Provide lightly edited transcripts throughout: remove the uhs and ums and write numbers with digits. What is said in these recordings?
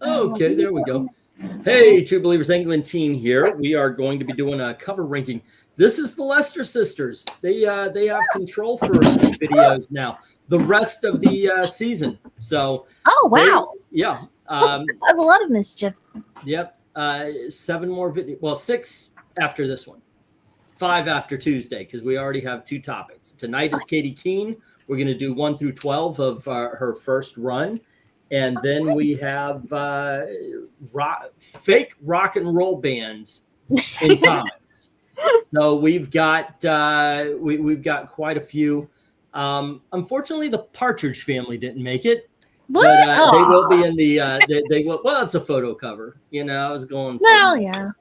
Okay, there we go. Hey, True Believers England team here. We are going to be doing a cover ranking. This is the Lester sisters. They have control for videos now. The rest of the season. So. Oh wow! Yeah. That's a lot of mischief. Yep. 7 more videos. Well, 6 after this one. 5 after Tuesday because we already have 2 topics. Tonight is Katy Keene. We're going to do 1 through 12 of her first run. And then we have fake rock and roll bands in comics. So we've got we've got quite a few. Unfortunately, the Partridge Family didn't make it. What? But they will be in the they will. Well, it's a photo cover. You know, I was going. Well, yeah.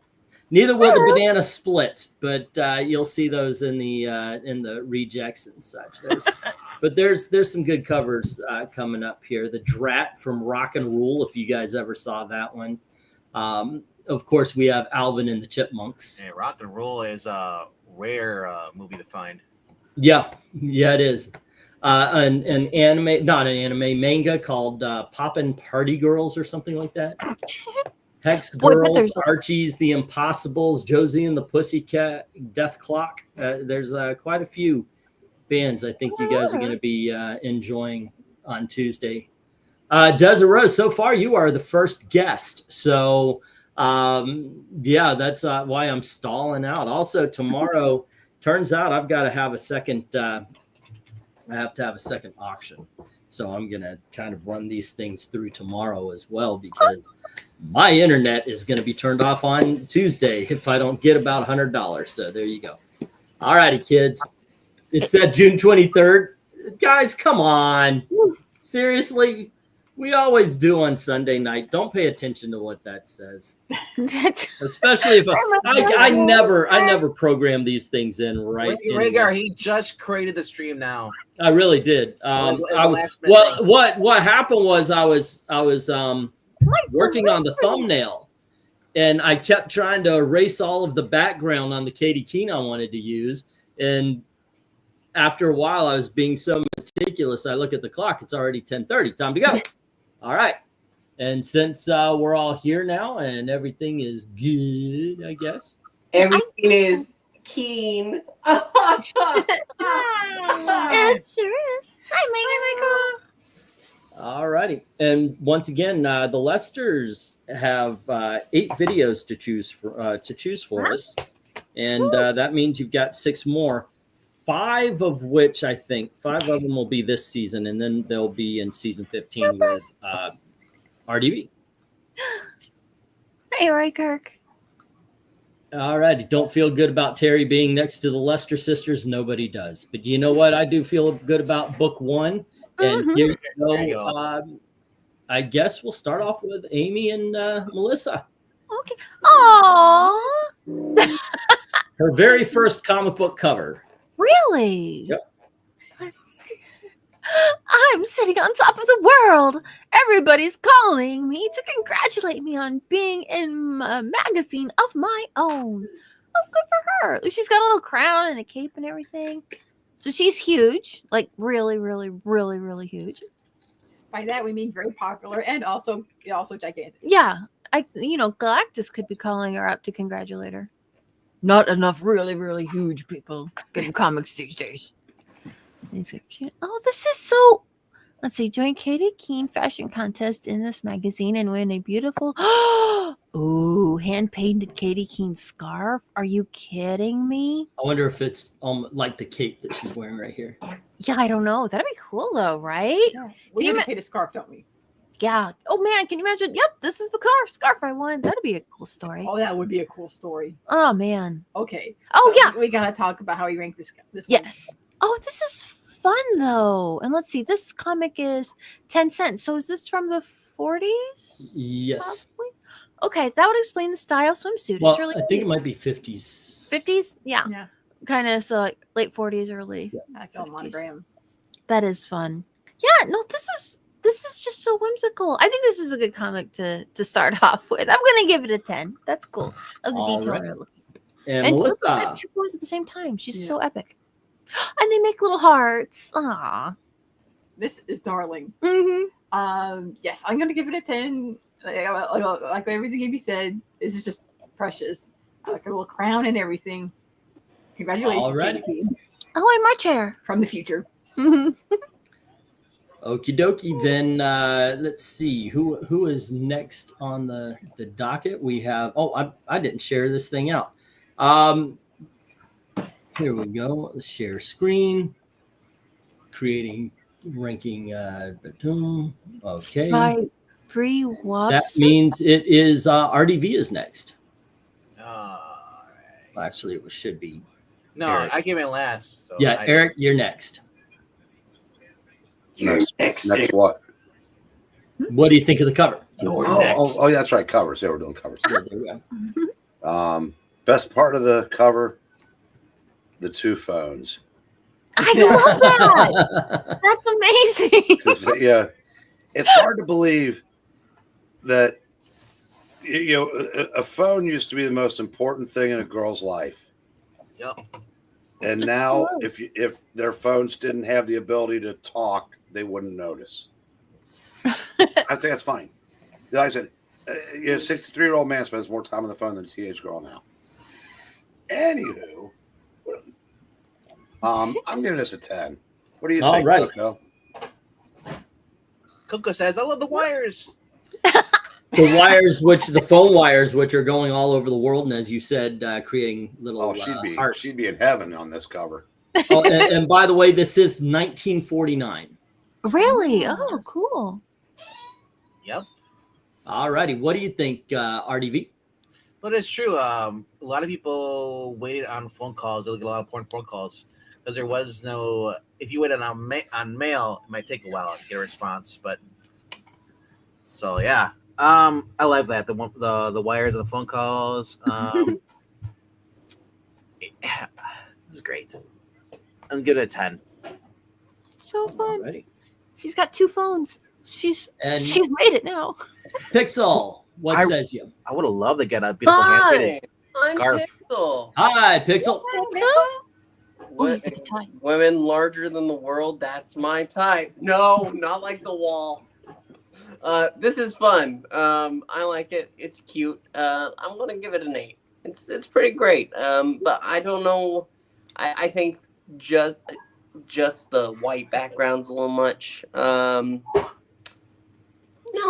Neither will the Banana Splits, but you'll see those in the rejects and such. There's some good covers coming up here. The Drat from Rock and Roll, if you guys ever saw that one. Of course, we have Alvin and the Chipmunks. Yeah, Rock and Roll is a rare movie to find. Yeah, it is. An anime, not an anime, manga called Poppin' Party Girls or something like that. Hex Girls, Archie's The Impossibles, Josie and the Pussycat, Death Clock. There's quite a few bands I think you guys are going to be enjoying on Tuesday. Desiree, so far you are the first guest. So, yeah, that's why I'm stalling out. Also, tomorrow, turns out I've got to have a second, I have to have a second auction. So I'm going to kind of run these things through tomorrow as well because my internet is going to be turned off on Tuesday if I don't get about $100. So there you go. All righty, kids. It said June 23rd. Guys, come on. Seriously? We always do on Sunday night. Don't pay attention to what that says. Especially if I never program these things in right. Rhaegar, he just created the stream now. I really did. What happened was I was working on the thumbnail, and I kept trying to erase all of the background on the Katy Keene I wanted to use, and after a while I was being so meticulous. I look at the clock; it's already 10:30. Time to go. All right. And since we're all here now and everything is good, I guess. Everything is keen. It sure is. Hi, Michael. All righty. And once again, the Lesters have 8 videos to choose for us. And that means you've got 6 more. 5 of which I think 5 of them will be this season, and then they'll be in season 15 with RDB. Hey, Roy Kirk. All righty. Don't feel good about Terry being next to the Lester sisters. Nobody does. But you know what? I do feel good about book 1. And here you go. I guess we'll start off with Amy and Melissa. Okay. Aww. Her very first comic book cover. Really? Yep. I'm sitting on top of the world. Everybody's calling me to congratulate me on being in a magazine of my own. Oh, good for her. She's got a little crown and a cape and everything. So she's huge, like really, really, really, really huge. By that we mean very popular and also gigantic. Yeah, Galactus could be calling her up to congratulate her. Not enough really, really huge people getting comics these days. Oh, this is so... Let's see. Join Katy Keene fashion contest in this magazine and win a beautiful... Ooh, hand-painted Katy Keene scarf. Are you kidding me? I wonder if it's like the cape that she's wearing right here. Yeah, I don't know. That'd be cool, though, right? Yeah. We need to paint a scarf, don't we? Yeah. Oh, man, can you imagine? Yep, this is the scarf I won. That'd be a cool story. Oh, that would be a cool story. Oh, man. Okay. Oh, so yeah. We got to talk about how he ranked this one. Yes. Oh, this is fun, though. And let's see. This comic is 10 cents. So is this from the 40s? Yes. Probably? Okay, that would explain the style swimsuit. Well, it's really I think it might be 50s. 50s? Yeah. Yeah. Kind of so like late 40s, early. Yeah. I feel monogram. That is fun. Yeah, no, this is just so whimsical. I think this is a good comic to start off with. I'm gonna give it a 10. That's cool. That was a detail. Right. And Melissa. 2 points at the same time. She's so epic. And they make little hearts. Aw. This is darling. Mm-hmm. Yes, I'm gonna give it a 10. Like everything Amy said, this is just precious. I like a little crown and everything. Congratulations, Alrighty. Katy Keene, Oh, in my chair. from the future. Mhm. Okie dokie. Then let's see who is next on the docket. We have. Oh, I didn't share this thing out. Here we go. Let's share screen. Creating ranking. Okay. By Bree That Watson. means it is RDV is next. All Well, actually, it should be. No, Eric. I came in last. So Yeah, Eric, you're next. Next what? What do you think of the cover? Oh, yeah, that's right. Covers. Yeah, we're doing covers. Yeah, there we go. Best part of the cover, the two phones. I love that. That's amazing. Yeah, it's hard to believe that a phone used to be the most important thing in a girl's life. Yep. And now, if their phones didn't have the ability to talk, they wouldn't notice. I think that's fine. Like I said, a 63-year-old man spends more time on the phone than a teenage girl now. Anywho, I'm giving this a 10. What do you think, right. Coco? Coco says, "I love the wires." The wires, the phone wires, which are going all over the world, and as you said, creating little hearts. She'd be in heaven on this cover. Oh, and by the way, this is 1949. Really? Oh, cool. Yep. All righty. What do you think, RDV? But it's true. A lot of people waited on phone calls. They look at a lot of important phone calls because there was no. If you waited on mail, it might take a while to get a response. But so yeah, I like that the wires and the phone calls. This is great. I'm giving it a 10. So fun. Alrighty. She's got two phones. She's And made it now. Pixel, what says you? I would have loved to get a beautiful handmade scarf. Pixel. Hi, Pixel. Women larger than the world, that's my type. No, not like the wall. This is fun. I like it. It's cute. I'm gonna give it an 8. It's pretty great. But I don't know. I think just the white background's a little much. No,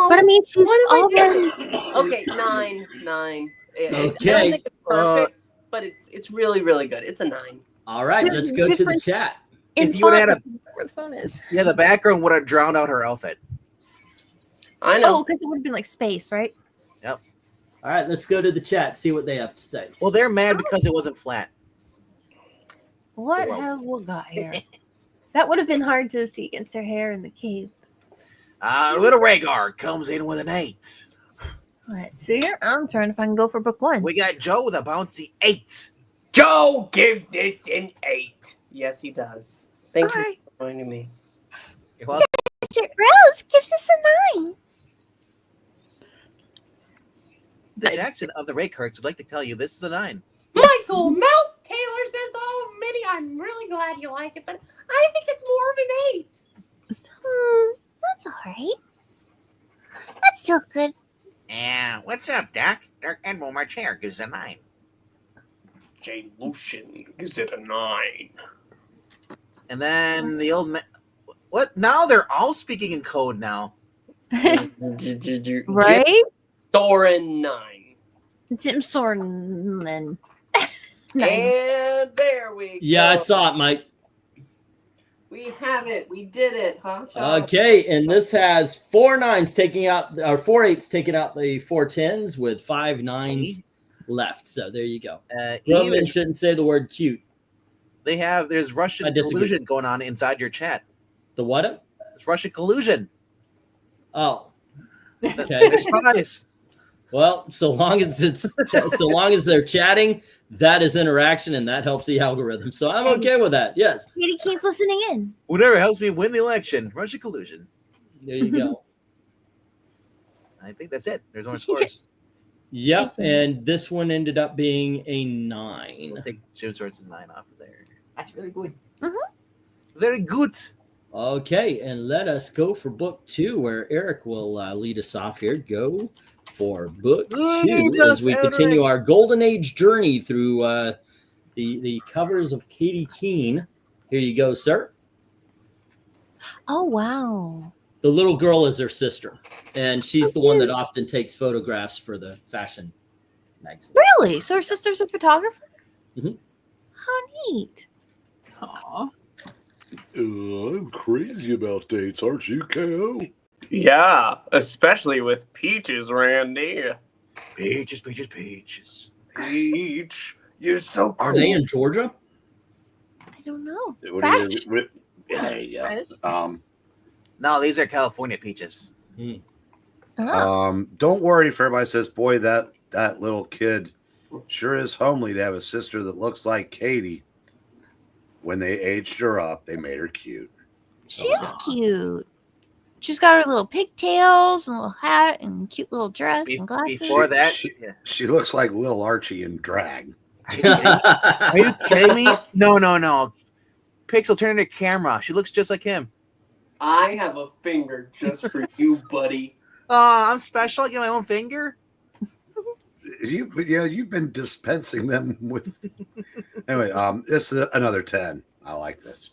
But I mean, she's already already. okay. 9. I don't Okay. think it's perfect, but it's really, really good. It's a 9. All right, let's go to the chat. If you would have had where the phone is. the background would have drowned out her outfit. I know. Oh, because it would have been like space, right? Yep. All right, let's go to the chat, see what they have to say. Well, they're mad because it wasn't flat. What Well. have we got here? That would have been hard to see against her hair in the cave. Little Rhaegar comes in with an 8. Let's see here. I'm trying to find go for book 1. We got Joe with a bouncy 8. Joe gives this an 8. Yes, he does. Thank you Hi. for joining me. You're welcome. Mr. Rose gives us a 9. Jackson of the Raycurks would like to tell you this is a 9. Michael Mouse Taylor says, "Oh, Minnie, I'm really glad you like it, but I think it's more of an 8." That's all right. That's still good. And what's up, Doc? Dark Admiral Marchair gives a 9. Jay Lucian gives it a 9. And then the old man. What? Now they're all speaking in code now. Right? Thorin 9. Tim Soren. And there we go. Yeah, I saw it, Mike. We have it. We did it, huh? Okay, and this has 4 9s taking out, or 4 8s taking out the 4 10s with 5 9s left. So there you go. Roman shouldn't say the word cute. There's Russian collusion going on inside your chat. The what? It's Russian collusion. Oh. Okay. There's spies. Well, so long as they're chatting, that is interaction, and that helps the algorithm. So I'm okay with that. Yes. Katy Keane's listening in. Whatever helps me win the election. Russian collusion. There you go. I think that's it. There's no more scores. Yep. And this one ended up being a 9. We'll take Jim Swords' 9 off of there. That's really good. Very good. Okay, and let us go for book 2, where Eric will lead us off here. Go for book 2 as we continue our Golden Age journey through the covers of Katy Keene. Here you go, sir. Oh, wow. The little girl is her sister, and she's the one that often takes photographs for the fashion magazine. Really? So her sister's a photographer? Mhm. How neat. Aw. I'm crazy about dates, aren't you, KO? Yeah, especially with Peaches, Randy. Peaches, peaches, peaches. Peach, you're so cool. Are they in Georgia? I don't know. Yeah. No, these are California peaches. Don't worry if everybody says, boy, that little kid sure is homely to have a sister that looks like Katy. When they aged her up, they made her cute. She is cute. She's got her little pigtails and a little hat and cute little dress and glasses. Before that, She looks like little Archie in drag. Are you kidding me? No. Pixel, turn into camera. She looks just like him. I have a finger just for you, buddy. I'm special. I get my own finger. You've been dispensing them with. Anyway, this is another 10. I like this.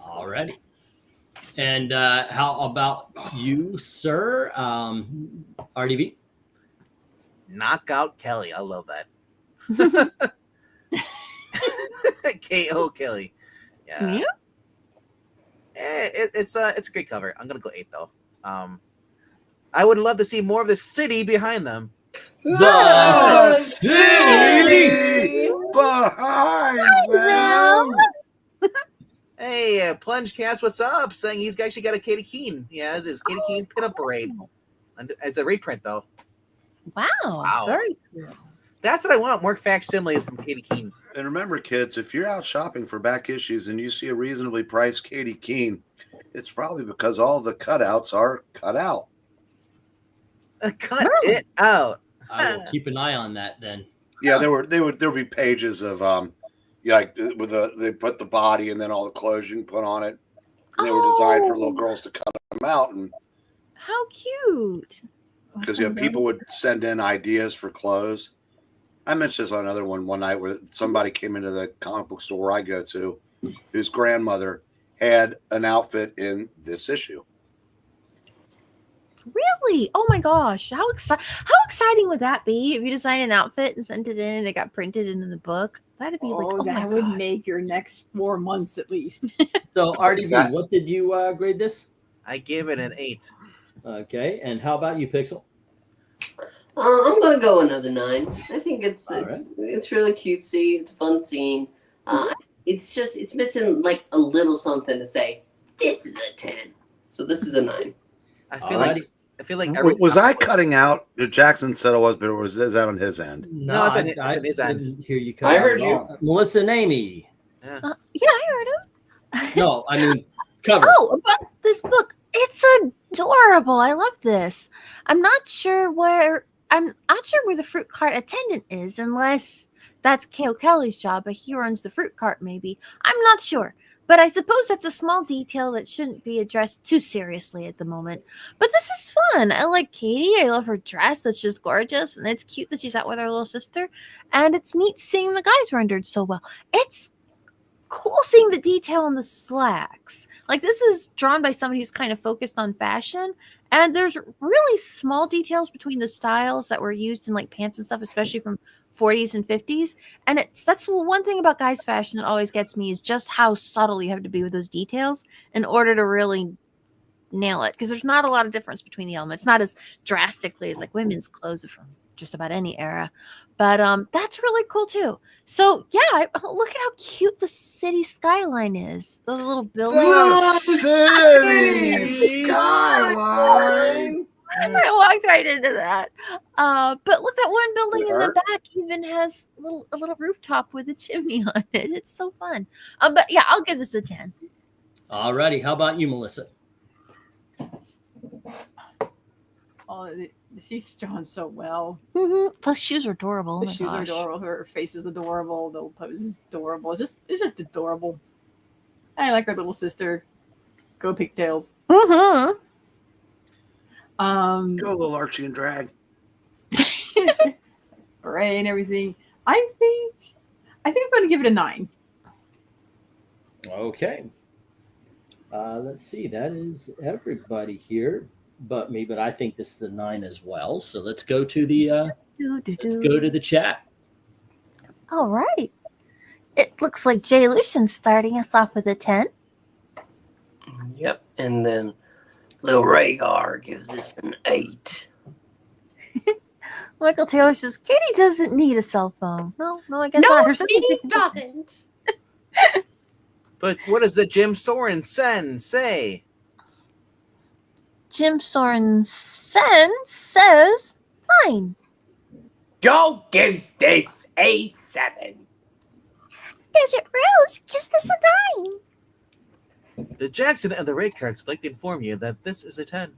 Alrighty. And how about you, sir? RDV? Knockout Kelly. I love that. KO Kelly. Yeah. It's a great cover. I'm gonna go 8 though. I would love to see more of the city behind them. The city behind them. Hey, Plunge Cast, what's up? Saying he's actually got a Katy Keene. He has his Katy Keene pinup parade. It's a reprint though. Wow. Very cool. That's what I want. More facsimiles from Katy Keene. And remember, kids, if you're out shopping for back issues and you see a reasonably priced Katy Keene, it's probably because all the cutouts are cut out. Cut it out. I will keep an eye on that then. Yeah, there would be pages of like with they put the body and then all the clothes you can put on it. And they were designed for little girls to cut them out, and how cute. Because people would send in ideas for clothes. I mentioned this on another one night where somebody came into the comic book store where I go to, whose grandmother had an outfit in this issue. Really? Oh my gosh. How exciting would that be if you designed an outfit and sent it in and it got printed into the book? That'd be that would make your next 4 months at least. So, RDV, what did you grade this? I gave it an 8. Okay, and how about you, Pixel? I'm gonna go another 9. I think it's really cutesy. It's a fun scene. It's missing like a little something to say. This is a 10. So this is a 9. I feel like was I cutting out? Jackson said it was, but is that on his end? No, it's on his end. Didn't hear you cut I out heard at you. all. Melissa and Amy. Yeah, I heard him. No, I mean cover. Oh, about this book. It's adorable. I love this. I'm not sure where the fruit cart attendant is, unless that's Kale Kelly's job, but he runs the fruit cart maybe. I'm not sure. But I suppose that's a small detail that shouldn't be addressed too seriously at the moment. But this is fun. I like Katy. I love her dress. That's just gorgeous. And it's cute that she's out with her little sister. And it's neat seeing the guys rendered so well. It's cool seeing the detail in the slacks. Like, this is drawn by somebody who's kind of focused on fashion. And there's really small details between the styles that were used in like pants and stuff, especially from 40s and 50s. And that's one thing about guys' fashion that always gets me is just how subtle you have to be with those details in order to really nail it. Because there's not a lot of difference between the elements. Not as drastically as like women's clothes from just about any era. But that's really cool too. So yeah, look at how cute the city skyline is. The little building. The city skyline. I walked right into that. But look, that one building in the back even has a little rooftop with a chimney on it. It's so fun. But yeah, I'll give this a 10. Alrighty, how about you, Melissa? Oh, she's drawn so well. Plus, shoes are adorable. The shoes are adorable. Her face is adorable. The pose is adorable. It's just adorable. I like her little sister. Go Pigtails. Mm-hmm. Go, little Archie and Drag. Beret and everything. I think I'm going to give it a 9. Okay. Let's see. That is everybody here but me, but I think this is a 9 as well. So let's go to the chat. All right. It looks like Jay Lucian's starting us off with a 10. Yep. And then Lil Rhaegar gives this an 8. Michael Taylor says Katie doesn't need a cell phone. No, I guess No, not. Her sister she taking pictures. doesn't. But what does the Jim Sorensen say? Jim Sorensen says 9. Joe gives this a 7. Desert Rose gives this a 9. The Jackson and the Ray cards would like to inform you that this is a 10.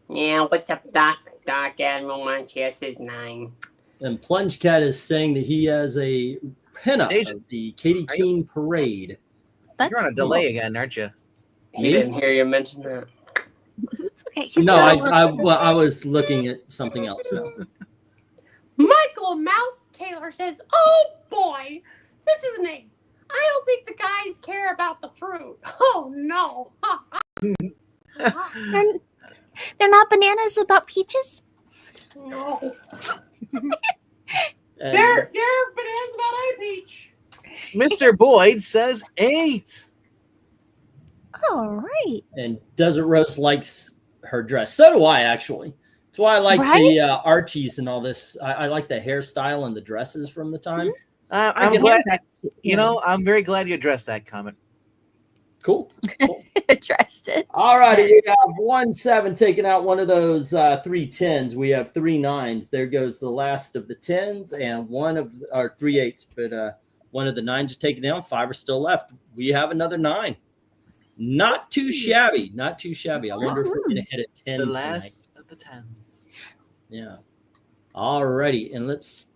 Yeah, what's up, Doc? Doc Admiral Montiel says 9. And Plunge Cat is saying that he has a pinup of the Katy Keene parade. That's You're on a delay again, aren't you? He didn't hear you mention that. It's okay. He's No, got a little- I was looking at something else. So. Michael Mouse Taylor says, "Oh boy, this is an 8. I don't think the guys care about the fruit. Oh no." They're not bananas about peaches? No. And They're bananas about a peach. Mr. Boyd says 8. All right. And Desert Rose likes her dress. So do I, actually. That's why I like the Archies and all this. I like the hairstyle and the dresses from the time. I'm glad. I'm very glad you addressed that comment. Cool. Addressed it. All righty. We have 1 7 taking out one of those 3 10s. We have 3 9s. There goes the last of the 10s and 3 8s. But one of the 9s are taken down. 5 are still left. We have another 9. Not too shabby. Not too shabby. I wonder if we're going to hit a 10 The tonight. last of the 10s. Yeah. All righty. And let's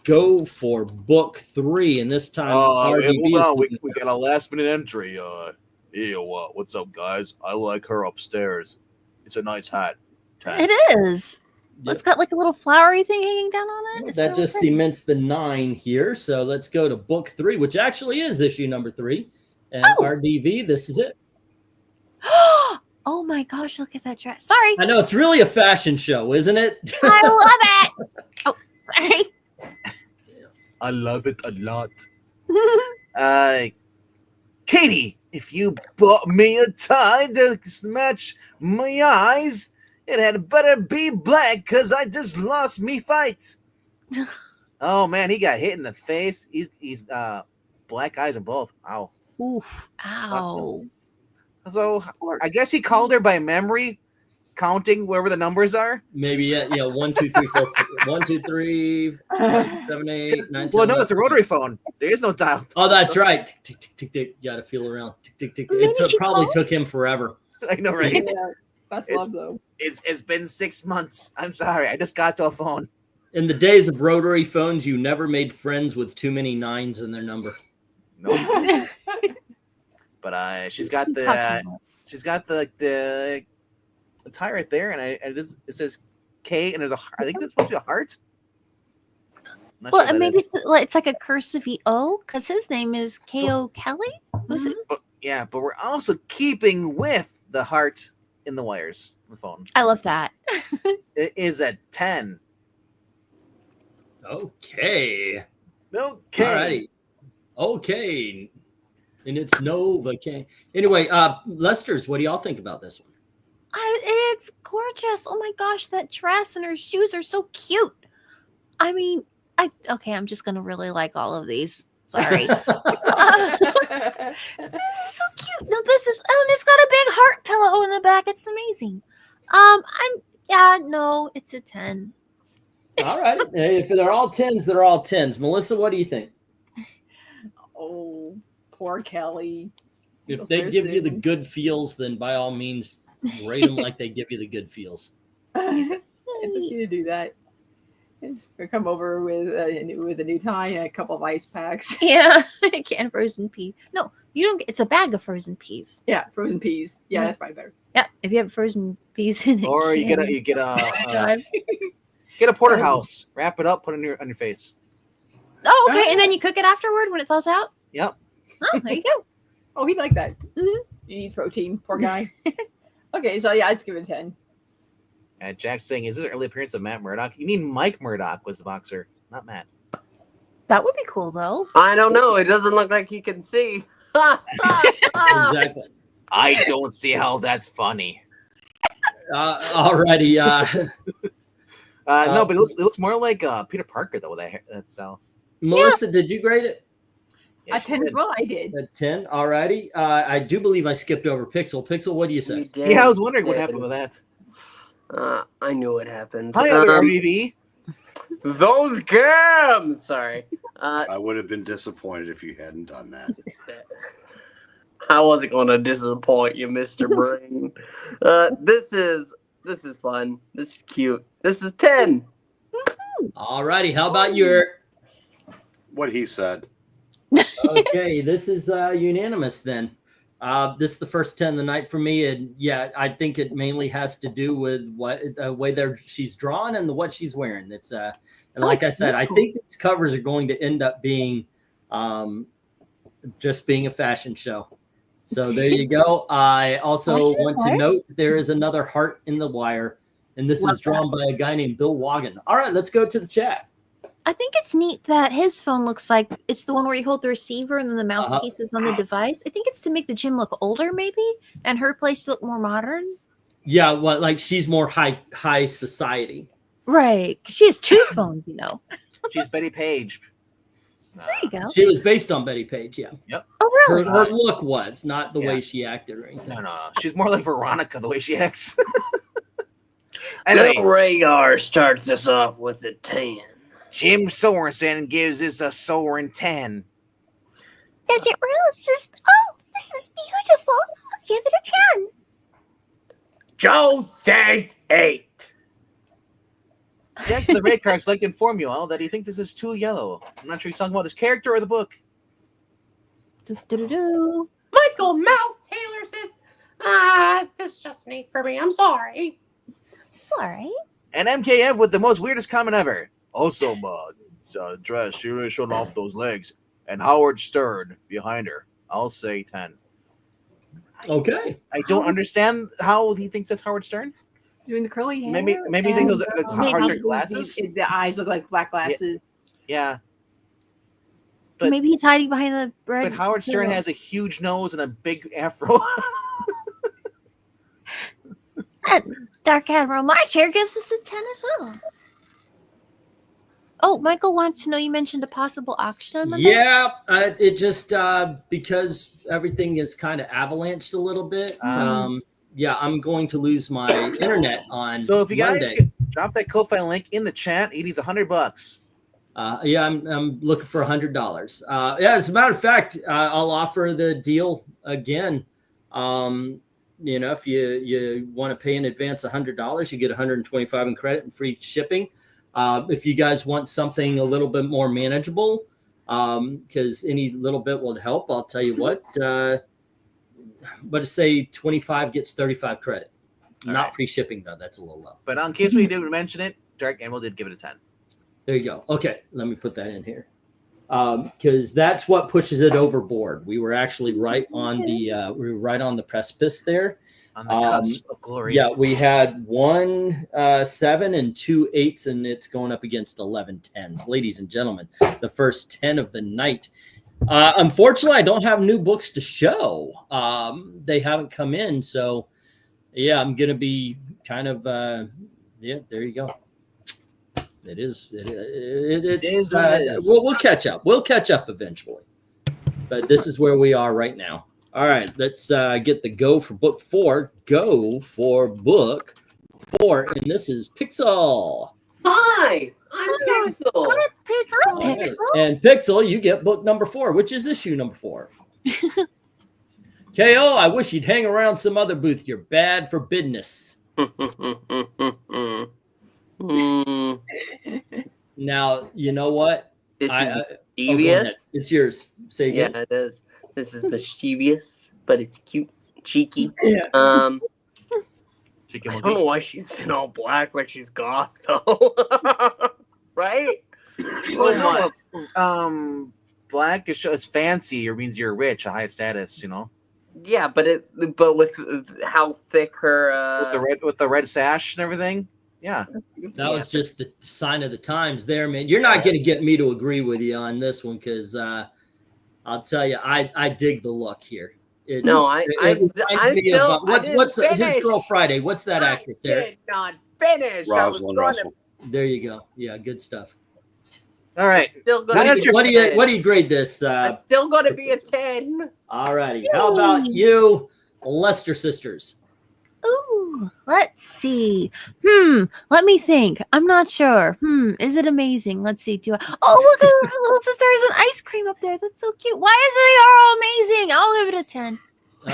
go for book 3. And this time, RDB hold on. We got a last minute entry. What's up, guys? I like her upstairs. It's a nice hat. It is. Yep. It's got like a little flowery thing hanging down on it. It's that really just pretty. cements the 9 here. So let's go to book 3, which actually is issue number 3. And RDV, this is it. Oh my gosh, look at that dress. Sorry. I know it's really a fashion show, isn't it? I love it. Oh, sorry. I love it a lot. Katie, if you bought me a tie to match my eyes, it had better be black because I just lost me fight. Oh man, he got hit in the face. He's black eyes in both. Ow. Oof. Ow. So I guess he called her by memory, counting wherever the numbers are. Maybe, yeah. 1, 2, 3, 4, 1, 2, 3, 5, 6, 7, 8, 9, 10. Well, no, it's a rotary phone. There is no dial. Oh, that's right. Tick, tick, tick, tick, tick. You got to feel around. Tick, tick, tick. It probably took him forever. I know, right? Yeah, that's love, though. It's been 6 months. I'm sorry. I just got to a phone. In the days of rotary phones, you never made friends with too many 9s in their number. No. But she's got the tie right there, and it says K, and there's I think that's supposed to be a heart. Not Well, sure maybe is. it's like a cursive O because his name is K.O. Kelly. Was it? But we're also keeping with the heart in the wires on the phone. I love that. It is a 10. Okay. Okay. Alrighty. Okay. And it's Nova. Okay. Anyway, Lester's, what do y'all think about this one? It's gorgeous. Oh my gosh, that dress and her shoes are so cute. I mean, I'm just gonna really like all of these. Sorry. This is so cute. No, it's got a big heart pillow in the back. It's amazing. It's a 10. All right. If they're all 10s, they're all 10s. Melissa, what do you think? Oh, poor Kelly. If they give you the good feels, then by all means, rate them like they give you the good feels. It's okay to do that. Or come over with a new tie and a couple of ice packs. Yeah, a can of frozen pea. No, you don't. It's a bag of frozen peas. Yeah, frozen peas. Yeah, that's probably better. Yeah, if you have frozen peas in it. Or you get a porterhouse, wrap it up, put it on your face. Oh, okay, and then you cook it afterward when it thaws out. Yep. Oh, there you go. Oh, he'd like that. He needs protein. Poor guy. Okay, so yeah, I'd give it a 10. And Jack's saying, "Is this an early appearance of Matt Murdock?" You mean Mike Murdock was the boxer, not Matt. That would be cool, though. I don't know. It doesn't look like he can see. Exactly. I don't see how that's funny. Alrighty. No, but it looks more like Peter Parker though. That style. Melissa, did you grade it? Yeah, A 10 as well, I did. A 10. Alrighty. I do believe I skipped over Pixel. Pixel, what do you say? Yeah, I was wondering what happened with that. I knew what happened. Hi, other RDV. Those games. Sorry. I would have been disappointed if you hadn't done that. I wasn't going to disappoint you, Mr. Brain. This is fun. This is cute. This is 10. Alrighty. How about your? What he said. Okay, this is unanimous then. This is the first 10 of the night for me, and yeah, I think it mainly has to do with what the way she's drawn and what she's wearing. It's and like I said, I think these covers are going to end up being just being a fashion show. So there you go. I also want to note there is another heart in the wire, and this is drawn by a guy named Bill Wagon. All right, let's go to the chat. I think it's neat that his phone looks like it's the one where you hold the receiver and then the mouthpiece is on the device. I think it's to make the gym look older, maybe, and her place to look more modern. Yeah, well, like she's more high society. Right. She has 2 phones, you know. She's Betty Page. There you go. She was based on Betty Page, yeah. Yep. Oh, really? Her look was, not the way she acted or anything. No. She's more like Veronica, the way she acts. Anyway, Rhaegar starts us off with a 10. Jim Sorensen gives us a Soren 10. Is it real? This is beautiful. I'll give it a 10. Joe says 8. Jackson the Red Cards like to inform you all that he thinks this is too yellow. I'm not sure he's talking about his character or the book. Michael Mouse Taylor says, this is just an 8 for me. I'm sorry. It's all right. And MKF with the most weirdest comment ever. Also, dress, she really showed off those legs. And Howard Stern behind her. I'll say 10. Okay. I don't understand how he thinks that's Howard Stern. Doing the curly hair. Maybe he thinks those are Howard Stern glasses. The eyes look like black glasses. Yeah. But maybe he's hiding behind the red. But Howard Stern has a huge nose and a big afro. Dark Admiral Marcher gives us a 10 as well. Oh, Michael wants to know, you mentioned a possible auction on Monday? Yeah, it just because everything is kind of avalanched a little bit. Yeah, I'm going to lose my internet on So if you guys Monday. could drop that Ko-Fi link in the chat, it needs $100. Yeah, I'm looking for $100. Yeah, as a matter of fact, I'll offer the deal again. You know, if you want to pay in advance $100, you get $125 in credit and free shipping. If you guys want something a little bit more manageable, because any little bit will help, I'll tell you what. But say 25 gets 35 credit. Not free shipping though. That's a little low. But in case we didn't mention it, Dark Animal did give it a 10. There you go. Okay, let me put that in here. Because that's what pushes it overboard. We were actually right on the precipice there. On the cusp of glory. Yeah, we had 1 7 and 2 8s, and it's going up against 11 10s. Ladies and gentlemen, the first 10 of the night. Unfortunately, I don't have new books to show. They haven't come in, so yeah, I'm gonna be kind of yeah. There you go. It is. We'll catch up. We'll catch up eventually. But this is where we are right now. All right, let's get the go for book 4. Go for book 4, and this is Pixel. Hi, I'm Pixel. Right. And Pixel, you get book number 4, which is issue number 4. KO, I wish you'd hang around some other booth. You're bad for business. Mm, Now, you know what? this is go ahead. mischievous. It's yours. Say again. Yeah, it is. This is mischievous, but it's cute, cheeky. Yeah. I don't know why she's in all black like she's goth though. Right? Well, no, black is fancy or means you're rich, a high status, you know. Yeah, but with how thick her With the red sash and everything. Yeah. That was just the sign of the times there, man. You're not going to get me to agree with you on this one because I'll tell you, I dig the look here. It reminds me of what's His Girl Friday? What's that actress there? Did not finish. Rosalind Russell. There you go. Yeah, good stuff. All right. Still What do you grade this? It's still going to be a 10. All righty. How about you, Lester Sisters? Ooh, let's see. Let me think. I'm not sure. Is it amazing? Let's see. Oh, look at her little sister has an ice cream up there. That's so cute. Why is they all amazing? I'll give it a 10.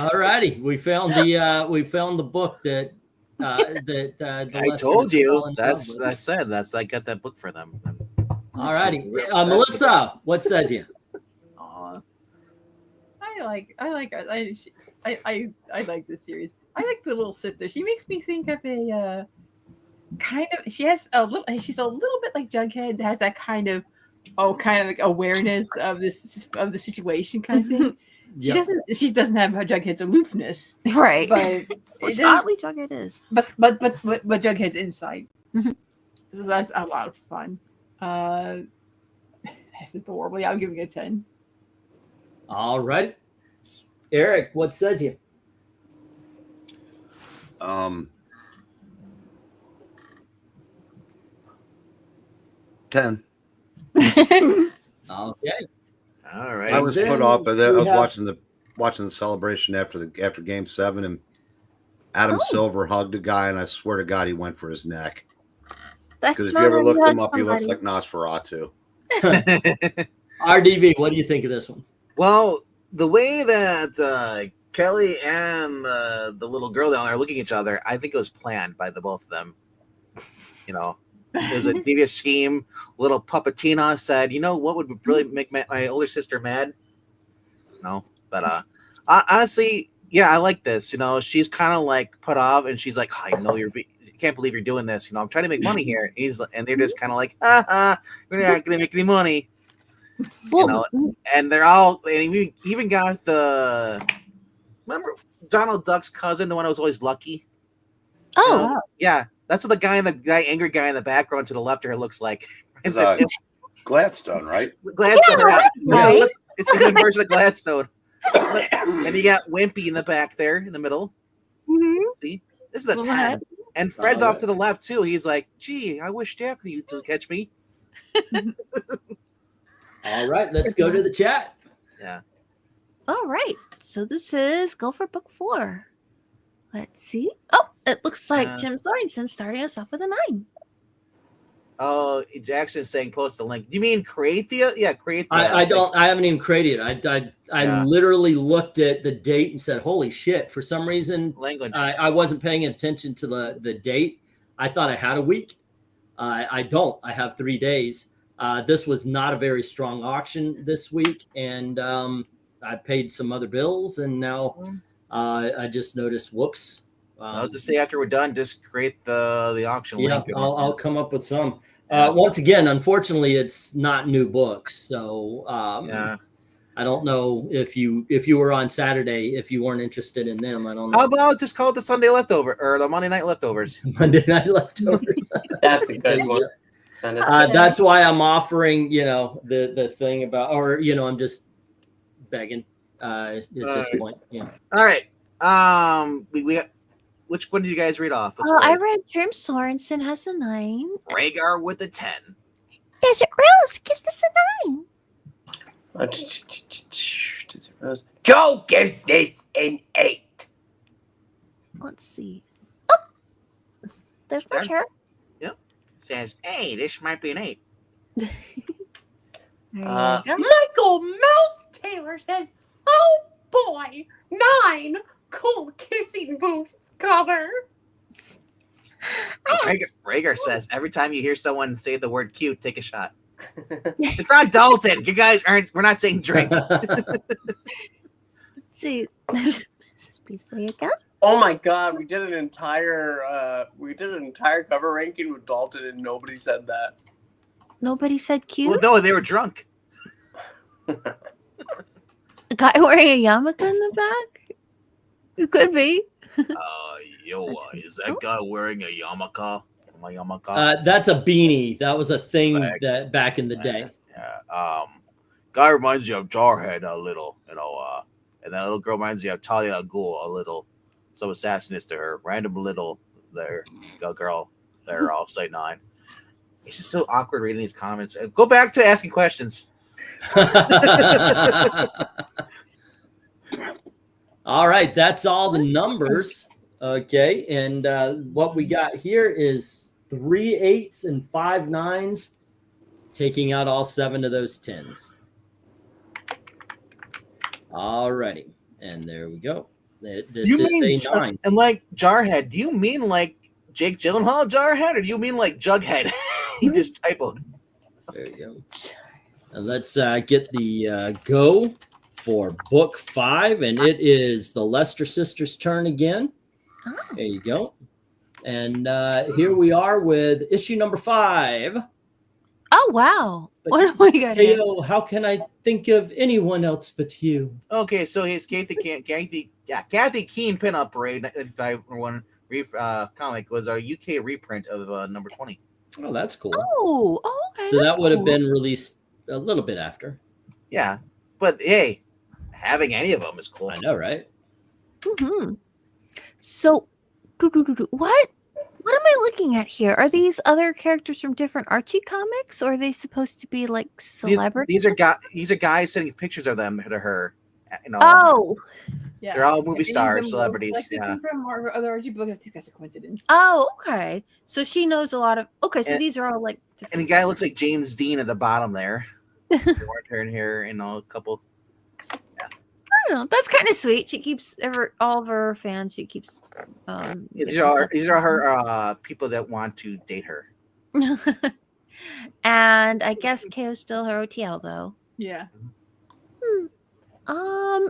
All righty. We found the book that I told you. I got that book for them. All righty. Melissa, what says you? I like this series. I like the little sister. She makes me think of a she's a little bit like Jughead, has that kind of like awareness of the situation kind of thing. She doesn't have Jughead's aloofness. Right. But which oddly Jughead is. But Jughead's insight. So that's a lot of fun. That's adorable. Yeah, I'm giving it a 10. All right. Eric, what says you? 10. Okay. All right. I was put off by that. I was watching the celebration after Game 7, and Adam Silver hugged a guy, and I swear to God, he went for his neck. Because if you ever looked him up, he looks like Nosferatu. RDV, what do you think of this one? Well, the way that Kelly and the little girl down there are looking at each other, I think it was planned by the both of them. You know, it was a devious scheme. Little Puppetina said, "You know what would really make my older sister mad?" No, but honestly, yeah, I like this. You know, she's kind of like put off, and she's like, "I know can't believe you're doing this. You know, I'm trying to make money here." And they're just kind of like, we're not gonna make any money. You know, and they're all, and we even got remember Donald Duck's cousin, the one that was always lucky? Oh, yeah, that's what the angry guy in the background to the left of her looks like. It's Gladstone, right? Gladstone, right. It's a good version of Gladstone. And you got Wimpy in the back there in the middle. See, this is a 10. And Fred's off to the left too. He's like, "Gee, I wish Daphne used to catch me." All right, let's go to the chat. Yeah. all right. So this is go for book 4. Let's see. Oh, it looks like Jim Sorensen starting us off with a 9. Oh, Jackson's saying post the link. You mean create the? Yeah, create. I haven't even created it. I literally looked at the date and said, "Holy shit!" For some reason, language. I wasn't paying attention to the date. I thought I had a week. I don't. I have 3 days. This was not a very strong auction this week, and I paid some other bills, and now I just noticed. Whoops. I'll just say after we're done, just create the auction link. I'll come up with some. Once again, unfortunately, it's not new books, so I don't know if you were on Saturday, if you weren't interested in them. I don't know. How about just call it the Sunday leftover or the Monday night leftovers? Monday night leftovers. That's a good one. That's why I'm offering, the thing about, or I'm just begging at this point. Yeah. All right. We got. Which one did you guys read off? I read Jim Sorensen has a 9. Rhaegar with a 10. Desert Rose gives this a 9. Joe gives this an 8. Let's see. Oh, there's my chair. Yep. Says, "Hey, this might be an 8." There you go. Michael Mouse Taylor says, "Oh boy, 9 cool kissing booth cover." Rager says every time you hear someone say the word cute, take a shot. It's not Dalton. You guys aren't. We're not saying drink. Let's see, there's Mrs. Beasley again. Oh my god, we did an entire cover ranking with Dalton and nobody said that. Nobody said cute. Well, no, they were drunk. A guy wearing a yarmulke in the back. It could be. Is that guy wearing a yarmulke? My yarmulke? That's a beanie. That was a thing that back in the day. Yeah. Guy reminds you of Jarhead a little, and that little girl reminds you of Talia al Ghul a little. So assassinist to her, random little there, girl there. I'll say 9. It's just so awkward reading these comments. Go back to asking questions. All right, that's all the numbers. Okay, and what we got here is 3 8s and 5 9s, taking out all 7 of those 10s. All righty, and there we go. This is a 9. And like Jarhead, do you mean like Jake Gyllenhaal Jarhead, or do you mean like Jughead? He just typoed. There you go. And let's get the go for book 5, and it is the Lester sisters' turn again. Oh. There you go. And here we are with issue number 5. Oh wow! What do we got here? Hey, how can I think of anyone else but you? Okay, so his Katy Keene pinup parade 1991 comic was a UK reprint of number 20. Oh, that's cool. Oh, okay. So that that's would have cool. been released a little bit after. Yeah, but hey, having any of them is cool. I know, right? Mm-hmm. So, what? What am I looking at here? Are these other characters from different Archie comics, or are they supposed to be like celebrities? These are guys sending pictures of them to her. You know, Oh, Yeah. they're all movie And stars, these are celebrities. Like they Yeah, come from our other Archie books. I think that's a coincidence. oh, okay. So she knows a lot of. Okay, so And- these are all like. and the different guy looks like James Dean at the bottom there. Turn here, a couple. I don't know. That's kind of sweet. She keeps all of her fans. She keeps. These are her people that want to date her. And I guess KO's still her OTL though. Yeah. I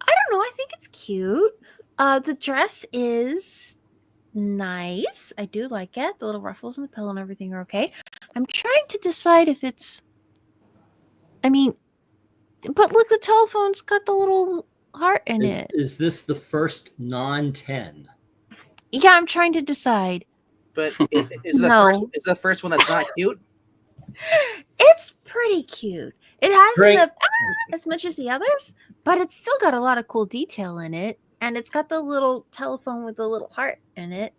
don't know. I think it's cute. The dress is nice. I do like it. The little ruffles and the pillow and everything are okay. I'm trying to decide if it's. I mean, but look, the telephone's got the little heart in it. Is this the first non-10? Yeah, I'm trying to decide. But is the first one that's not cute? It's pretty cute. It hasn't Great. as much as the others, but it's still got a lot of cool detail in it. And it's got the little telephone with the little heart in it.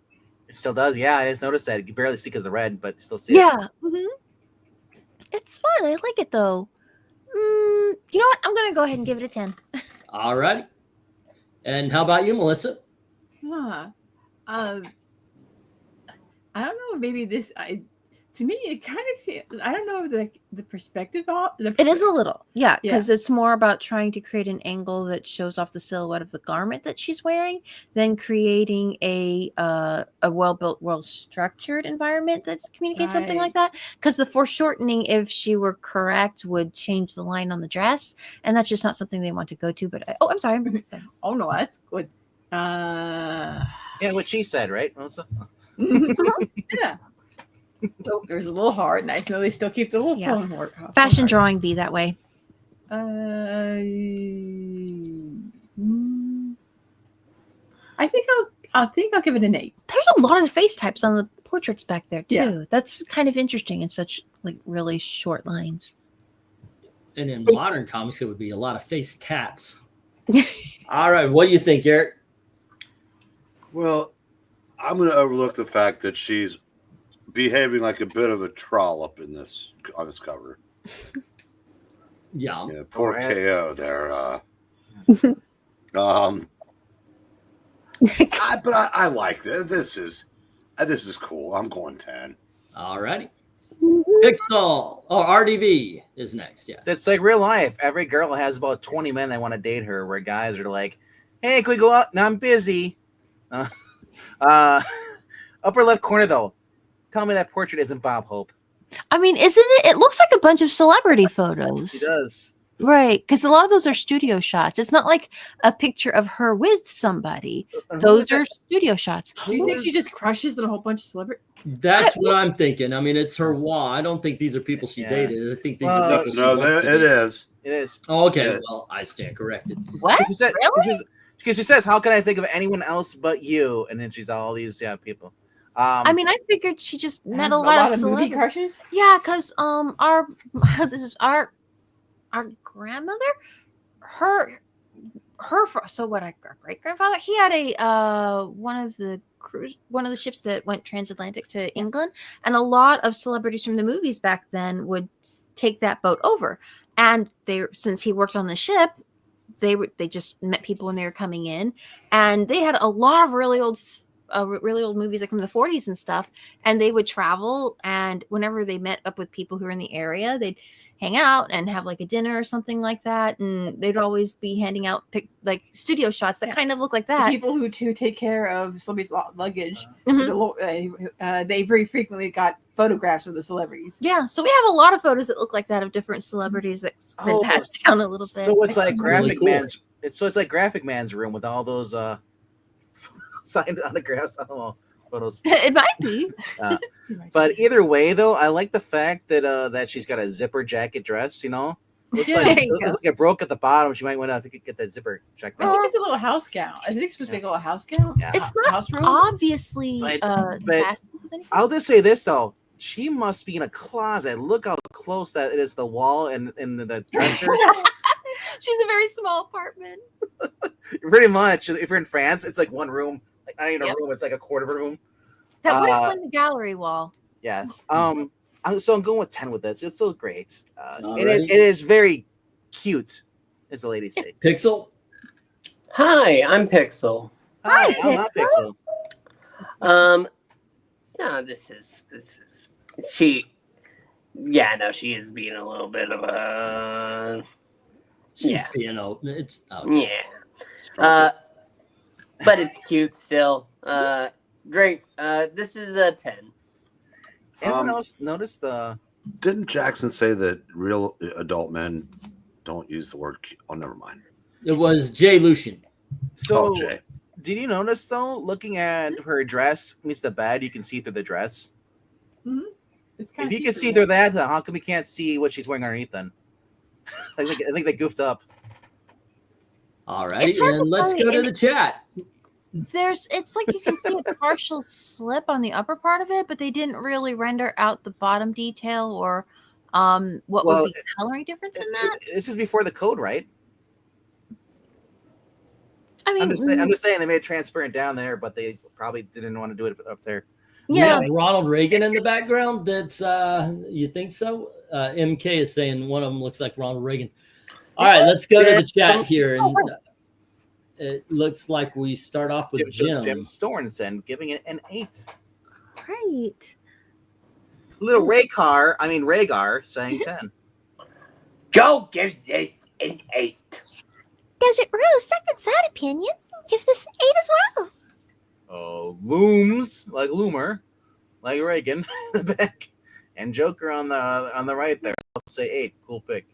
It still does. Yeah, I just noticed that. You can barely see because of the red, but you still see it. Yeah. Mm-hmm. It's fun. I like it though. You know what? I'm going to go ahead and give it a 10. All right. And how about you, Melissa? Huh. I don't know. Maybe this. To me, it kind of feels. I don't know the perspective of It is a little, yeah, Yeah. because it's more about trying to create an angle that shows off the silhouette of the garment that she's wearing than creating a well-built, well-structured environment that communicates something like that. Because the foreshortening, if she were correct, would change the line on the dress, and that's just not something they want to go to. But I'm sorry. Oh no, that's good. Yeah, what she said, right, Melissa? Yeah. So there's a little heart. Nice. No, they still keep the little Yeah. phone heart. Fashion heart. drawing be that way. I think I'll give it an 8. There's a lot of face types on the portraits back there too. Yeah. That's kind of interesting in such like really short lines. And in modern comics, it would be a lot of face tats. All right. What do you think, Eric? Well, I'm going to overlook the fact that she's behaving like a bit of a trollop on this cover. Yeah. Yeah, poor All right. KO there. But I like this. This is cool. I'm going 10. All righty. Pixel or RDV is next. Yeah. So it's like real life. Every girl has about 20 men that want to date her, where guys are like, "Hey, can we go out?" No, I'm busy. Upper left corner though, tell me that portrait isn't Bob Hope. I mean, isn't it? It looks like a bunch of celebrity photos. She does. Right, because a lot of those are studio shots. It's not like a picture of her with somebody. Those are studio shots. Do you think she just crushes on a whole bunch of celebrities? That's what I'm thinking. I mean, it's her wall. I don't think these are people she dated. I think these are people she No, wants to it date. is. It is. Oh, okay, Yeah. well, I stand corrected. What? She said, Really? because she says, "How can I think of anyone else but you?" And then she's all these people. I mean, I figured she just met Has a lot of movie celebrities. crushes. Yeah, because our this is our grandmother, her so what our great grandfather, he had a one of the ships that went transatlantic to England, and a lot of celebrities from the movies back then would take that boat over, and since he worked on the ship, they just met people when they were coming in, and they had a lot of really old movies like from the 40s and stuff, and they would travel, and whenever they met up with people who were in the area, they'd hang out and have like a dinner or something like that, and they'd always be handing out like studio shots that kind of look like The that. people who take care of celebrities' luggage, Mhm. they very frequently got photographs of the celebrities. Yeah, so we have a lot of photos that look like that of different celebrities that been passed down a little bit. So it's like That's really Graphic cool. Man's. So it's like Graphic Man's room with all those signed autographs on the wall photos. It might be. But either way, though, I like the fact that that she's got a zipper jacket dress. You know, looks There like, you looks go. like it broke at the bottom. She might want to get that zipper checked I out. think it's a little house gown. I think it's supposed to be a little house gown. Yeah. It's not house robe. obviously But fastened with anything. I'll just say this though. She must be in a closet. Look how close that it is to the wall and the dresser. She's a very small apartment. Pretty much. If you're in France, it's like one room. Like not even a Yep. room. It's like a quarter of a room. That would explain the gallery wall. Yes. I'm going with 10 with this. It's still great. Alrighty. It is very cute, as the ladies say. Pixel? Hi, I'm Pixel. Hi, I'm not Pixel. No, this is she. Yeah, no, she is being a little bit of a She's being open. It's okay. yeah. But it's cute still. Great. This is a 10. Anyone else notice the? Didn't Jackson say that real adult men don't use the word? Oh, never mind. It was Jay Lucian. So, Jay. did you notice though? Looking at her dress, means the bed, you can see through the dress. It's If you can see through that, then how come we can't see what she's wearing underneath? Then, I think they goofed up. All right, It's hard and to let's tell, go to and the chat. It's like you can see a partial slip on the upper part of it, but they didn't really render out the bottom detail or what Well, would be coloring difference in that. This is before the code, right? I mean, I'm just saying they made it transparent down there, but they probably didn't want to do it up there. We yeah, have Ronald Reagan in the background. That's you think so? MK is saying one of them looks like Ronald Reagan. All right, let's go to the chat here, and it looks like we start off with Jim Jim. Sorensen giving it an 8. right. Little Rhaegar saying 10. Joe gives this an 8. Desert Rose, second side opinion, gives this an 8 as well. Oh, Looms like Loomer, like Reagan in the back, and Joker on the right there. I'll say 8. Cool pick.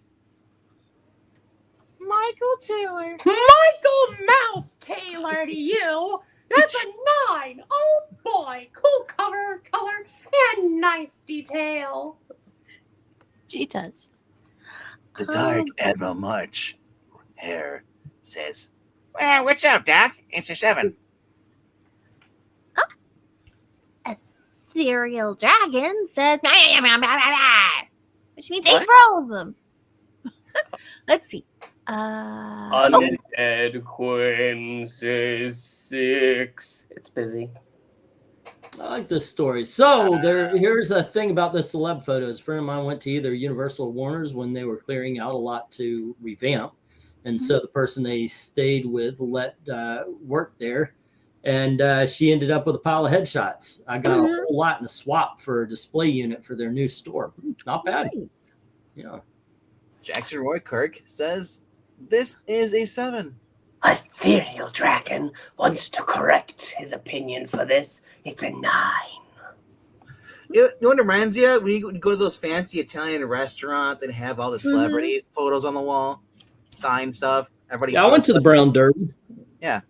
Michael Taylor. Michael Mouse Taylor to you. That's a 9. Oh boy, cool color, and nice detail. She does. The Dark Admiral March hair says, "Well, what's up, Doc? It's a 7." Ethereal Dragon says, which means 8 What? for all of them. Let's see. Undead Quinn says 6. It's busy. I like this story. So here's a thing about the celeb photos. A friend of mine went to either Universal or Warner's when they were clearing out a lot to revamp. And so the person they stayed with let work there. And she ended up with a pile of headshots. I got a whole lot in a swap for a display unit for their new store. Not bad. Nice. Yeah. Jackson Roy Kirk says this is a 7. Ethereal Dragon wants to correct his opinion for this. It's a 9. You know what reminds you? When you go to those fancy Italian restaurants and have all the celebrity photos on the wall, sign stuff. Everybody. Yeah, I went to the Brown Derby. Yeah.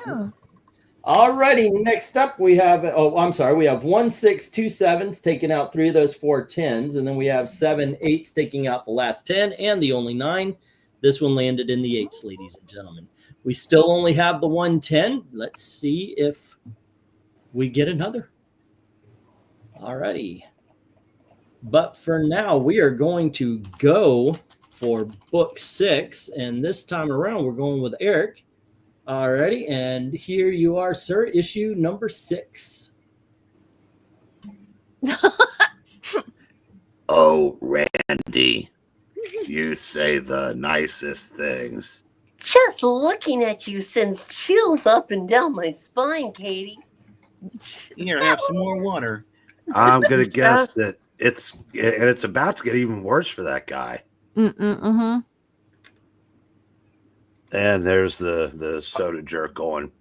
Yeah. Alrighty, next up we have, oh, I'm sorry, we have 1 6 2 7s taking out 3 of those 4 10s, and then we have 7 8s taking out the last 10 and the only 9. This one landed in the 8s, ladies and gentlemen. We still only have the 110. Let's see if we get another. Alrighty. But for now, we are going to go for book 6, and this time around we're going with Eric. Alrighty, and here you are, sir. Issue number 6. Oh, Randy, you say the nicest things. Just looking at you sends chills up and down my spine, Katie. Here, have some more water. I'm gonna guess that it's about to get even worse for that guy. And there's the soda jerk going,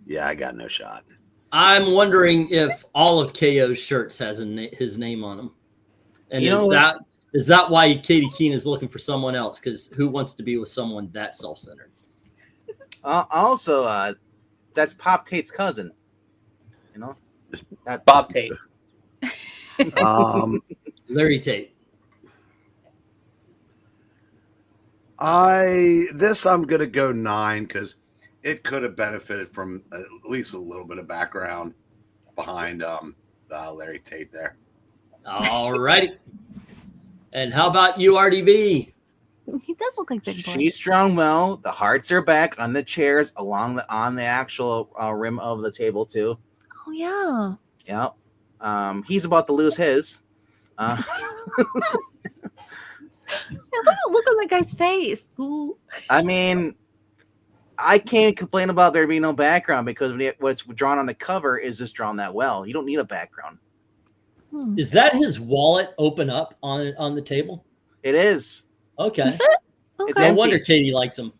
yeah, I got no shot. I'm wondering if all of KO's shirts has his name on them. And is that why Katy Keene is looking for someone else? Because who wants to be with someone that self-centered? Also, that's Pop Tate's cousin. You know? That Bob Tate. Larry Tate. I'm gonna go 9 because it could have benefited from at least a little bit of background behind Larry Tate there. All righty. And how about you, RDV? He does look like Big Boy. She's strong well. The hearts are back on the chairs on the actual rim of the table too. Oh yeah. Yep. He's about to lose his. Look on that guy's face. Ooh. I mean, I can't complain about there being no background because what's drawn on the cover is just drawn that well. You don't need a background. Is that his wallet open up on the table? It is. Okay. Is it? Okay. It's No empty. wonder Katie likes him.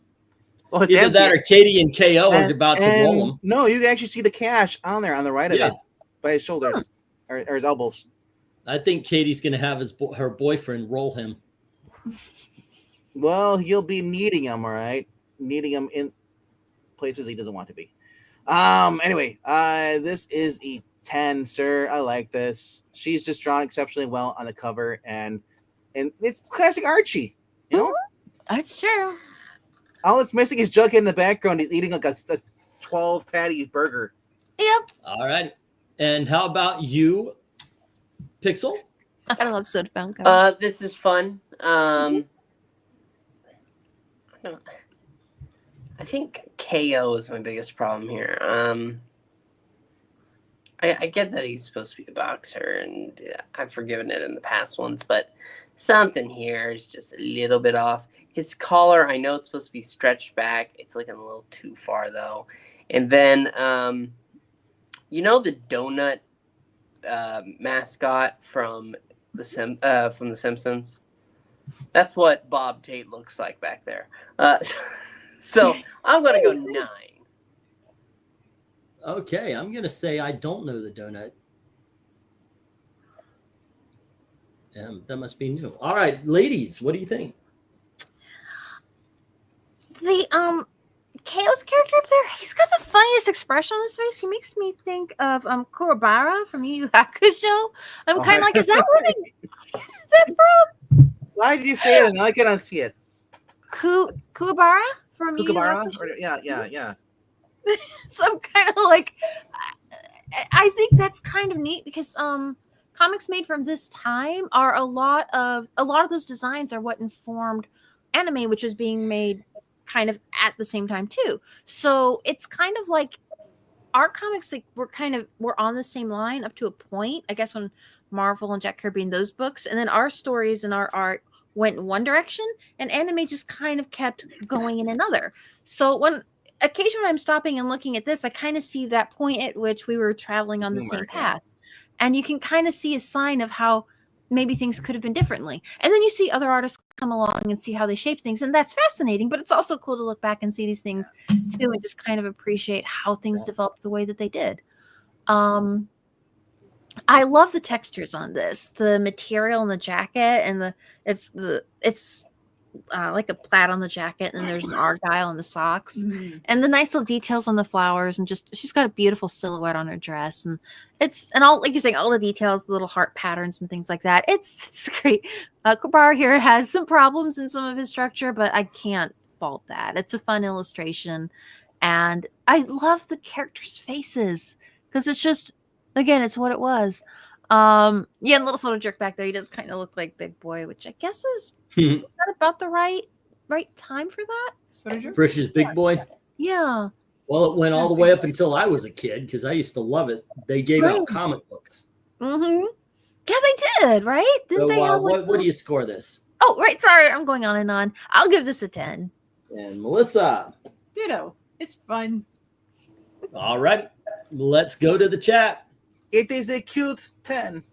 Well, it's Either empty. that or Katie and KO are about to roll him. No, you can actually see the cash on there on the right of it by his shoulders or his elbows. I think Katie's going to have her boyfriend roll him. Well, he'll be needing him, all right? Needing him in places he doesn't want to be. Anyway, this is a 10, sir. I like this. She's just drawn exceptionally well on the cover, and it's classic Archie, you know? That's true. All it's missing is Jughead in the background. He's eating like a 12-patty burger. Yep. All right. And how about you, Pixel? I love soda fountain covers. This is fun. I think KO is my biggest problem here. I get that he's supposed to be a boxer, and I've forgiven it in the past ones, but something here is just a little bit off. His collar, I know it's supposed to be stretched back. It's looking a little too far, though. And then, you know the donut mascot from the Simpsons? That's what Bob Tate looks like back there. So I'm going to go 9. Okay, I'm going to say I don't know the donut. That must be new. All right, ladies, what do you think? The KO's character up there, he's got the funniest expression on his face. He makes me think of Kurabara from Yu Yu Hakusho. I'm kind of like, is that where is that from? Why did you say it? And I cannot see it. Kuwabara from Yu Yu Kookaburra? Hakusho. Yeah. So I'm kind of like, I think that's kind of neat because comics made from this time are a lot of those designs are what informed anime, which was being made kind of at the same time too. So it's kind of like our comics we're on the same line up to a point, I guess, when Marvel and Jack Kirby and those books, and then our stories and our art went in one direction and anime just kind of kept going in another. So occasionally when I'm stopping and looking at this, I kind of see that point at which we were traveling on the same path. And you can kind of see a sign of how maybe things could have been differently. And then you see other artists come along and see how they shape things. And that's fascinating, but it's also cool to look back and see these things too and just kind of appreciate how things developed the way that they did. I love the textures on this. The material in the jacket and it's like a plaid on the jacket, and there's an argyle on the socks, and the nice little details on the flowers, and just she's got a beautiful silhouette on her dress, and all like you're saying, all the details, the little heart patterns and things like that. It's great. Kubar here has some problems in some of his structure, but I can't fault that. It's a fun illustration, and I love the characters' faces because it's just, again, it's what it was. Yeah, and little sort of jerk back there. He does kind of look like Big Boy, which I guess is that about the right time for that? Frisch's Big Boy. Yeah. Well, it went all the way up until I was a kid because I used to love it. They gave out comic books. Mm-hmm. Yeah, they did, right? Didn't they have what do you score this? Oh, right. Sorry, I'm going on and on. I'll give this a 10. And Melissa. Ditto. It's fun. All right. Let's go to the chat. It is a cute 10.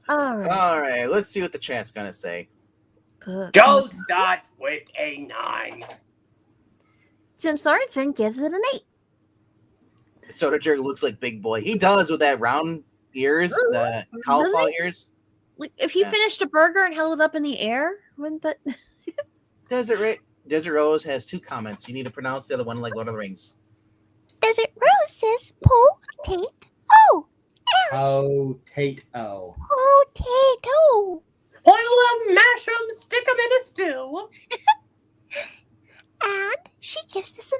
All right. Let's see what the chat's gonna say. Joe starts with a 9. Tim Sorensen gives it an 8. Soda Jerk looks like Big Boy. He does with that round ears, the cauliflower ears. Like if he finished a burger and held it up in the air, wouldn't that? Desert Rose has 2 comments. You need to pronounce the other one like Lord of the Rings. Desert Rose says potato. Potato. Potato. Boil them, mash them, stick them in a stew. And she gives this a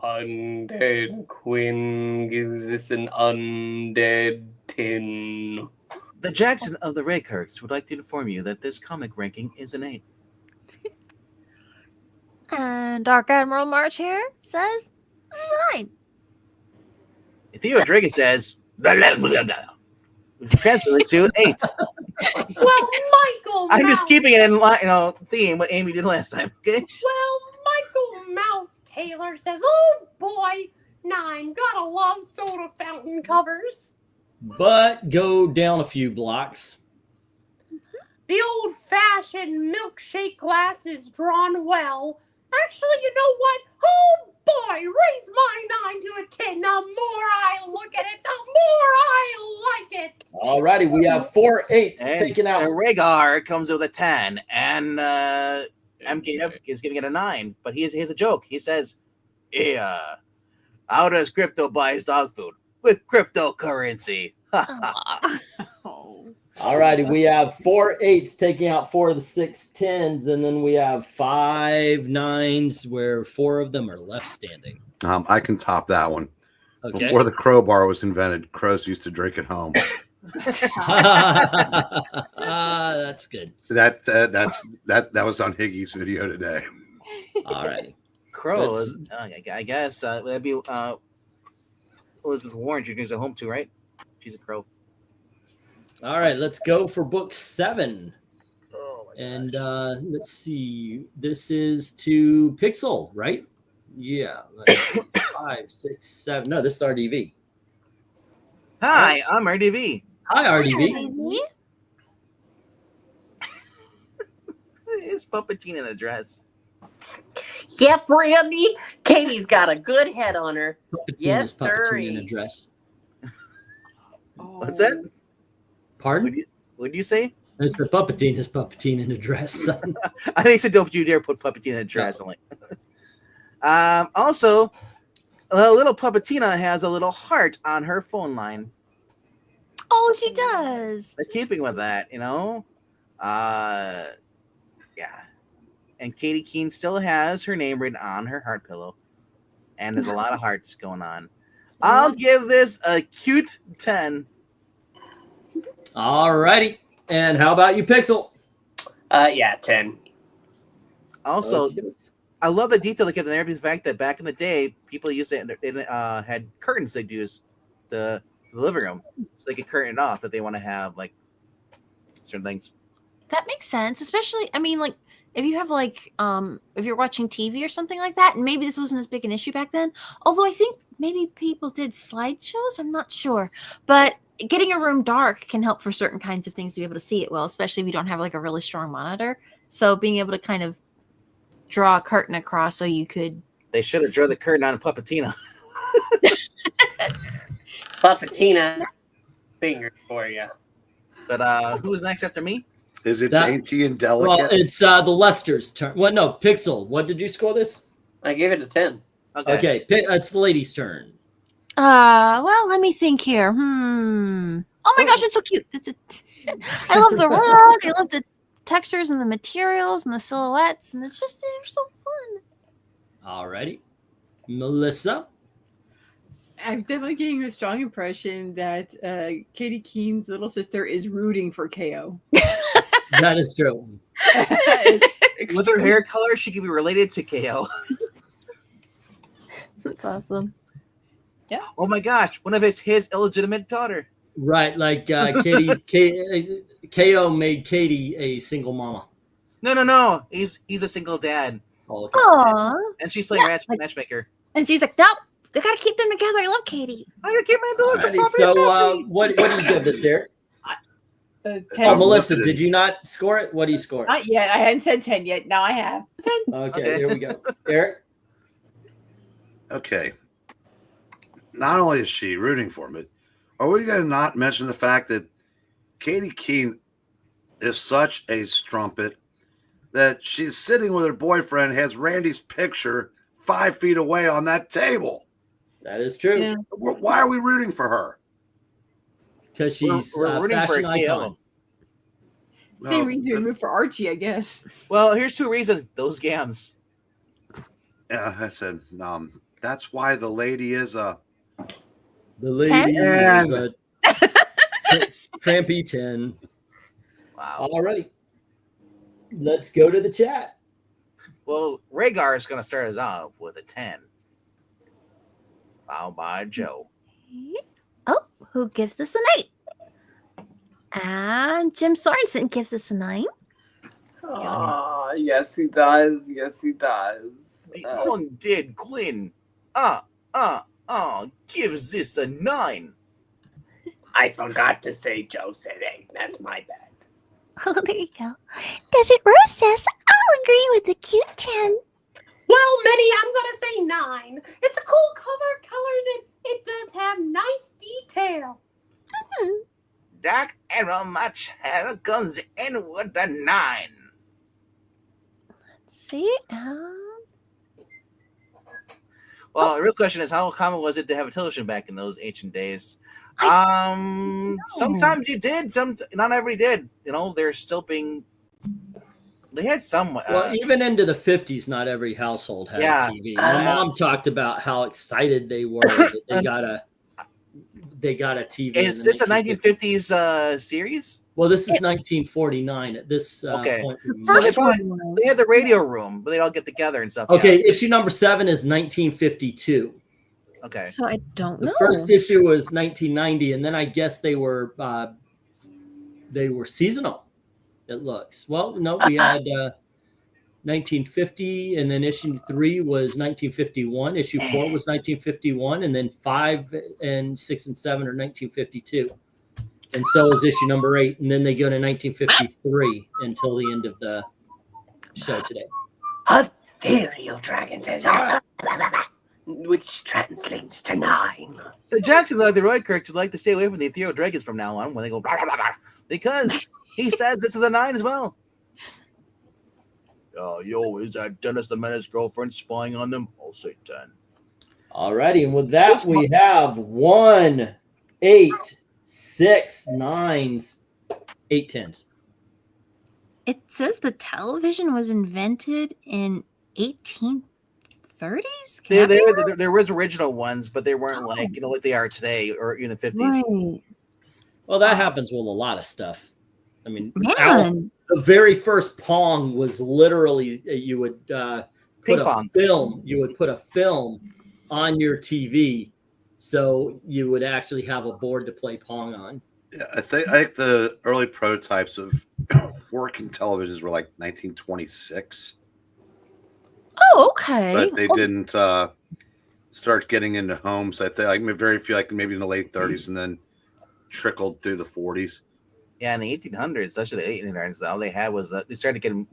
9. Undead Quinn gives this an undead 10. The Jackson of the Raykirks would like to inform you that this comic ranking is an 8. And Dark Admiral March here says this is a 9. Theo Rodriguez says translates to 8. Well, Michael I'm Mouse. just keeping it in theme what Amy did last time. Okay. Well, Michael Mouse Taylor says, "Oh boy, 9. Gotta love soda fountain covers." But go down a few blocks. The old-fashioned milkshake glass is drawn well. Actually, you know what? Oh boy, raise my 9 to a 10. The more I look at it, the more I like it. All righty, we have 4 8s taken out. Rhaegar comes with a 10, and MKF is giving it a 9. But here's a joke. He says, "Yeah, how does crypto buy his dog food? With cryptocurrency." All righty, we have 4 8s taking out 4 of the 6 10s, and then we have 5 9s where 4 of them are left standing. I can top that one. Okay. Before the crowbar was invented, crows used to drink at home. That's good. That was on Higgy's video today. All right. Crows, I guess that'd be Elizabeth Warren. She brings it home too, right? She's a crow. All right, let's go for book 7. Oh my and let's see. This is to Pixel, right? Yeah. 5, 6, 7. No, this is RDV. Hi, I'm RDV. Hi, RDV. It's Puppeteen in a dress. Yep, Randy. Katie's got a good head on her. Puppeteen Yes, is Puppeteen in a sir. dress. What's that? Pardon? What did you say? It's the Puppeteen is Puppeteen in a dress, son. I think said, "Don't you dare put Puppeteen in a dress." I'm like, also, little Puppetina has a little heart on her phone line. Oh, she does. They're keeping with that, you know. Yeah. And Katy Keene still has her name written on her heart pillow, and there's a lot of hearts going on. I'll give this a cute 10. All righty. And how about you, Pixel? Yeah, 10. Also, I love the detail they kept in there because the fact that back in the day, people used to had curtains they'd use the living room, so they could curtain it off if they want to have like certain things. That makes sense, especially, I mean, like, if you have like if you're watching TV or something like that, and maybe this wasn't as big an issue back then, although I think maybe people did slideshows, I'm not sure, but getting a room dark can help for certain kinds of things to be able to see it well, especially if you don't have like a really strong monitor. So being able to kind of draw a curtain across so you could. They should have drawn the curtain on Puppetina. Papatina fingers for you. But who's next after me? Is it That- dainty and delicate? Well, it's the Lester's turn. What? No, Pixel. What did you score this? I gave it a 10. Okay, it's the lady's turn. Well, let me think here. Oh my gosh, it's so cute. I love the rug. I love the textures and the materials and the silhouettes, and it's just they're so fun. Alrighty, Melissa. I'm definitely getting a strong impression that Katy Keene's little sister is rooting for KO. That is true. With her hair color, she could be related to KO. That's awesome. Yeah. Oh my gosh, one of his illegitimate daughter. Right, like KO made Katie a single mama. No. He's a single dad, Oh, okay. Aww. and she's playing like- matchmaker. And she's like, nope, they gotta keep them together. I love Katie. I gotta keep my daughter. Alrighty, so what do you give this, Eric? 10. Oh, Melissa, did you not score it? What do you score? Not yet. I hadn't said 10 yet. Now I have. 10. Okay, here we go. Eric? Okay. Not only is she rooting for him, but are we going to not mention the fact that Katy Keene is such a strumpet that she's sitting with her boyfriend, has Randy's picture 5 feet away on that table? That is true. Yeah. Why are we rooting for her? Because she's We're a rooting for fashion a icon. Same Well, reason we moved for Archie, I guess. Well, here's 2 reasons. Those gams. Yeah, I said, that's why the lady is a. The lady 10? is a trampy 10. Wow. Alrighty. Let's go to the chat. Well, Rhaegar is going to start us off with a 10. Followed by Joe. Oh, who gives this an 8? And Jim Sorensen gives this a 9. Oh, yes, he does. Yes, he does. The undead Gwyn. Gives this a 9. I forgot to say Joe said 8. That's my bad. Oh, there you go. Desert Rose says, I'll agree with the cute 10. Well, Minnie, I'm gonna say 9. It's a cool cover, colors, and it does have nice detail. Dark Arrow Match Hair comes in with a 9. See? Well, the real question is, how common was it to have a television back in those ancient days? Sometimes you did. Not everybody did. You know, they're still being. They had some. Well, even into the 50s, not every household had a TV. My mom talked about how excited they were that they got a TV. Is this a 1950s series? Well, this is 1949 at this Okay. point. So they had the radio room, but they'd all get together and stuff. Okay, Yeah. issue number 7 is 1952. Okay. So I don't know. The first issue was 1990, and then I guess they were seasonal. It looks. Well, no, we had 1950, and then issue 3 was 1951. Issue 4 was 1951, and then 5 and 6 and 7 are 1952. And so is issue number 8, and then they go to 1953 until the end of the show today. Ethereal Dragon says, which translates to 9. The Jacksons are the right character like to stay away from the ethereal dragons from now on when they go blah, blah, blah, blah, because he says this is a 9 as well. Is that Dennis the Menace girlfriend spying on them? I'll say 10. Alrighty, and with that we have 1, 8, 6 9s, 8 10s. It says the television was invented in 1830s? There was original ones, but they weren't like like they are today or in the 50s. Right. Well, that happens with a lot of stuff. I mean, Man. the very first Pong was literally you would put a film. You would put a film on your TV, so you would actually have a board to play Pong on. Yeah, I think the early prototypes of working televisions were like 1926. Oh, okay. But they didn't start getting into homes. I think very few, like maybe in the late 30s, and then trickled through the 40s. Yeah, in the 1800s, especially the 1800s, all they had was they started getting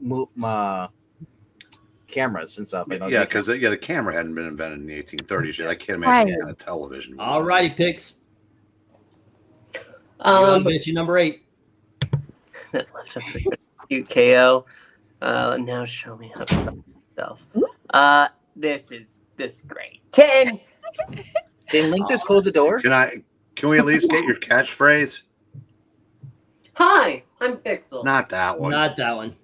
cameras and stuff. Yeah, because the camera hadn't been invented in the 1830s yet. I can't imagine a television. All righty, Pix. You're on mission number 8. That left up for cute KO. Now show me how to play myself. This is great. 10. Did Link just close the door? Can we at least get your catchphrase? Hi, I'm Pixel. Not that one. Not that one.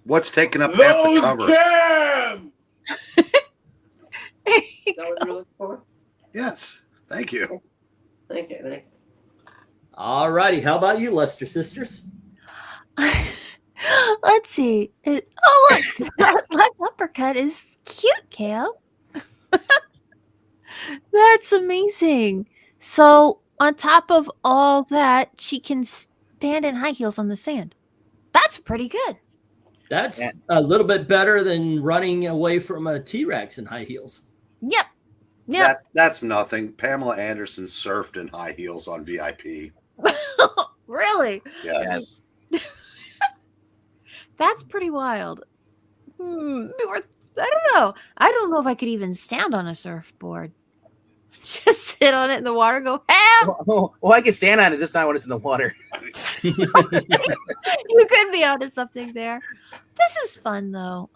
What's taking up half the Those cover? cams! Is that what you're looking for? Yes. Thank you. Thank you. All righty. How about you, Lester Sisters? Let's see. Oh, look, that uppercut is cute, KO. That's amazing. So, on top of all that, she can stand in high heels on the sand. That's pretty good. That's a little bit better than running away from a T-Rex in high heels. Yep. Yep. That's nothing. Pamela Anderson surfed in high heels on VIP. Really? Yes. That's pretty wild. I don't know. I don't know if I could even stand on a surfboard. Just sit on it in the water and go, help! Well, I can stand on it, just not when it's in the water. You could be onto something there. This is fun, though.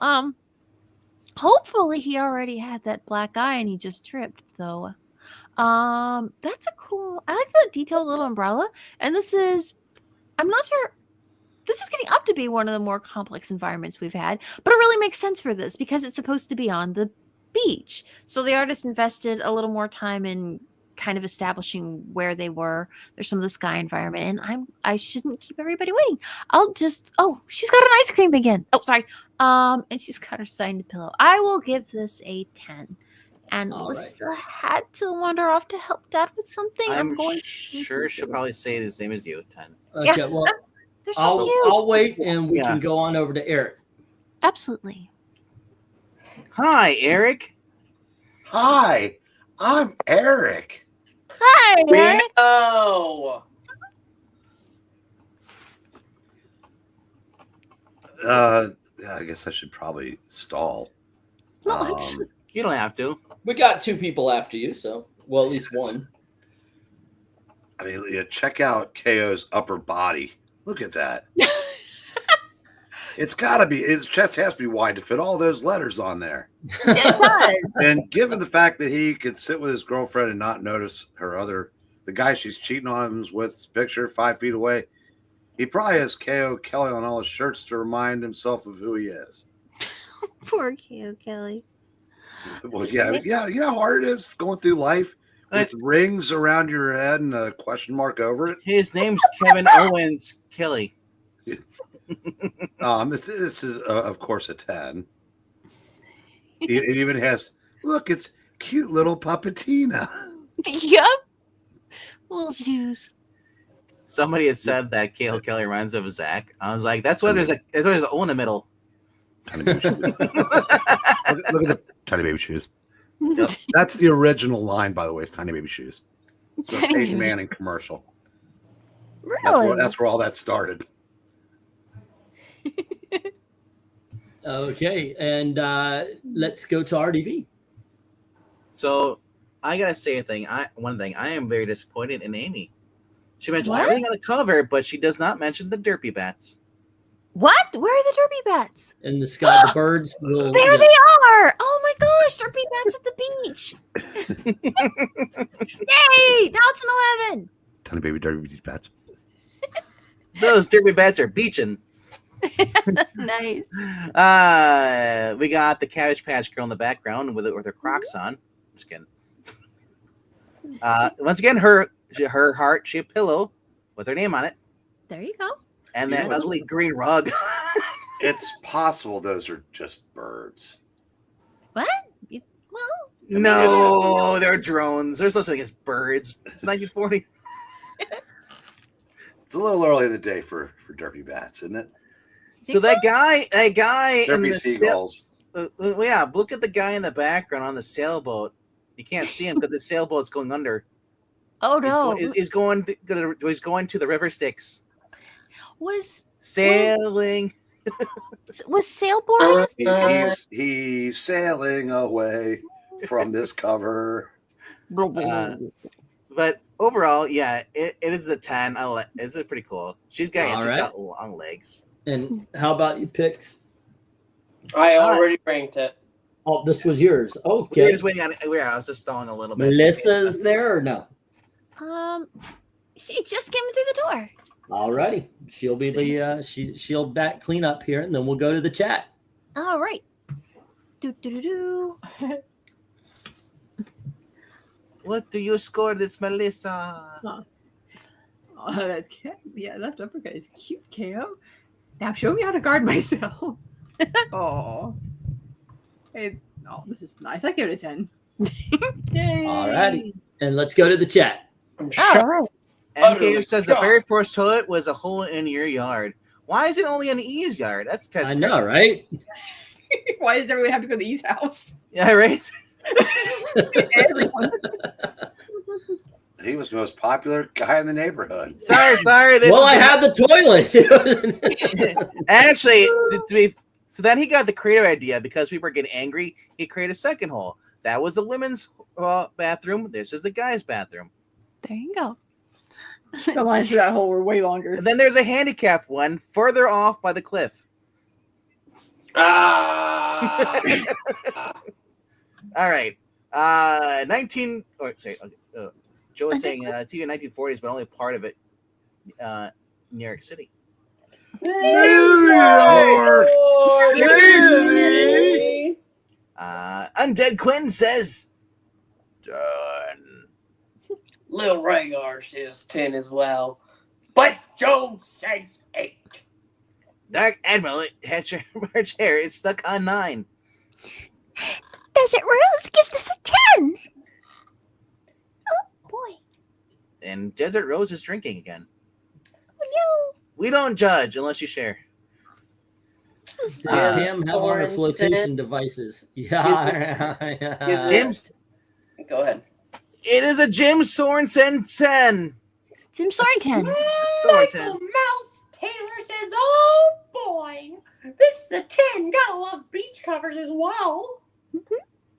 Hopefully he already had that black eye and he just tripped, though. That's a cool... I like the detailed little umbrella. And this is... I'm not sure... This is getting up to be one of the more complex environments we've had, but it really makes sense for this because it's supposed to be on the beach. So the artist invested a little more time in kind of establishing where they were. There's some of the sky environment, and I shouldn't keep everybody waiting. I'll just... Oh, she's got an ice cream again. Oh, sorry. And she's got her signed pillow. I will give this a 10. And Alyssa had to wander off to help Dad with something. I'm sure she'll probably say the same as you, 10. Okay, Yeah. well, They're so cute. I'll wait, and we can go on over to Eric. Absolutely. Hi, Eric. Hi, I'm Eric. Hi, Eric. Oh. I guess I should probably stall. You don't have to. We got 2 people after you, so well, at least one. I mean, check out KO's upper body. Look at that. It's got to be. His chest has to be wide to fit all those letters on there. It does. And given the fact that he could sit with his girlfriend and not notice the guy she's cheating on with picture 5 feet away, he probably has KO Kelly on all his shirts to remind himself of who he is. Poor KO Kelly. Well, yeah. You know how hard it is going through life with rings around your head and a question mark over it. His name's Kevin Owens Kelly. This is of course a 10. It even has it's cute little Puppetina. Yep. Little shoes. Somebody had said that KO Kelly reminds of ZACK. I was like, that's why there's an O in the middle. Look at the tiny baby shoes. Yep. That's the original line, by the way. It's tiny baby shoes. It's a Peyton Manning commercial. Really? That's where all that started. Okay, and let's go to RDV. So I gotta say one thing. I am very disappointed in Amy. She mentions everything on the cover, but she does not mention the derpy bats. What? Where are the derpy bats? In the sky, the birds will. There they are! Oh my gosh, derpy bats at the beach! Yay! Now it's an 11. Tiny baby derpy bats. Those derpy bats are beaching. Nice. We got the Cabbage Patch Girl in the background with her Crocs on. Just kidding. Once again, her heart-shaped pillow with her name on it. There you go. And that lovely green rug. It's possible those are just birds. What? No, they're drones. There's such thing as birds. It's 1940. It's a little early in the day for derpy bats, isn't it? So that guy in Derpy the seagulls. Yeah, look at the guy in the background on the sailboat. You can't see him because the sailboat's going under. Oh no! He's going to the river Styx. Was sailing? Was sailboard? He's sailing away from this cover. But overall, yeah, it is a 10. It's pretty cool. She's All right. got long legs. And how about you, Pix? I already ranked it. Oh, this was yours. We Okay. were just waiting on it. I was just stalling a little bit. Melissa's there or no? She just came through the door. All righty. She'll be the she'll back clean up here, and then we'll go to the chat. All right. Do do do do. What do you score this, Melissa? Oh, that's cute. Yeah, left uppercut is cute, KO. Now show me how to guard myself. Oh. Oh, this is nice. I give it a 10. Yay! All righty. And let's go to the chat. All right. MK says the very first toilet was a hole in your yard. Why is it only an E's yard? That's I know, right? Why does everyone have to go to E's house? Yeah, right. Everyone. He was the most popular guy in the neighborhood. Sorry. Well, I had the toilet. Actually, so then he got the creative idea because people were getting angry. He created a second hole. That was the women's bathroom. This is the guy's bathroom. There you go. The lines for that hole were way longer. And then there's a handicapped one further off by the cliff. Ah. All right. 19. Or sorry. Okay, Joe was saying TV 1940s, but only part of it. New York City. New York City. Undead Quinn says, done. Lil Rhaegar says 10 as well. But Joe says 8. Dark Admiral March hair is stuck on 9. Desert Rose gives this a 10. Oh boy. And Desert Rose is drinking again. Oh no. We don't judge unless you share. Him have on her flotation devices. Yeah. Jim's. Go ahead. It is a Jim Sorensen 10. Tim Sorensen. Michael Mouse Taylor says, "Oh boy, this is a 10. Gotta love beach covers as well. And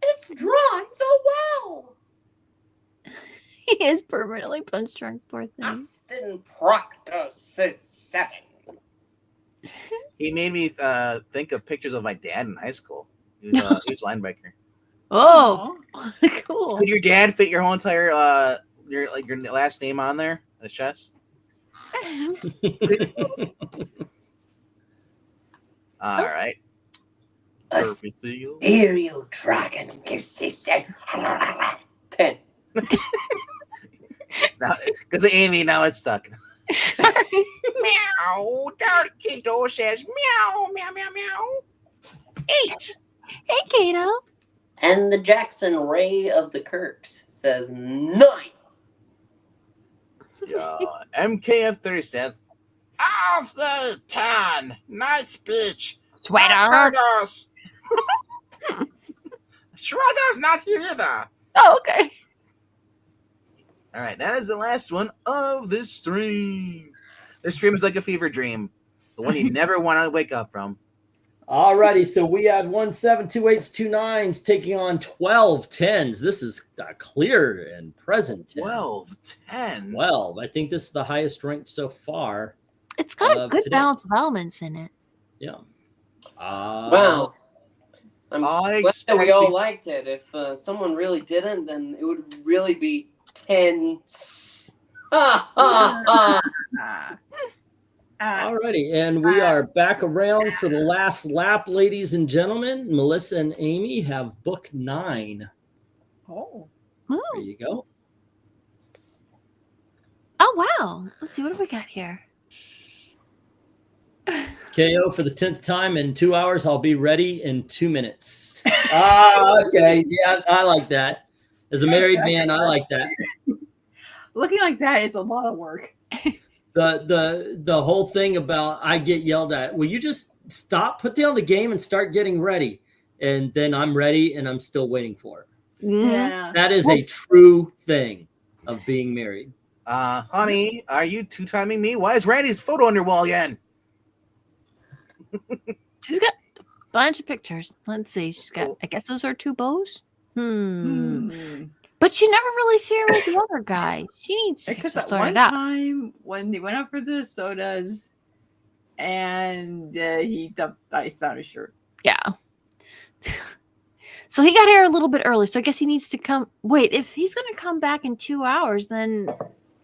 it's drawn so well." He is permanently punch drunk, poor thing. Austin Proctor says 7. He made me think of pictures of my dad in high school. He was linebacker. Oh, cool. Could your dad fit your whole entire your last name on there on his chest? All right. Perfect seal. Aerial Dragon gives this a 10. It's not because of Amy. Now it's stuck. Meow. Dark Kato says meow, meow, meow, meow. 8. Hey, Kato. And the Jackson Ray of the Kirks says 9. Yeah. MKF30 says off the 10. Nice bitch. Sweater. Shredder's. Shredder's not here either. Oh, okay. All right, that is the last one of this stream. This stream is like a fever dream, the one you never want to wake up from. All righty, so we had 17, 2 8s, 2 9s taking on 12 10s. This is a clear and present 10. 12 10s. 12. I think this is the highest ranked so far. It's got a good today. balance of elements in it. Yeah. Wow. I'm I glad that we expect all these- liked it. If someone really didn't, then it would really be 10. All righty, and we are back around for the last lap, ladies and gentlemen. Melissa and Amy have book 9. Oh. There you go. Oh, wow. Let's see. What have we got here? KO for the 10th time in 2 hours. I'll be ready in 2 minutes. Okay. Yeah, I like that. As a married man, I like that. Looking like that is a lot of work. The whole thing about I get yelled at. Will you just stop, put down the game, and start getting ready? And then I'm ready, and I'm still waiting for it. Yeah. That is a true thing of being married. Honey, are you two-timing me? Why is Randy's photo on your wall again? She's got a bunch of pictures. Let's see. She's got, I guess those are 2 bows. Bow. But you never really see her with the other guy. She needs to Except get that one sorted out. time when they went out for the sodas and he dumped ice down his shirt. Yeah. So he got here a little bit early. So I guess he needs to come. Wait, if he's going to come back in 2 hours, then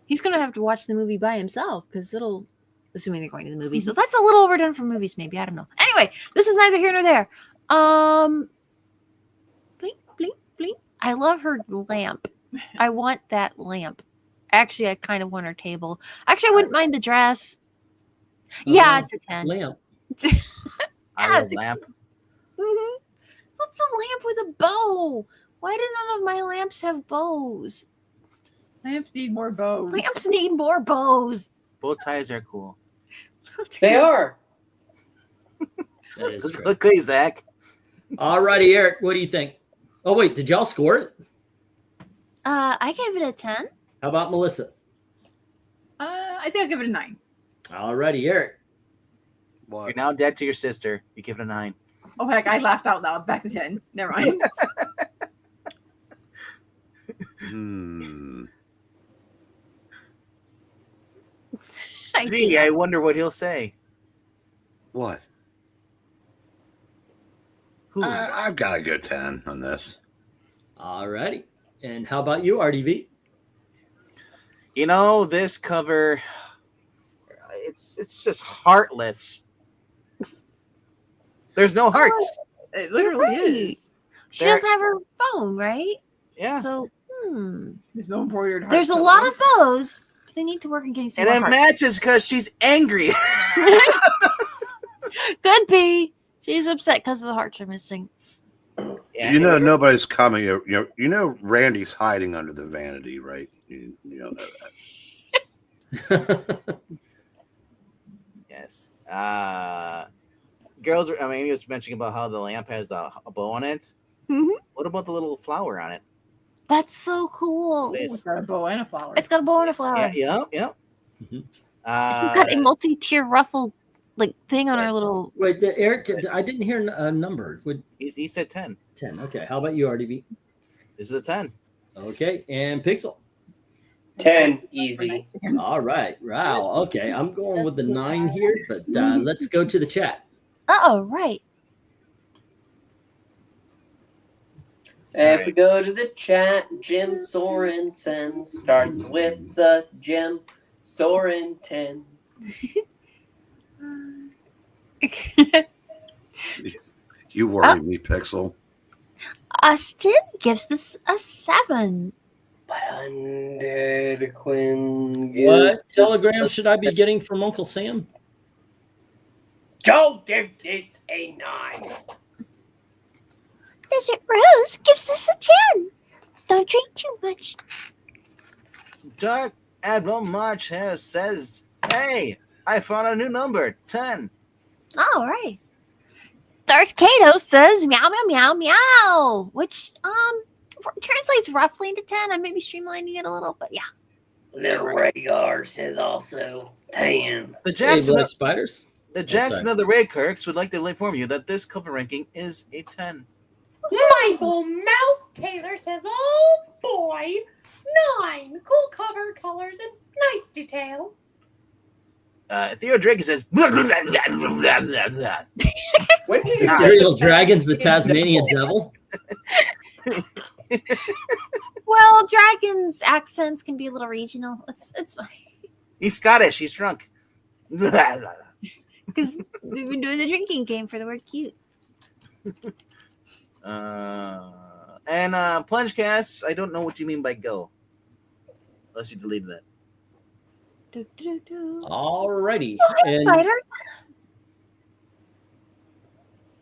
he's going to have to watch the movie by himself because it'll, assuming they're going to the movie. So that's a little overdone for movies, maybe. I don't know. Anyway, this is neither here nor there. Blink, blink, blink. I love her lamp. I want that lamp. Actually, I kind of want her table. Actually, I wouldn't mind the dress. Yeah, it's a 10. Lamp. I love lamp. Mm-hmm. That's a lamp with a bow. Why do none of my lamps have bows? Lamps need more bows. Lamps need more bows. Bow ties are cool. They are. That is true. Okay, Zach. All righty, Eric, what do you think? Oh, wait, did y'all score it? I gave it a 10. How about Melissa? I think I'll give it a 9. All righty, Eric. You're now dead to your sister. You give it a 9. Oh heck, I laughed out loud. Back to 10. Never mind. Gee, I wonder what he'll say. What? Who? I've got a good 10 on this. All righty. And how about you, RDV? You know, this cover, it's just heartless. There's no hearts. It literally Right. is. She doesn't have her phone, right? Yeah. So, There's no embroidered heart there's a lot of bows, but they need to work on getting some And it more hearts. matches because she's angry. Could be. She's upset because the hearts are missing. Yeah, You know, nobody's coming. You know, Randy's hiding under the vanity, right? You don't know that. Yes. Girls, Amy was mentioning about how the lamp has a bow on it. Mhm. What about the little flower on it? That's so cool. It is. It's got a bow and a flower. It's got a bow and a flower. Yeah. Mhm. She's got a multi-tier ruffle like thing on her little. Wait, Eric, I didn't hear a number. He said 10. 10. Okay. How about you, RDV? This is a 10. Okay. And Pixel? 10, easy. All right. Wow. Okay. I'm going with the 9 here, but let's go to the chat. Oh, right. If we go to the chat, Jim Sorensen starts with the Jim Sorensen. You worry me, Pixel. Austin gives this a 7. Undead Quinn. What telegram should I be getting from Uncle Sam? Joe gives this a 9. Desert Rose gives this a 10. Don't drink too much. Dark Admiral March says, "Hey, I found a new number, 10." All right. Darth Kato says meow meow meow meow, which translates roughly into 10. I may be streamlining it a little, but yeah. Little Rhaegar says also 10. The Hey, Jackson, Blood Spiders? the Jackson of the Ray Kirks would like to inform you that this cover ranking is a 10. Michael Mouse Taylor says, oh boy, 9. Cool cover, colors, and nice detail. Theo Drake says, blah, blah, blah, blah, blah, blah, blah. Imperial Dragons, the Tasmanian Devil? Well, dragons' accents can be a little regional. It's fine. He's Scottish. He's drunk. Blah, blah, blah. Because we've been doing the drinking game for the word cute. And plunge casts, I don't know what you mean by go. Unless you deleted that. Do, do, do. All righty. Oh, hi, And spiders.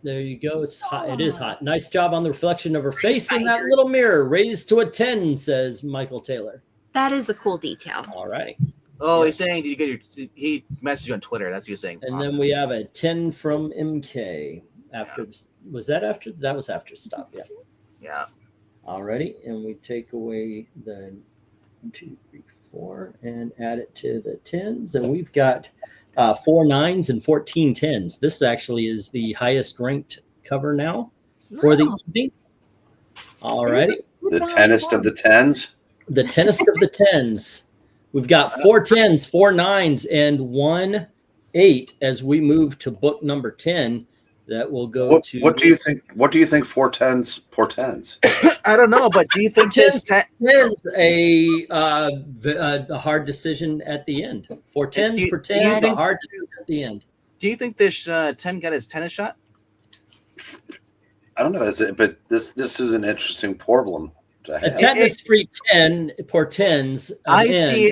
there you go. It's hot. It is hot. Nice job on the reflection of her face in that little mirror. Raised to a 10, says Michael Taylor. That is a cool detail. All righty. Oh, he's saying, did you get your? He messaged you on Twitter. That's what you're saying. And Awesome. then we have a 10 from MK. After was that after? That was after stop. Yeah. Yeah. Alrighty, and we take away the 1, 2, 3, 4 and add it to the 10s, and we've got 4 9s and 14 10s. This actually is the highest ranked cover now for the evening. Alrighty, The tennis of the tens. The tennis of the tens. We've got 4 10s, 4 9s, and 1 8 as we move to book number 10. That will go to. What do you think? What do you think 4 10s portends? I don't know, but do you think this tens a hard decision at the end? 4 10s portends a hard decision at the end. Do you think this 10 got his tennis shot? I don't know, but this is an interesting problem to have. A tennis-free 10 portends. I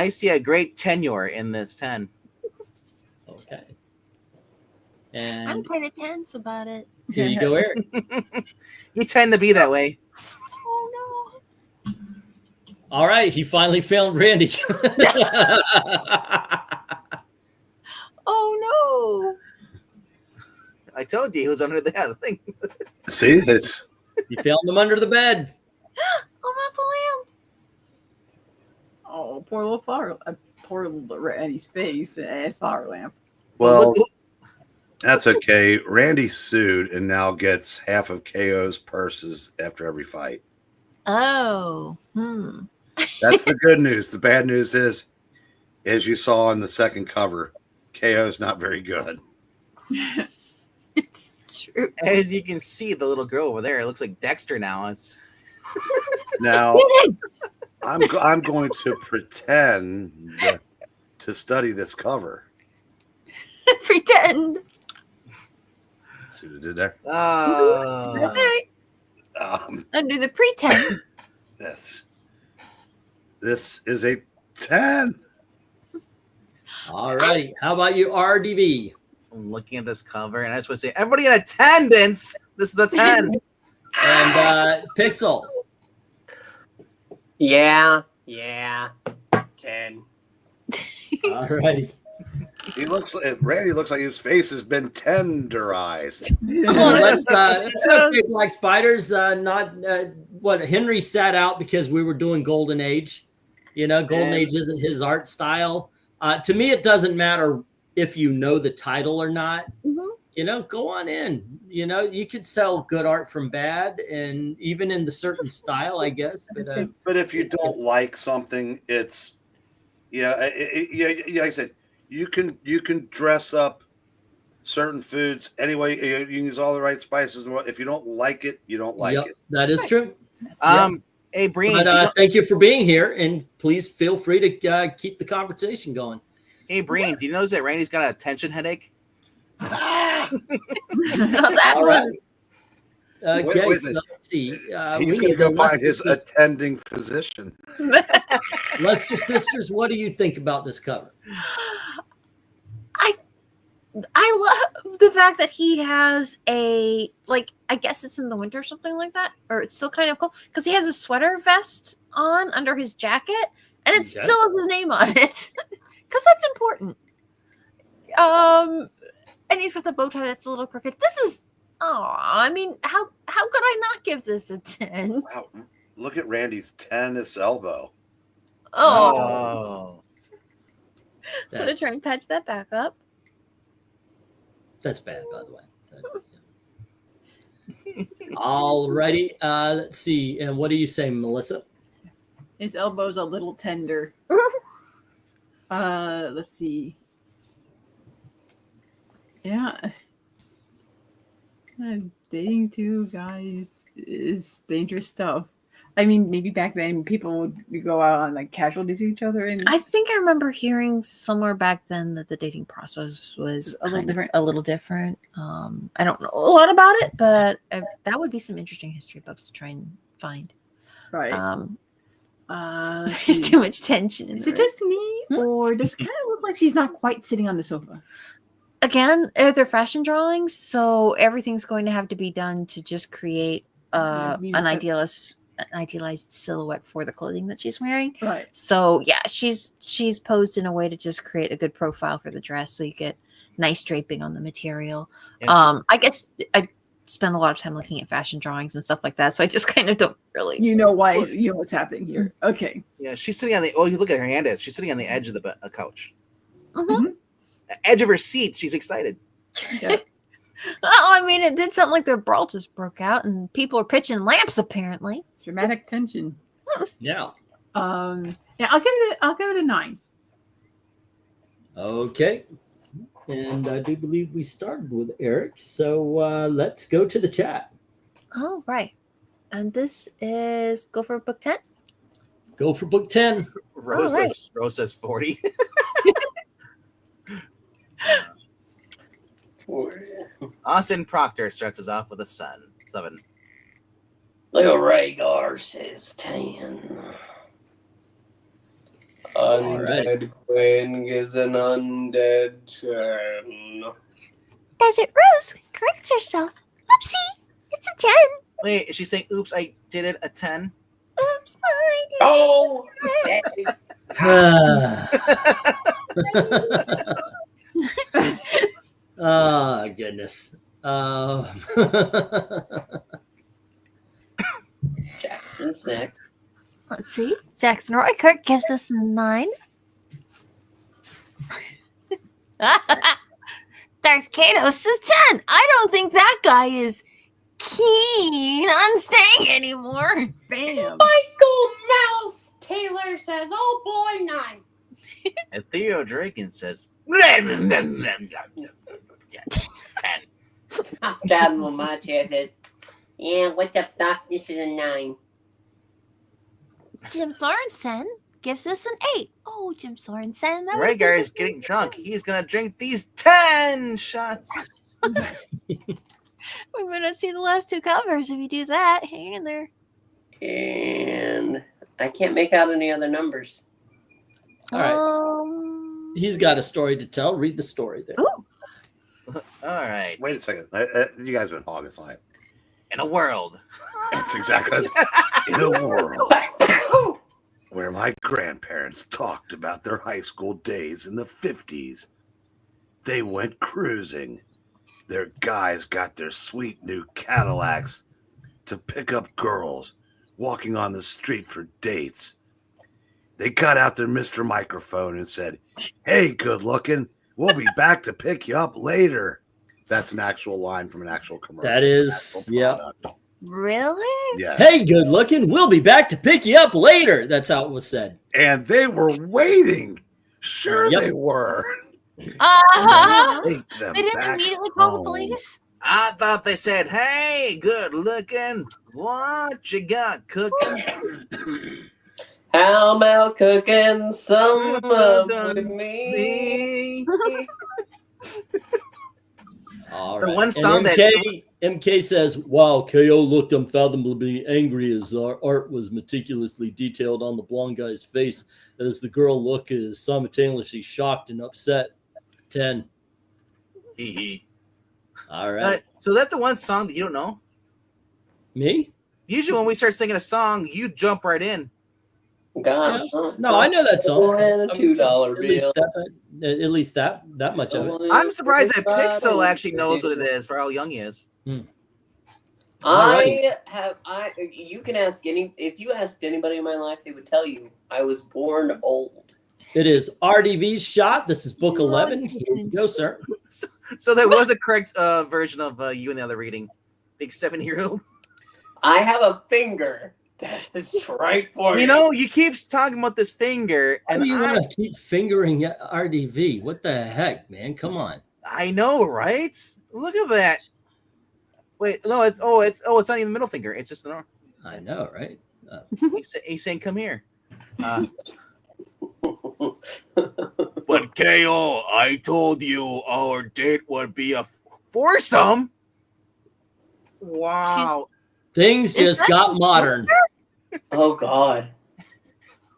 see a great tenure in this 10. Okay. And I'm kind of tense about it. Here you go, Eric. You tend to be that way. Oh no! All right, he finally found Randy. Oh no! I told you he was under the thing. See, it's you found him under the bed. Oh, not the lamp! Oh, poor little poor little Randy's face and fire lamp. well. That's okay. Randy sued and now gets half of KO's purses after every fight. Oh, That's the good news. The bad news is, as you saw on the second cover, KO's not very good. It's true. As you can see, the little girl over there, it looks like Dexter now. It's Now, I'm going to pretend to study this cover. Pretend. See what I did there? That's right. Under the pretend. This is a 10. All right. How about you, RDV? I'm looking at this cover, and I just want to say, everybody in attendance, this is the 10. And Pixel. Yeah. 10. All righty. Randy looks like his face has been tenderized. Come on, let's okay, Black Spiders. Not what Henry sat out because we were doing Golden Age. You know, Golden Age isn't his art style. To me, it doesn't matter if you know the title or not. You know, go on in. You know, you could sell good art from bad, and even in the certain style, I guess. But if you don't like something, it's yeah. Like I said, you can dress up certain foods anyway. You can use all the right spices. If you don't like it, you don't like it. That is true. Hey, Breen. But thank you for being here, and please feel free to keep the conversation going. Hey, Breen, do you notice that Randy's got a tension headache? All right. Okay, so let's see. He's going to go find his attending physician. Lester Sisters, what do you think about this cover? I love the fact that he has a, like, I guess it's in the winter or something like that, or it's still kind of cold because he has a sweater vest on under his jacket, and it still has his name on it because that's important. And he's got the bow tie that's a little crooked. This is, I mean, how could I not give this a 10? Wow, look at Randy's tennis elbow. Oh. I'm gonna try and patch that back up. That's bad, by the way. All righty. Let's see. And what do you say, Melissa? His elbow's a little tender. Let's see. Yeah. Dating two guys is dangerous stuff. I mean, maybe back then people would go out on like casual dates with each other. And I think I remember hearing somewhere back then that the dating process was a little different. I don't know a lot about it, but that would be some interesting history books to try and find. Right. There's too much tension. Is it just me, or does it kind of look like she's not quite sitting on the sofa? Again, they're fashion drawings, so everything's going to have to be done to just create an idealized silhouette for the clothing that she's wearing. Right. So yeah, she's posed in a way to just create a good profile for the dress, so you get nice draping on the material. I guess I spend a lot of time looking at fashion drawings and stuff like that, so I just kind of don't really. You know why? You know what's happening here. Okay. Yeah, she's sitting on the. Oh, you look at her hand. She's sitting on the edge of the couch. Mm-hmm. The edge of her seat. She's excited. Yeah. Well, I mean, it did something like their brawl just broke out, and people are pitching lamps apparently. Dramatic tension. Yeah. Yeah, I'll give it a 9. Okay. And I do believe we started with Eric. So let's go to the chat. All right. And this is go for book 10. Go for book 10. Rose All right. says 40. Austin Proctor starts us off with a 7. Lil Rhaegar says 10. Undead Queen gives an undead 10. Desert Rose corrects herself. Oopsie, it's a 10. Wait, is she saying, oops, I did it a 10? Oops, I did. Oh! Oh, goodness. Jackson's next. Let's see. Jackson Roy Kirk gives this a 9. Darth Kato says 10. I don't think that guy is keen on staying anymore. Bam. Michael Mouse Taylor says, oh boy, 9. And Theo Draken says, 10. Dad on my chair says, yeah, what's up, Doc? This is a 9. Jim Sorensen gives this an 8. Oh, Jim Sorensen. That Rhaegar is getting drunk. He's going to drink these 10 shots. We're going to see the last 2 covers if you do that. Hang in there. And I can't make out any other numbers. All right. He's got a story to tell. Read the story there. Ooh. All right. Wait a second. You guys have been hogging tonight. In a world. That's exactly in a world where my grandparents talked about their high school days in the 50s. They went cruising. Their guys got their sweet new Cadillacs to pick up girls walking on the street for dates. They got out their Mr. Microphone and said, hey, good looking, we'll be back to pick you up later. That's an actual line from an actual commercial. That is, yeah. Really? Yeah. Hey, good looking. We'll be back to pick you up later. That's how it was said. And they were waiting. Sure, Yep. they were. Uh-huh. Take them They didn't back immediately call the home. police? I thought they said, hey, good looking. What you got cooking? How about cooking some up with me? All The right. one And song that- MK says, wow, KO looked unfathomably angry as our art was meticulously detailed on the blonde guy's face as the girl looked is simultaneously shocked and upset. 10. Hee hee. All right. So that's the one song that you don't know? Me? Usually when we start singing a song, you jump right in. God, Yeah. No, I know that song. And a $2 bill. At least that much of it. I'm surprised that Pixel actually knows what it is for how young he is. You can ask if you asked anybody in my life, they would tell you I was born old. It is RDV's shot. This is book 11. Here you go, sir. So there was a correct version of you in the other reading. Big 7-year-old. I have a finger that's right for you. You know, you keep talking about this finger, How and do you want to keep fingering RDV? What the heck, man? Come on. I know, right? Look at that. Wait, no, it's not even the middle finger. It's just the north. I know, right? He's saying, "Come here." But KO, I told you our date would be a foursome. Wow. Things just got modern. Oh God.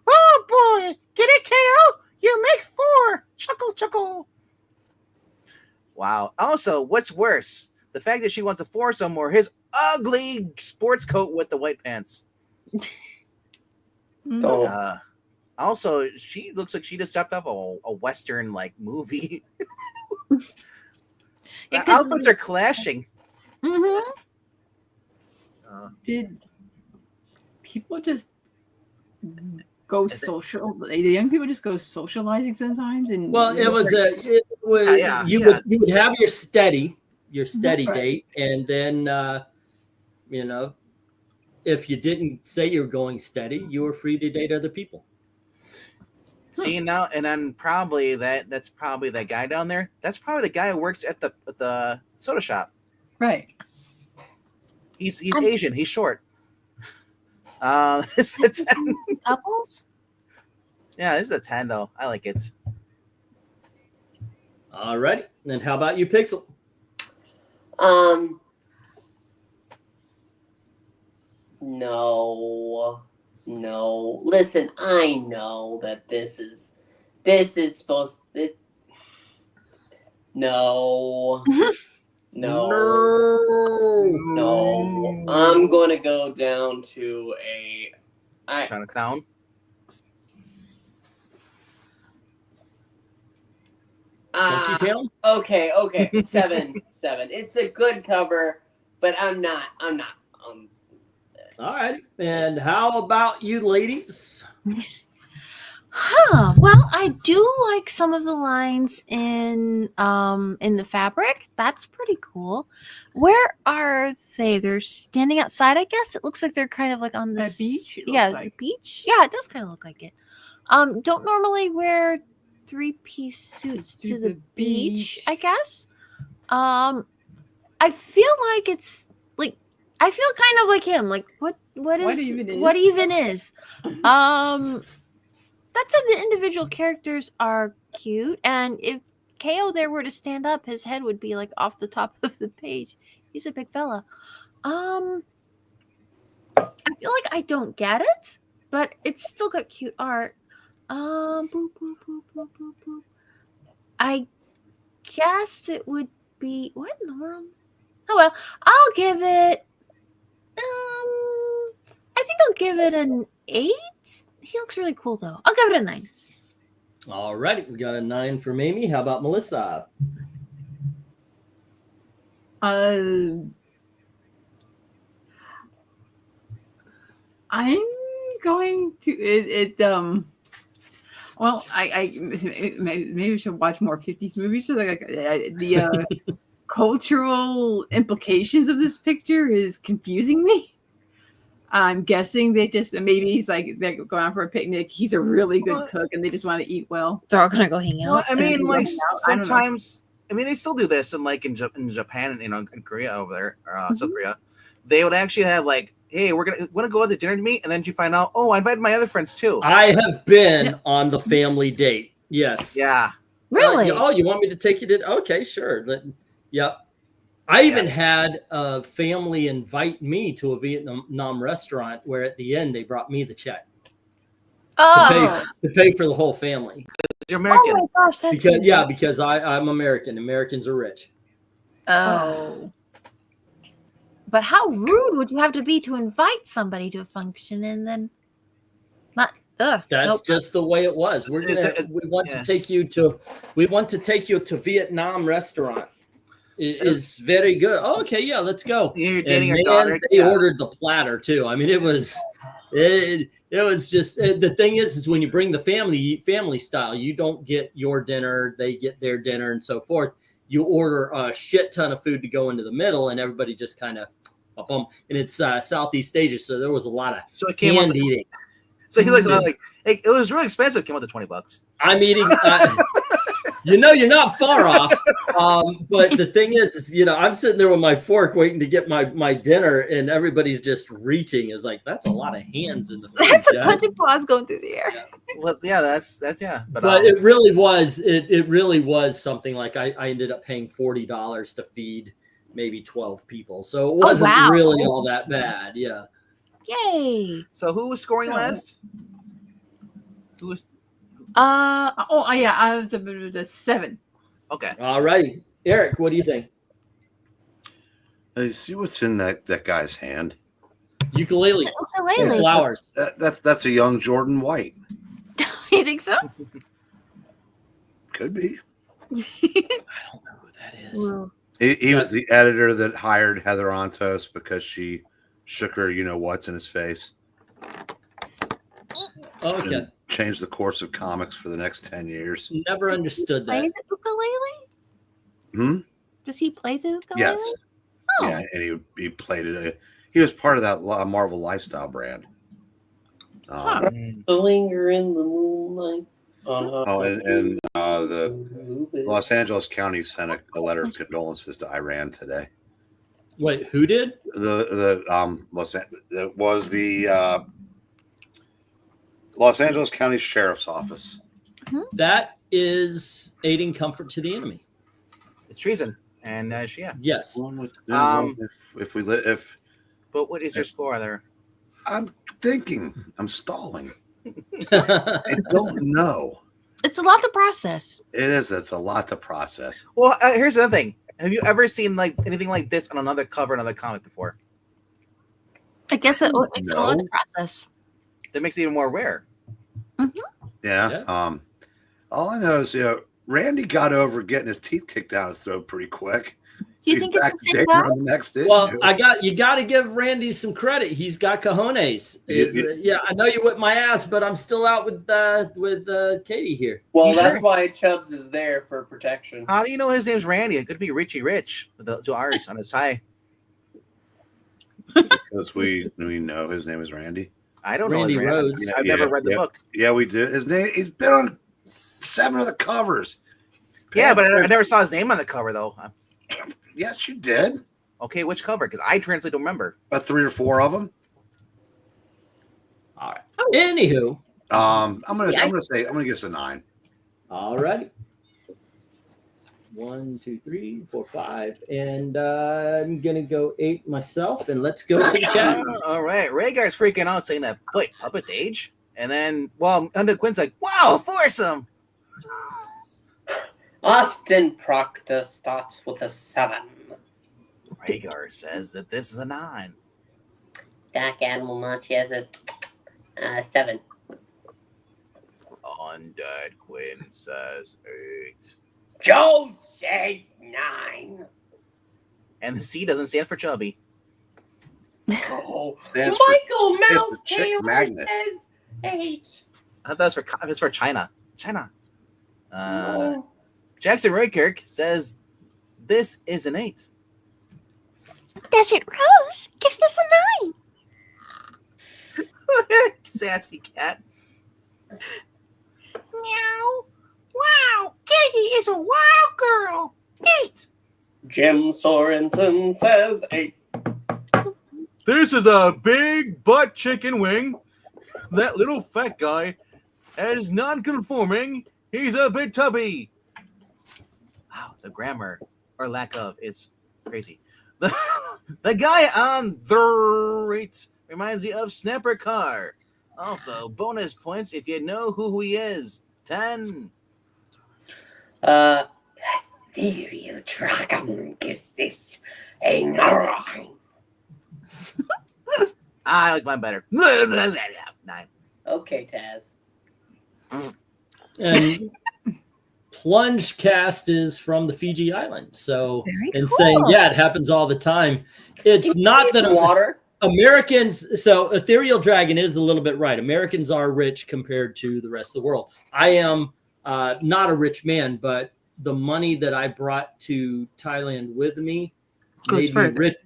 Oh boy, get it, KO? You make 4. Chuckle, chuckle. Wow. Also, what's worse? The fact that she wants a foursome or his ugly sports coat with the white pants. Oh. Also, she looks like she just stepped up a Western like movie. The outfits are clashing. Mm-hmm. Did people just go social? The young people just go socializing sometimes, and Well, you would have your steady Right. date, and then if you didn't say you're going steady, you were free to date other people. See now, and then probably that's probably that guy down there. That's probably the guy who works at the soda shop. Right. He's Asian. He's short. It's a 10. Couples? Yeah, this is a 10 though. I like it. All righty. Then how about you, Pixel? No. Listen, I know that this is supposed to. No. No. I'm gonna go down to a. Trying to clown. Funky Town? Okay. 7. It's a good cover, but I'm not. All right. And how about you, ladies? Well, I do like some of the lines in the fabric. That's pretty cool. Where are they? They're standing outside, I guess. It looks like they're kind of like on the beach. The beach. Yeah, it does kind of look like it. Don't normally wear 3-piece suits to the beach, I guess. I feel like it's like I feel kind of like him. Like what even is? That said, the individual characters are cute, and if KO there were to stand up, his head would be like off the top of the page. He's a big fella. I feel like I don't get it, but it's still got cute art. Boop, boop, boop, boop, boop, boop. I guess it would be what in the world? Oh well, I'll give it. I think I'll give it an 8. He looks really cool though. I'll give it a 9. All righty. We got a 9 from Amy. How about Melissa? I'm going to well, I maybe should watch more 50s movies. So like the cultural implications of this picture is confusing me. I'm guessing they just maybe he's like they're going out for a picnic. He's a really good cook, and they just want to eat well. They're all gonna go hang out. Well, I mean, like sometimes, I mean, they still do this, and like in Japan, you know, in Korea over there, or South Korea, they would actually have like, hey, want to go out to dinner to me, and then you find out, oh, I invited my other friends too. I have been on the family date. Yes. Yeah. Really? You want me to take you to? Okay, sure. Yep. I even had a family invite me to a Vietnam restaurant where at the end they brought me the check to pay for the whole family. You're American. Oh my gosh, that's because I'm American. Americans are rich. Oh. But how rude would you have to be to invite somebody to a function and then not? That's just the way it was. We want to take you to Vietnam restaurant. It is very good. Oh, okay, yeah, let's go. You're dating your daughter. They yeah. ordered the platter too. I mean, it was just the thing is when you bring the family style, you don't get your dinner, they get their dinner, and so forth. You order a shit ton of food to go into the middle, and everybody just kind of and it's Southeast Asia, so there was a lot of hand eating. So he's like, hey, it was really expensive. It came out to $20. I'm eating. You're not far off. But the thing is, I'm sitting there with my fork waiting to get my dinner, and everybody's just reaching. It's like, that's a lot of hands in the food. That's a bunch of paws going through the air. Yeah. Well, yeah, that's yeah. But it really was. It really was something like I ended up paying $40 to feed maybe 12 people. So it wasn't really all that bad. Yeah. Yay. So who was scoring last? Who was? I was a 7. Okay. All right, Eric, what do you think? You see what's in that guy's hand? Ukulele. Ukulele. Flowers. That's a young Jordan White. You think so? Could be. I don't know who that is. Well, He was the editor that hired Heather Ontos because she shook her what's in his face. Okay. And changed the course of comics for the next 10 years. Never understood that. Play the ukulele? Does he play the ukulele? Yes. Oh. Yeah, and he played it. He was part of that Marvel lifestyle brand. The linger in the moonlight. And the Los Angeles County sent a letter of condolences to Iran today. Wait, who did? It was the Los Angeles County Sheriff's Office. That is aiding comfort to the enemy. It's treason, and Yes. But what is your score there? I'm thinking. I'm stalling. I don't know. It's a lot to process. It is. It's a lot to process. Well, here's the other thing. Have you ever seen like anything like this on another cover, another comic before? I guess that makes it a lot to process. That makes it even more rare. Yeah. All I know is, Randy got over getting his teeth kicked down his throat pretty quick. Do you He's think it's back the to same dating guy? on the next issue. Well, you got to give Randy some credit. He's got cojones. Yeah, I know you whipped my ass, but I'm still out with Katie here. Well, that's why Chubbs is there for protection. How do you know his name's Randy? It could be Richie Rich with the two R's on his tie. Because we know his name is Randy. I don't Randy know his Rhodes. I've never read the book. Yeah, we do. His name. He's been on 7 of the covers. Yeah, but I never saw his name on the cover though. Yes, you did. Okay, which cover? Because I truly don't remember. About 3 or 4 of them. All right. Anywho, I'm gonna give us a 9. all right. 1, 2, 3, 4, 5, and I'm gonna go 8 myself. And let's go to the chat. All right, Rhaegar's freaking out, saying that puppets age, and then Under Quinn's like, "Wow, foursome." Austin Proctor starts with a 7. Rhaegar says that this is a 9. Dark Animal Marches says 7. Undead Quinn says 8. Joe says 9. And the C doesn't stand for chubby. Oh, Stands Michael for Mouse chick Taylor magnet. says 8. I thought that was for China. Oh. Jackson Roykirk says this is an 8. Desert Rose gives this a 9. Sassy cat. Meow. Wow, Katie is a wild girl. 8. Jim Sorensen says 8. This is a big butt chicken wing. That little fat guy is non-conforming. He's a bit tubby. Wow, the grammar or lack of is crazy. The guy on the right reminds you of Snapper Carr. Also, bonus points if you know who he is. 10. Ethereal Dragon gives this a 9. I like mine better. 9. Okay, Taz. And Plunge Cast is from the Fiji Islands. So, Very saying, cool. yeah, it happens all the time. It's not that water. Americans, so Ethereal Dragon is a little bit right. Americans are rich compared to the rest of the world. I am not a rich man, but the money that I brought to Thailand with me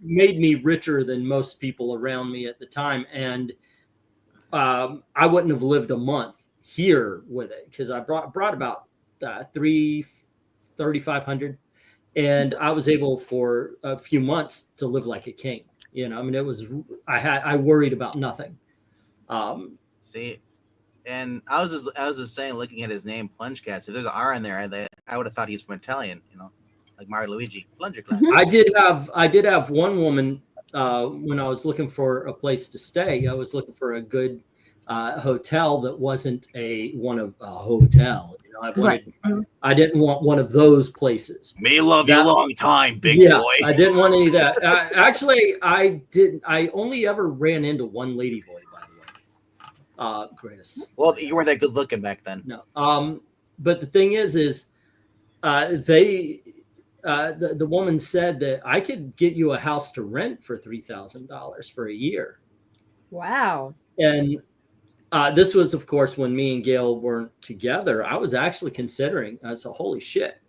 made me richer than most people around me at the time. And I wouldn't have lived a month here with it because I brought about $3,500, and I was able for a few months to live like a king. You know, I mean, it was I worried about nothing. See, and I was just saying, looking at his name, Plunge Cast. If there's an R in there, I would have thought he's from Italian. You know, like Mario Luigi. Plunger Class. I did have one woman when I was looking for a place to stay. I was looking for a good hotel that wasn't a hotel. You know, I didn't want one of those places. May love you a long time, big boy. I didn't want any of that. Actually, I didn't. I only ever ran into one lady boy, by the way. Greatest. Well, you weren't that good looking back then. No. But the thing is the woman said that I could get you a house to rent for $3,000 for a year. Wow. And this was, of course, when me and Gail weren't together. I was actually considering. So holy shit.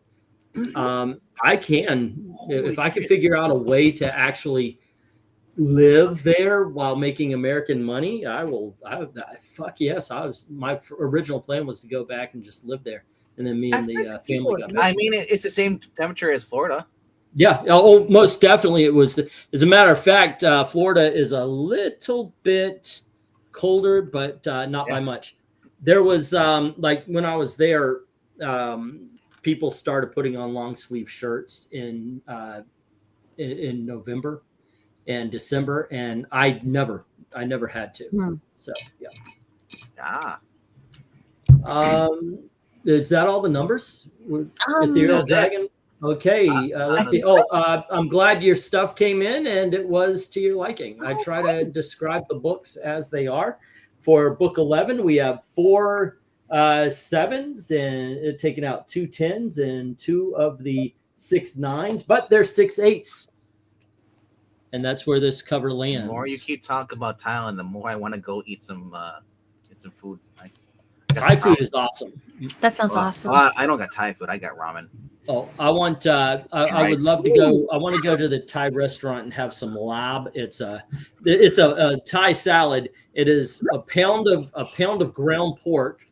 If I could figure out a way to actually live there while making American money, I will. Fuck yes. My original plan was to go back and just live there, and then me and the family got back. I mean, it's the same temperature as Florida. Yeah. Oh, most definitely it was. As a matter of fact, Florida is a little bit colder, but not by much. There was like when I was there, people started putting on long sleeve shirts in November and December, and I never had to. So yeah. Is that all the numbers? Ethereal Dragon. Okay, let's see. I'm glad your stuff came in and it was to your liking. I try to describe the books as they are. For book 11, we have 4 7s and taking out 2 10s and 2 of the 6 9s, but there's 6 8s. And that's where this cover lands. The more you keep talking about Thailand, the more I want to go eat some food. Thai food is awesome. That sounds awesome. Well, I don't got Thai food. I got ramen. Oh, I want. I would love to go. I want to go to the Thai restaurant and have some lab. It's a Thai salad. It is a pound of ground pork.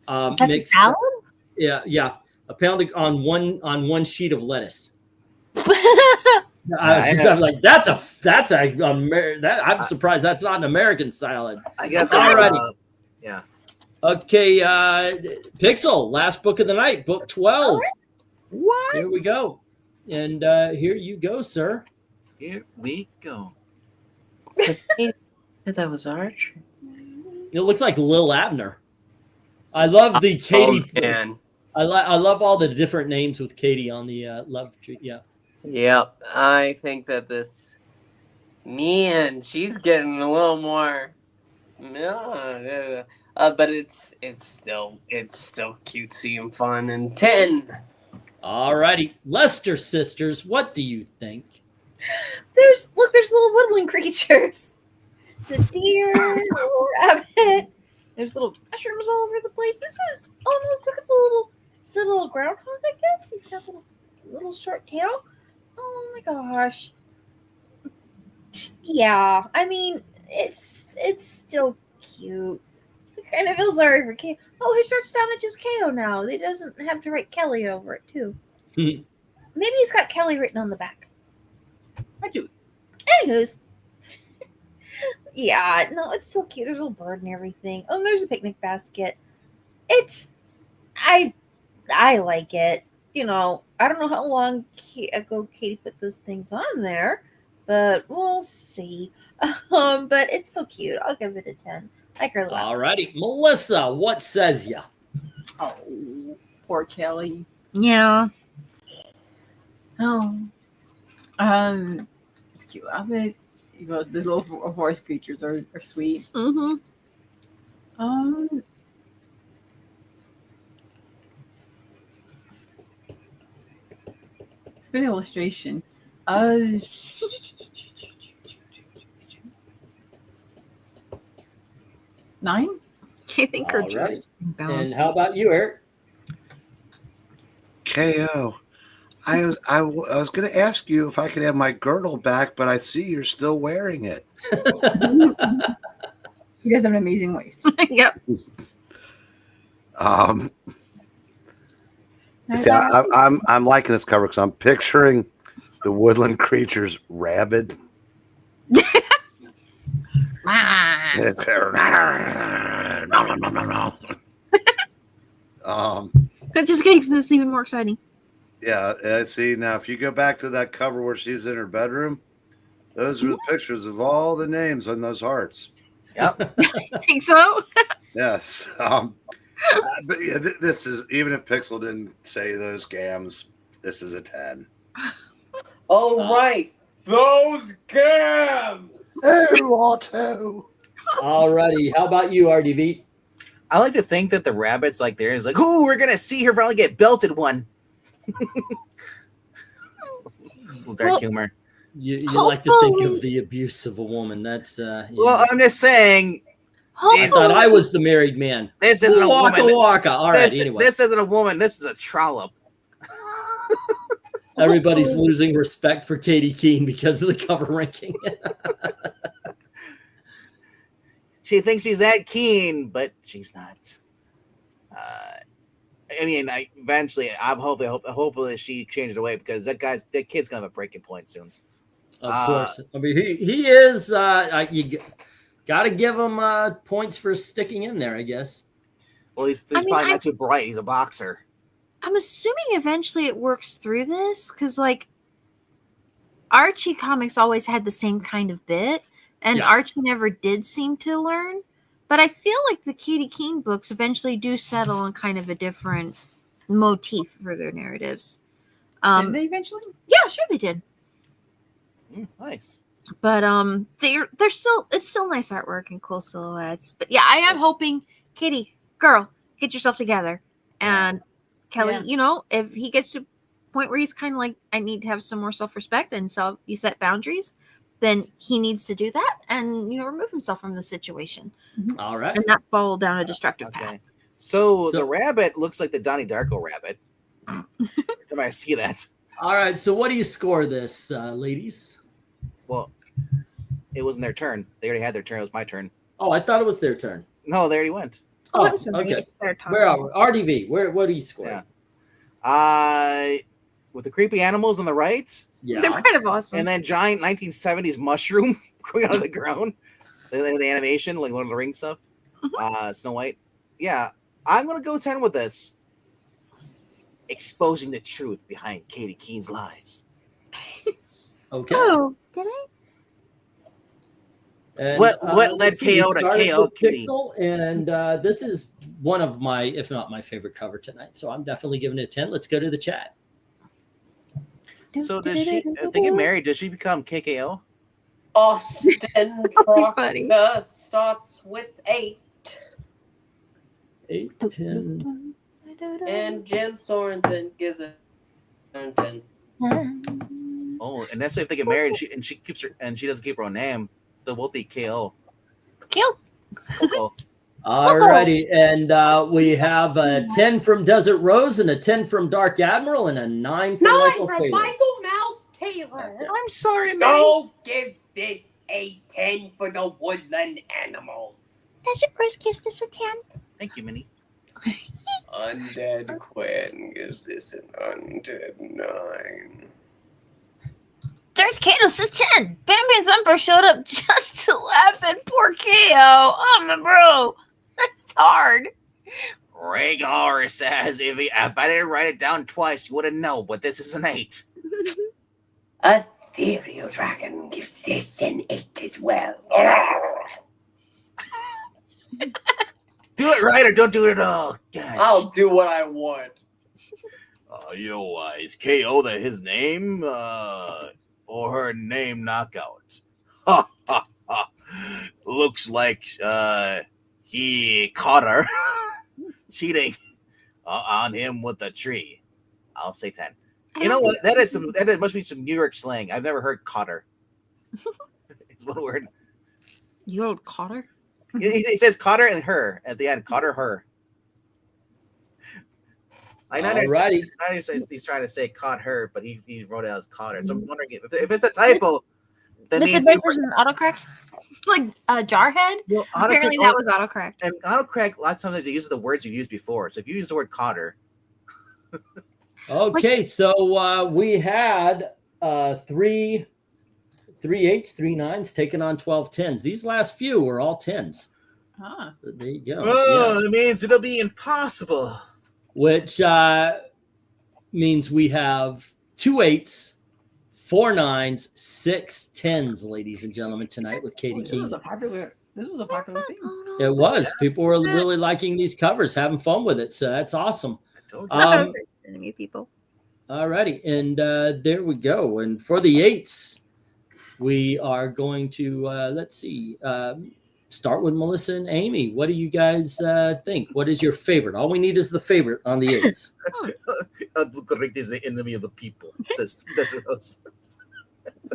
That's mixed, a salad? Yeah. A pound on one sheet of lettuce. I'm like, I'm surprised that's not an American salad. I guess. Alrighty. Yeah. Okay, Pixel, last book of the night, book 12. What? Here we go. And here you go, sir. Here we go. That was Arch. It looks like Lil Abner. I love the Katy. Man. I love all the different names with Katy on the love tree. Yeah. Yep. I think that this she's getting a little more. But it's still cutesy and fun. And 10. Alrighty, Lester sisters, what do you think? There's little woodland creatures. The deer, the little rabbit. There's little mushrooms all over the place. This is look at the little groundhog. I guess he's got a little short tail. Oh my gosh. Yeah, I mean it's still cute. I kind of feel sorry for K. Oh, his shirt's down at just KO now. He doesn't have to write Kelly over it too. Maybe he's got Kelly written on the back. I do. Anywho's. Yeah, no, it's so cute. There's a little bird and everything. Oh, there's a picnic basket. I like it. You know, I don't know how long ago Katie put those things on there, but we'll see. But it's so cute. I'll give it a 10. Like her laugh. Alrighty, Melissa, what says ya? Oh, poor Kelly. Yeah. Oh. It's cute. I bet the little horse creatures are sweet. Mm-hmm. It's a good illustration. 9. I think her Alright. balance. And how about you, Eric? KO. I was going to ask you if I could have my girdle back, but I see you're still wearing it. You guys have an amazing waist. Yep. See, I'm liking this cover because I'm picturing the woodland creatures rabid. It's That just makes this even more exciting. Yeah, see, now if you go back to that cover where she's in her bedroom, those are the pictures of all the names on those hearts. Yep. I think so. Yes. But yeah, this is, even if Pixel didn't say those gams, this is a 10. Oh, right. Those gams. Oh, Otto. Alrighty, how about you, RDV? I like to think that the rabbit's like there is like, oh, we're gonna see her finally get belted one. Dark humor. You like to think of the abuse of a woman. That's well, I'm just saying. I thought I was the married man. This isn't a woman. Waka. All right, anyway. This isn't a woman. This is a trollop. Everybody's losing respect for Katy Keene because of the cover ranking. She thinks she's that keen, but she's not. I mean, eventually, hopefully she changes her way because that kid's gonna have a breaking point soon. Of course, I mean he is. You got to give him points for sticking in there, I guess. Well, he's probably not too bright. He's a boxer. I'm assuming eventually it works through this because, like, Archie comics always had the same kind of bit, and Archie never did seem to learn. But I feel like the Katy Keene books eventually do settle on kind of a different motif for their narratives. Did they eventually? Yeah, sure they did. Nice. But they're still, it's still nice artwork and cool silhouettes. But yeah, I am hoping, Katy, girl, get yourself together. And Kelly, you know, if he gets to a point where he's kind of like, I need to have some more self-respect, and so you set boundaries, then he needs to do that and, you know, remove himself from the situation. All right. And not fall down a destructive path. So the rabbit looks like the Donnie Darko rabbit. I see that. All right. So what do you score this, ladies? Well, it wasn't their turn. They already had their turn. It was my turn. Oh, I thought it was their turn. No, they already went. Oh, I'm sorry. Okay. Where are we? RDV, what do you score? Yeah. With the creepy animals on the right. Yeah. They're kind of awesome. And then giant 1970s mushroom growing out of the ground. The animation, like Lord of the Rings stuff. Snow White. Yeah. I'm going to go 10 with this. Exposing the truth behind Katy Keene's lies. Okay. Oh, did I? And, what led KO to KO Pixel? And this is one of my, if not my favorite cover tonight. So I'm definitely giving it a 10. Let's go to the chat. So does she, if they get married, does she become KKO? Austin Proctor starts with 8. 8, 10. And Jen Sorensen gives it 10. Oh, and that's if they get married and she keeps her and she doesn't keep her own name, they'll both be KO. Kill. All righty, and we have a 10 from Desert Rose and a 10 from Dark Admiral and a 9 from Michael Taylor. Michael Mouse Taylor. I'm sorry, Joe gives this a 10 for the woodland animals. Desert Rose gives this a 10. Thank you, Minnie. Undead Quinn gives this an undead 9. Darth Kato says 10. Bambi Thumper showed up just to laugh at poor KO. Oh, my bro. That's hard. Rhaegar says, if I didn't write it down twice, you wouldn't know, but this is an 8. Ethereal Dragon gives this an 8 as well. Do it right or don't do it at all. Gosh. I'll do what I want. Is KO his name? Or her name knockout? Ha ha ha. Looks like he caught her cheating on him with a tree. I'll say 10. You know what? That must be some New York slang. I've never heard caught her. It's one word. You old Cotter? He says Cotter and her at the end. Cotter, her. I know he's trying to say caught her, but he wrote it as Cotter. So I'm wondering if it's a typo. That this adventure's an autocorrect? Like Jarhead? Well, apparently that was autocorrect. And autocorrect, lots of times they use the words you've used before. So if you use the word Cotter. Okay, so we had 3 8s, 3 9s taking on 12 10s. These last few were all 10s. So there you go. Oh, it means it'll be impossible. Which means we have 2 8s, 4 9s, 6 10s, ladies and gentlemen, tonight with Katy Keene. This was a popular thing. It was. People were really liking these covers, having fun with it. So that's awesome. Enemy people. All righty. And there we go. And for the 8s, we are going to, let's see, start with Melissa and Amy. What do you guys think? What is your favorite? All we need is the favorite on the 8s. Correct is the enemy of the people. Says Desert Rose.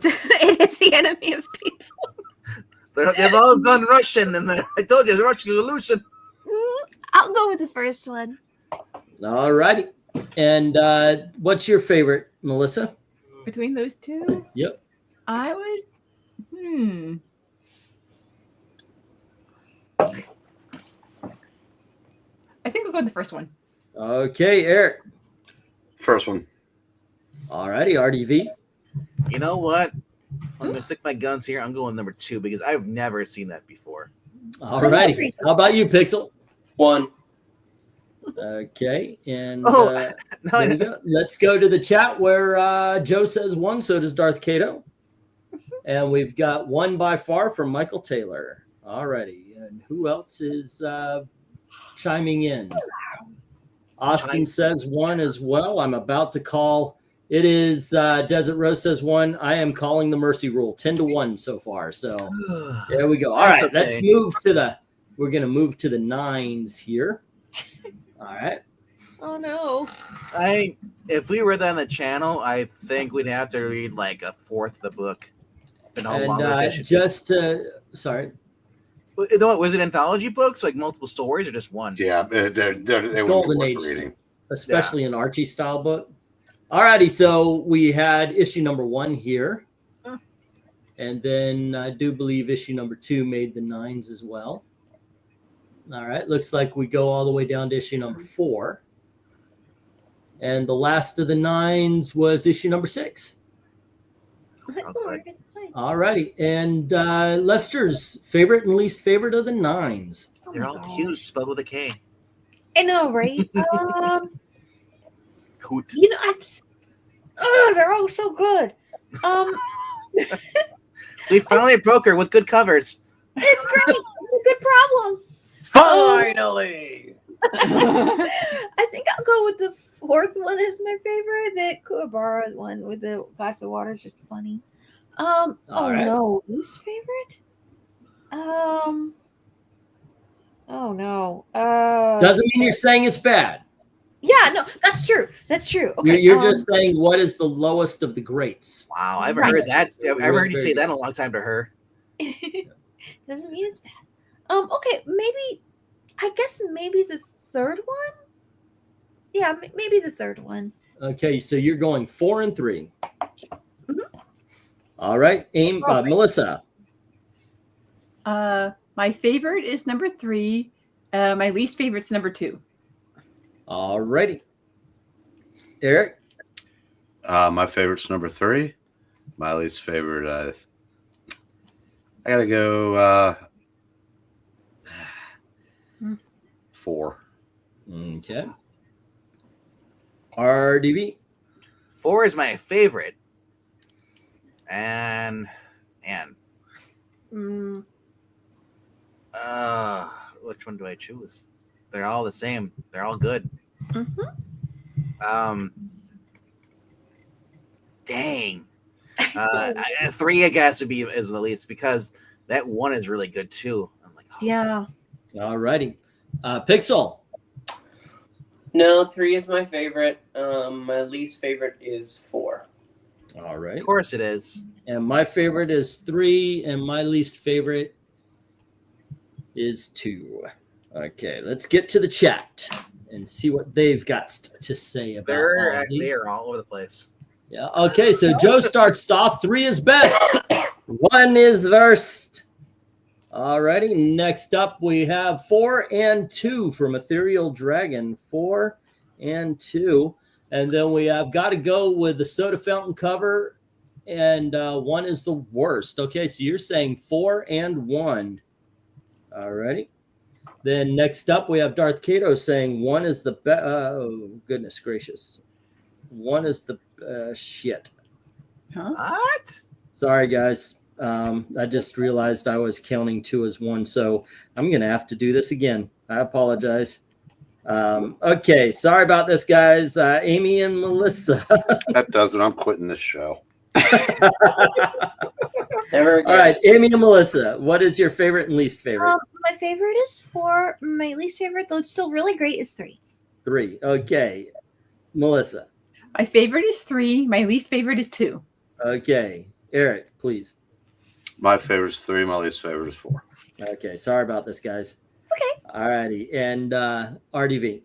It is the enemy of people. They've all gone Russian, and I told you, it's Russian Revolution. I'll go with the first one. All righty. And what's your favorite Melissa? Between those two, Yep. I would. I think we'll go with the first one. Okay, Eric. First one. All righty, RDV. You know what? I'm gonna stick my guns here. I'm going number 2 because I've never seen that before. All righty. How about you, Pixel? 1. Okay, and Oh, there we go. Let's go to the chat where Joe says 1, so does Darth Cato. And we've got 1 by far from Michael Taylor. All righty. And who else is chiming in? Austin says 1 as well. I'm about to call. It is Desert Rose says 1. I am calling the mercy rule 10-1 so far. So there we go. All right, okay. let's move to the. We're gonna move to the 9s here. All right. Oh no. If we read that on the channel, I think we'd have to read like a fourth of the book. And just sorry. Was it anthology books, like multiple stories, or just one? Yeah, they Golden Age, especially an Archie style book. All righty, so we had issue number 1 here, and then I do believe issue number 2 made the 9s as well. All right, looks like we go all the way down to issue number 4, and the last of the 9s was issue number 6. All righty, and Lester's favorite and least favorite of the 9s. They're all cute, spelled with a K. I know, right? Coot. You know, they're all so good. We finally broke her with good covers. It's great. It's a good problem. Finally. I think I'll go with the 4th one as my favorite. The Kuwabara one with the glass of water is just funny. Oh right. no, least favorite? Oh no. Doesn't mean you're saying it's bad. Yeah, no, that's true. That's true. Okay, You're just saying what is the lowest of the greats. Wow, I haven't heard that. I've heard you say that in a long time to her. Doesn't mean it's bad. Okay, I guess maybe the 3rd one. Yeah, maybe the 3rd one. Okay, so you're going 4 and 3. All right, Melissa. My favorite is number 3. My least favorite's number 2. All righty. Eric? My favorite's number 3. My least favorite, I gotta go 4. Okay. RDB? 4 is my favorite. And which one do I choose? They're all the same. They're all good. Dang. 3, I guess, would be is the least because that 1 is really good too. I'm like, yeah. All righty. Pixel. No, 3 is my favorite. My least favorite is 4. All right. Of course it is. And my favorite is 3, and my least favorite is 2. Okay, let's get to the chat and see what they've got to say about They're all over the place. Yeah. Okay, so Joe starts off. 3 is best. 1 is worst. All righty. Next up, we have 4 and 2 from Ethereal Dragon. 4 and 2. And then we have got to go with the soda fountain cover. And 1 is the worst. Okay, so you're saying 4 and 1. All righty. Then next up, we have Darth Cato saying 1 is the best. Oh, goodness gracious. 1 is the shit. Huh? What? Sorry, guys. I just realized I was counting 2 as 1. So I'm going to have to do this again. I apologize. Okay. Sorry about this, guys. Amy and Melissa. That does it. I'm quitting this show. Never again. All right. Amy and Melissa, what is your favorite and least favorite? My favorite is 4. My least favorite, though it's still really great, is 3. 3. Okay. Melissa. My favorite is 3. My least favorite is 2. Okay. Eric, please. My favorite is 3. My least favorite is 4. Okay. Sorry about this, guys. It's okay. All righty. And RDV.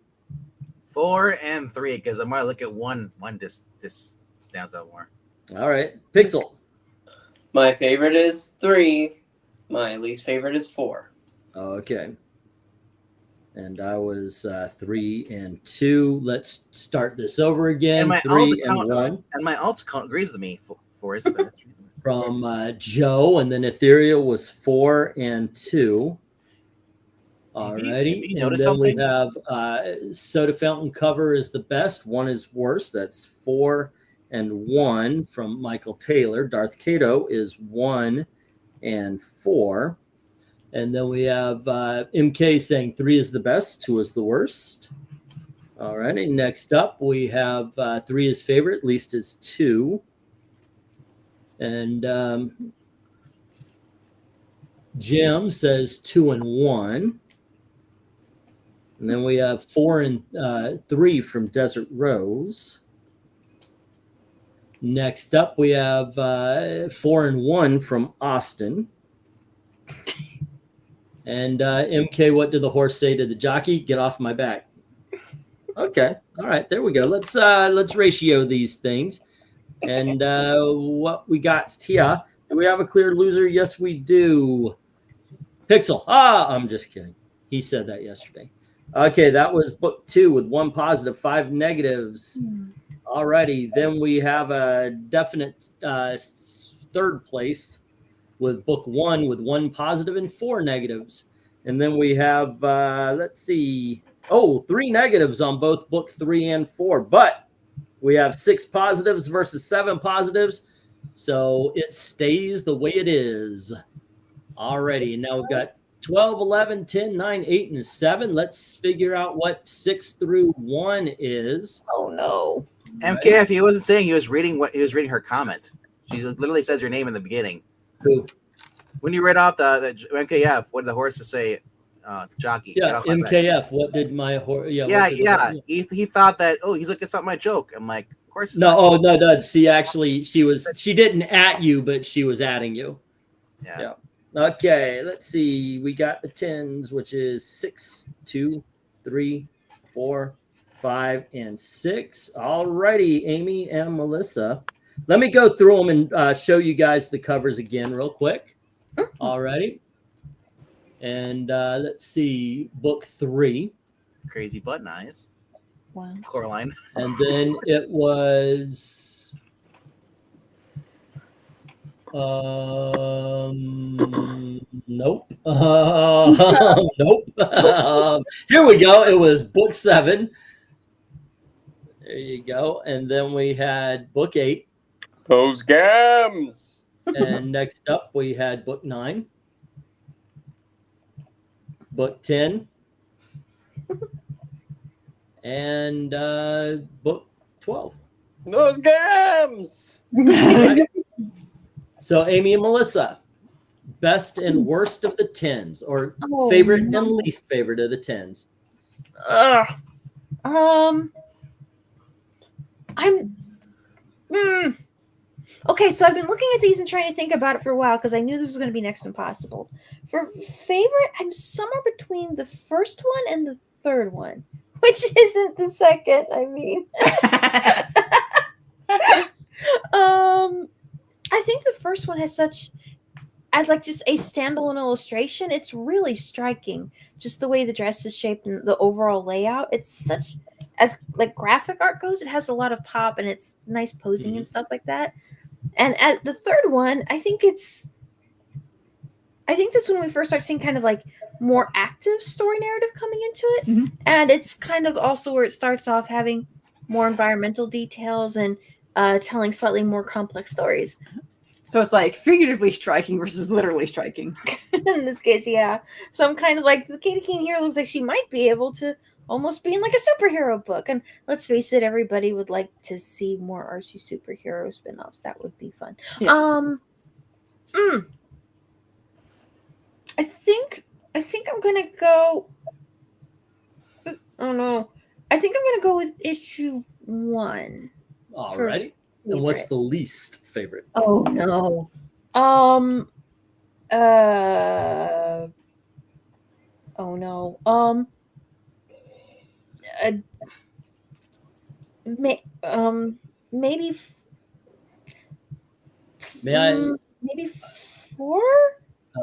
4 and 3 because I'm gonna look at one just stands out more. All right, Pixel. My favorite is 3. My least favorite is 4. Okay. And I was 3 and 2. Let's start this over again. And my 3 and 1 and my alt account agrees with me. 4 is the best. from Joe, and then Ethereal was 4 and 2. Alrighty, and then something? we have Soda Fountain cover is the best. 1 is worse. That's 4 and 1 from Michael Taylor. Darth Kato is 1 and 4. And then we have MK saying 3 is the best, 2 is the worst. All righty. Next up, we have 3 is favorite, least is 2. And Jim says 2 and 1. And then we have 4 and 3 from Desert Rose. Next up, we have 4 and 1 from Austin. And MK, what did the horse say to the jockey? Get off my back. Okay, all right, there we go. Let's ratio these things. And what we got, Tia. Do we have a clear loser? Yes, we do. Pixel. I'm just kidding. He said that yesterday. Okay, that was book 2 with 1 positive, 5 negatives. All righty, then we have a definite third place with book 1 with 1 positive and 4 negatives. And then we have, let's see, 3 negatives on both book 3 and 4. But we have 6 positives versus 7 positives. So it stays the way it is. Alrighty, and now we've got 12, 11, 10, 9, 8, and 7. Let's figure out what 6 through 1 is. Oh, no. MKF, he wasn't saying he was reading her comment. She literally says your name in the beginning. Who? When you read out the MKF, what did the horse say? Jockey. Yeah, MKF. What did my horse? Yeah. He thought that. Oh, he's like, it's not my joke. I'm like, of course. No. No. She didn't at you, but she was adding you. Yeah. Okay. Let's see. We got the 10s, which is 6, 2, 3, 4, 5, and 6. All righty, Amy and Melissa. Let me go through them and show you guys the covers again real quick. All righty. And let's see, book 3. Crazy Button Eyes. Wow. Coraline. And then it was nope. Nope. Here we go. It was book 7. There you go. And then we had book 8. Those gams. And next up, we had book 9, book 10, and book 12. Those gams. Right. So, Amy and Melissa, best and worst of the 10s, or favorite and least favorite of the 10s. Okay, so I've been looking at these and trying to think about it for a while because I knew this was going to be next to impossible. For favorite, I'm somewhere between the first one and the third one, which isn't the second. I mean, I think the first one has as like just a standalone illustration. It's really striking, just the way the dress is shaped and the overall layout. It's such, as like graphic art goes, it has a lot of pop and it's nice posing and stuff like that. And at the third one, I think that's when we first start seeing kind of like more active story narrative coming into it. And it's kind of also where it starts off having more environmental details and telling slightly more complex stories. So it's like figuratively striking versus literally striking. In this case, yeah. So I'm kind of like, the Katy Keene here looks like she might be able to almost be in like a superhero book. And let's face it, everybody would like to see more RC superhero spin-offs. That would be fun. Yeah. I think I'm gonna go. Oh no. I think I'm gonna go with issue 1. Alrighty. And what's the least favorite? Oh no. Oh no. Maybe May I? Maybe 4?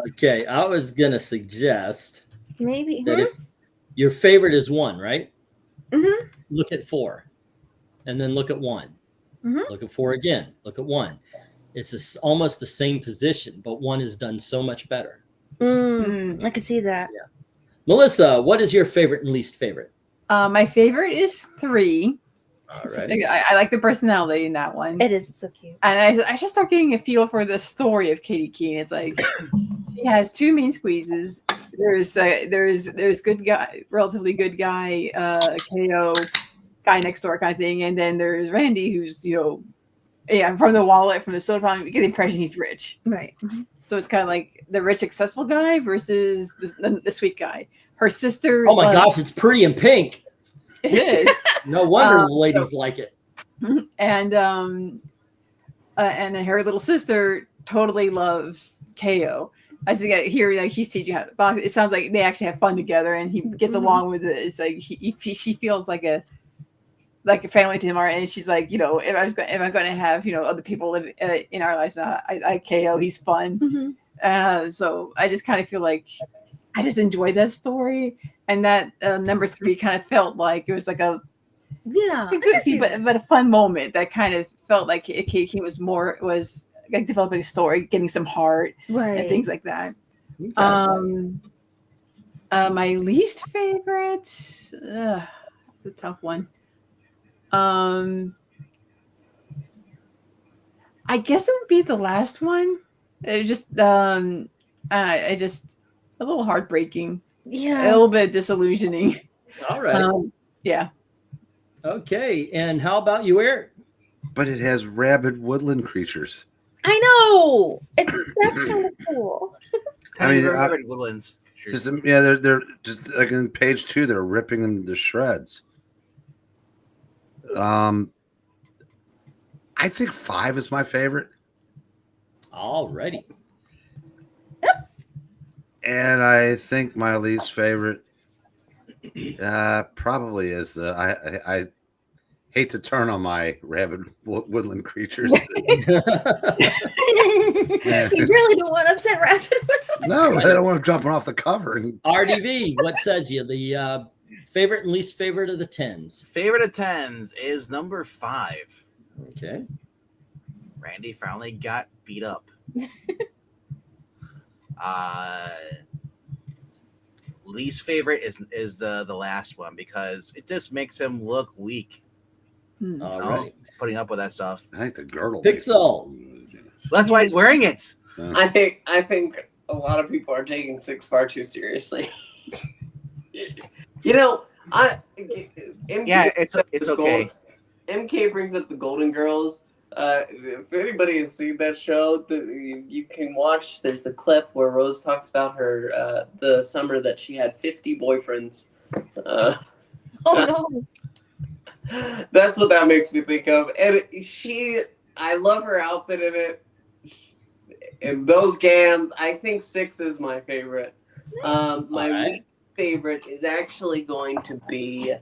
Okay, I was gonna suggest Maybe. that if your favorite is 1, right? Mm-hmm. Look at 4, and then look at 1. Mhm. Look at 4 again. Look at 1. It's almost the same position, but 1 is done so much better. I can see that. Yeah. Melissa, what is your favorite and least favorite? My favorite is 3. All It's- right. I like the personality in that one. It is. It's so cute. And I just start getting a feel for the story of Katy Keene. It's like she has 2 main squeezes. There's good guy, relatively good guy, KO, guy next door kind of thing, and then there's Randy, who's from the wallet, from the soda fountain, you get the impression he's rich. Right. So it's kind of like the rich, successful guy versus the sweet guy. Her sister. Oh my gosh, it's pretty in pink. It is. No wonder the ladies like it. And her little sister totally loves KO. I think here, like, he's teaching how to box. It sounds like they actually have fun together, and he gets along with it. It's like she feels like a family to him, and she's like, if I'm going to have other people live in our lives now, I KO. He's fun. So I just kind of feel like I just enjoyed that story, and that number 3 kind of felt like it was like a goofy but a fun moment that kind of felt like Katy Keene was like developing a story, getting some heart, and things like that. Okay. My least favorite, it's a tough one. I guess it would be the last one. It just I just a little heartbreaking. Yeah. A little bit disillusioning. All right. Yeah. Okay. And how about you, Eric? But it has rabid woodland creatures. I know. That's kind of cool. I mean, Rabid woodlands. Just, they're just like in page 2, they're ripping them to shreds. I think 5 is my favorite. Alrighty. And I think my least favorite probably is I hate to turn on my rabid woodland creatures. You really don't want to upset Rabbit. No, I don't want them jumping off the cover. RDV, what says you? The favorite and least favorite of the 10s. Favorite of 10s is number 5. Okay. Randy finally got beat up. Least favorite is the last one because it just makes him look weak. All right. Putting up with that stuff. I think the girdle. Pixel. That's why he's wearing it. I think a lot of people are taking 6 far too seriously. It's okay. MK brings up the Golden Girls. If anybody has seen that show, you can watch. There's a clip where Rose talks about her the summer that she had 50 boyfriends. Oh no! That's what that makes me think of. And I love her outfit in it. And those gams, I think 6 is my favorite. My least favorite is actually going to be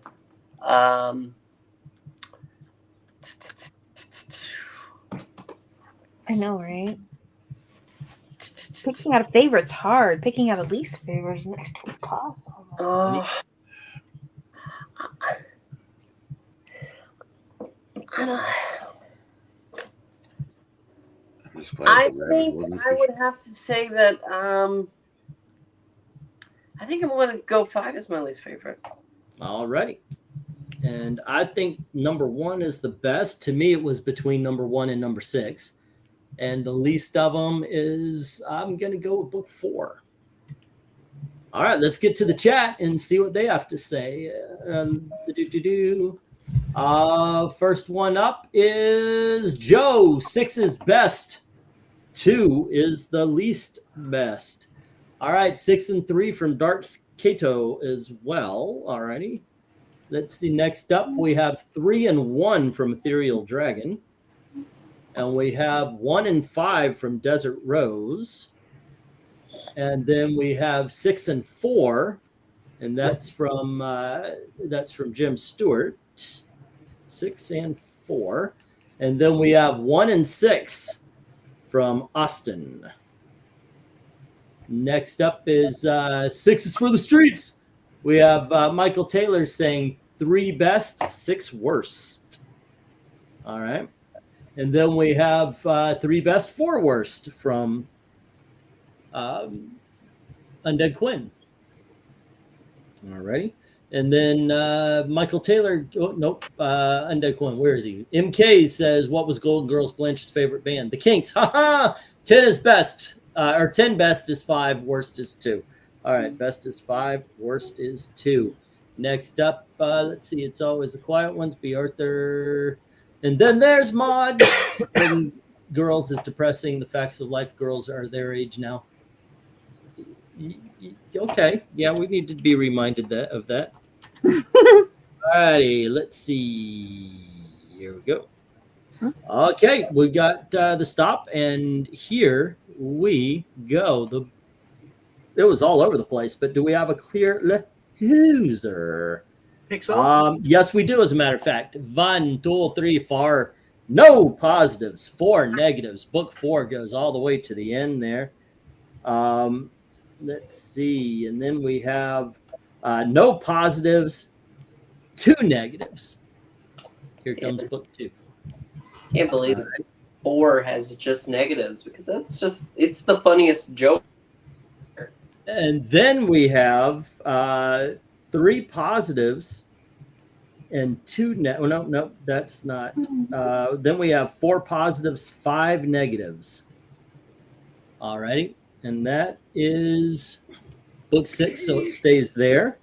I know, right? Picking out a favorite's hard. Picking out a least favorite is next to impossible. I think I would have to say that I think I'm going to go 5 as my least favorite. Alrighty. And I think number 1 is the best. To me, it was between number 1 and number 6. And the least of them is, I'm going to go with book 4. All right, let's get to the chat and see what they have to say. First one up is Joe. 6 is best. 2 is the least best. All right, 6 and 3 from Darth Kato as well. All righty. Let's see. Next up, we have 3 and 1 from Ethereal Dragon. And we have 1 and 5 from Desert Rose. And then we have 6 and 4. And that's from Jim Stewart. 6 and 4. And then we have 1 and 6 from Austin. Next up is 6 is for the streets. We have Michael Taylor saying 3 best, 6 worst. All right. And then we have 3 best, 4 worst from Undead Quinn. All righty. And then Michael Taylor, Undead Quinn, where is he? MK says, what was Golden Girls Blanche's favorite band? The Kinks. Haha! 10 is best, or 10 best is 5, worst is 2. All right, best is 5, worst is 2. Next up, let's see, it's always the quiet ones, B. Arthur. And then there's Maud. Golden Girls is depressing. The facts of life, girls are their age now. Okay, yeah, we need to be reminded of that. Alrighty, let's see. Here we go. Okay, we got the stop, and here we go. It was all over the place, but do we have a clear user? Pixel? Yes, we do, as a matter of fact. 1, 2, 3, 4. No positives, 4 negatives. Book 4 goes all the way to the end there. Let's see. And then we have no positives, 2 negatives. Here comes book 2. Can't believe it. 4 has just negatives because it's the funniest joke. And then we have 3 positives and 2 no, that's not. Then we have 4 positives, 5 negatives. All righty. And that is book 6, so it stays there.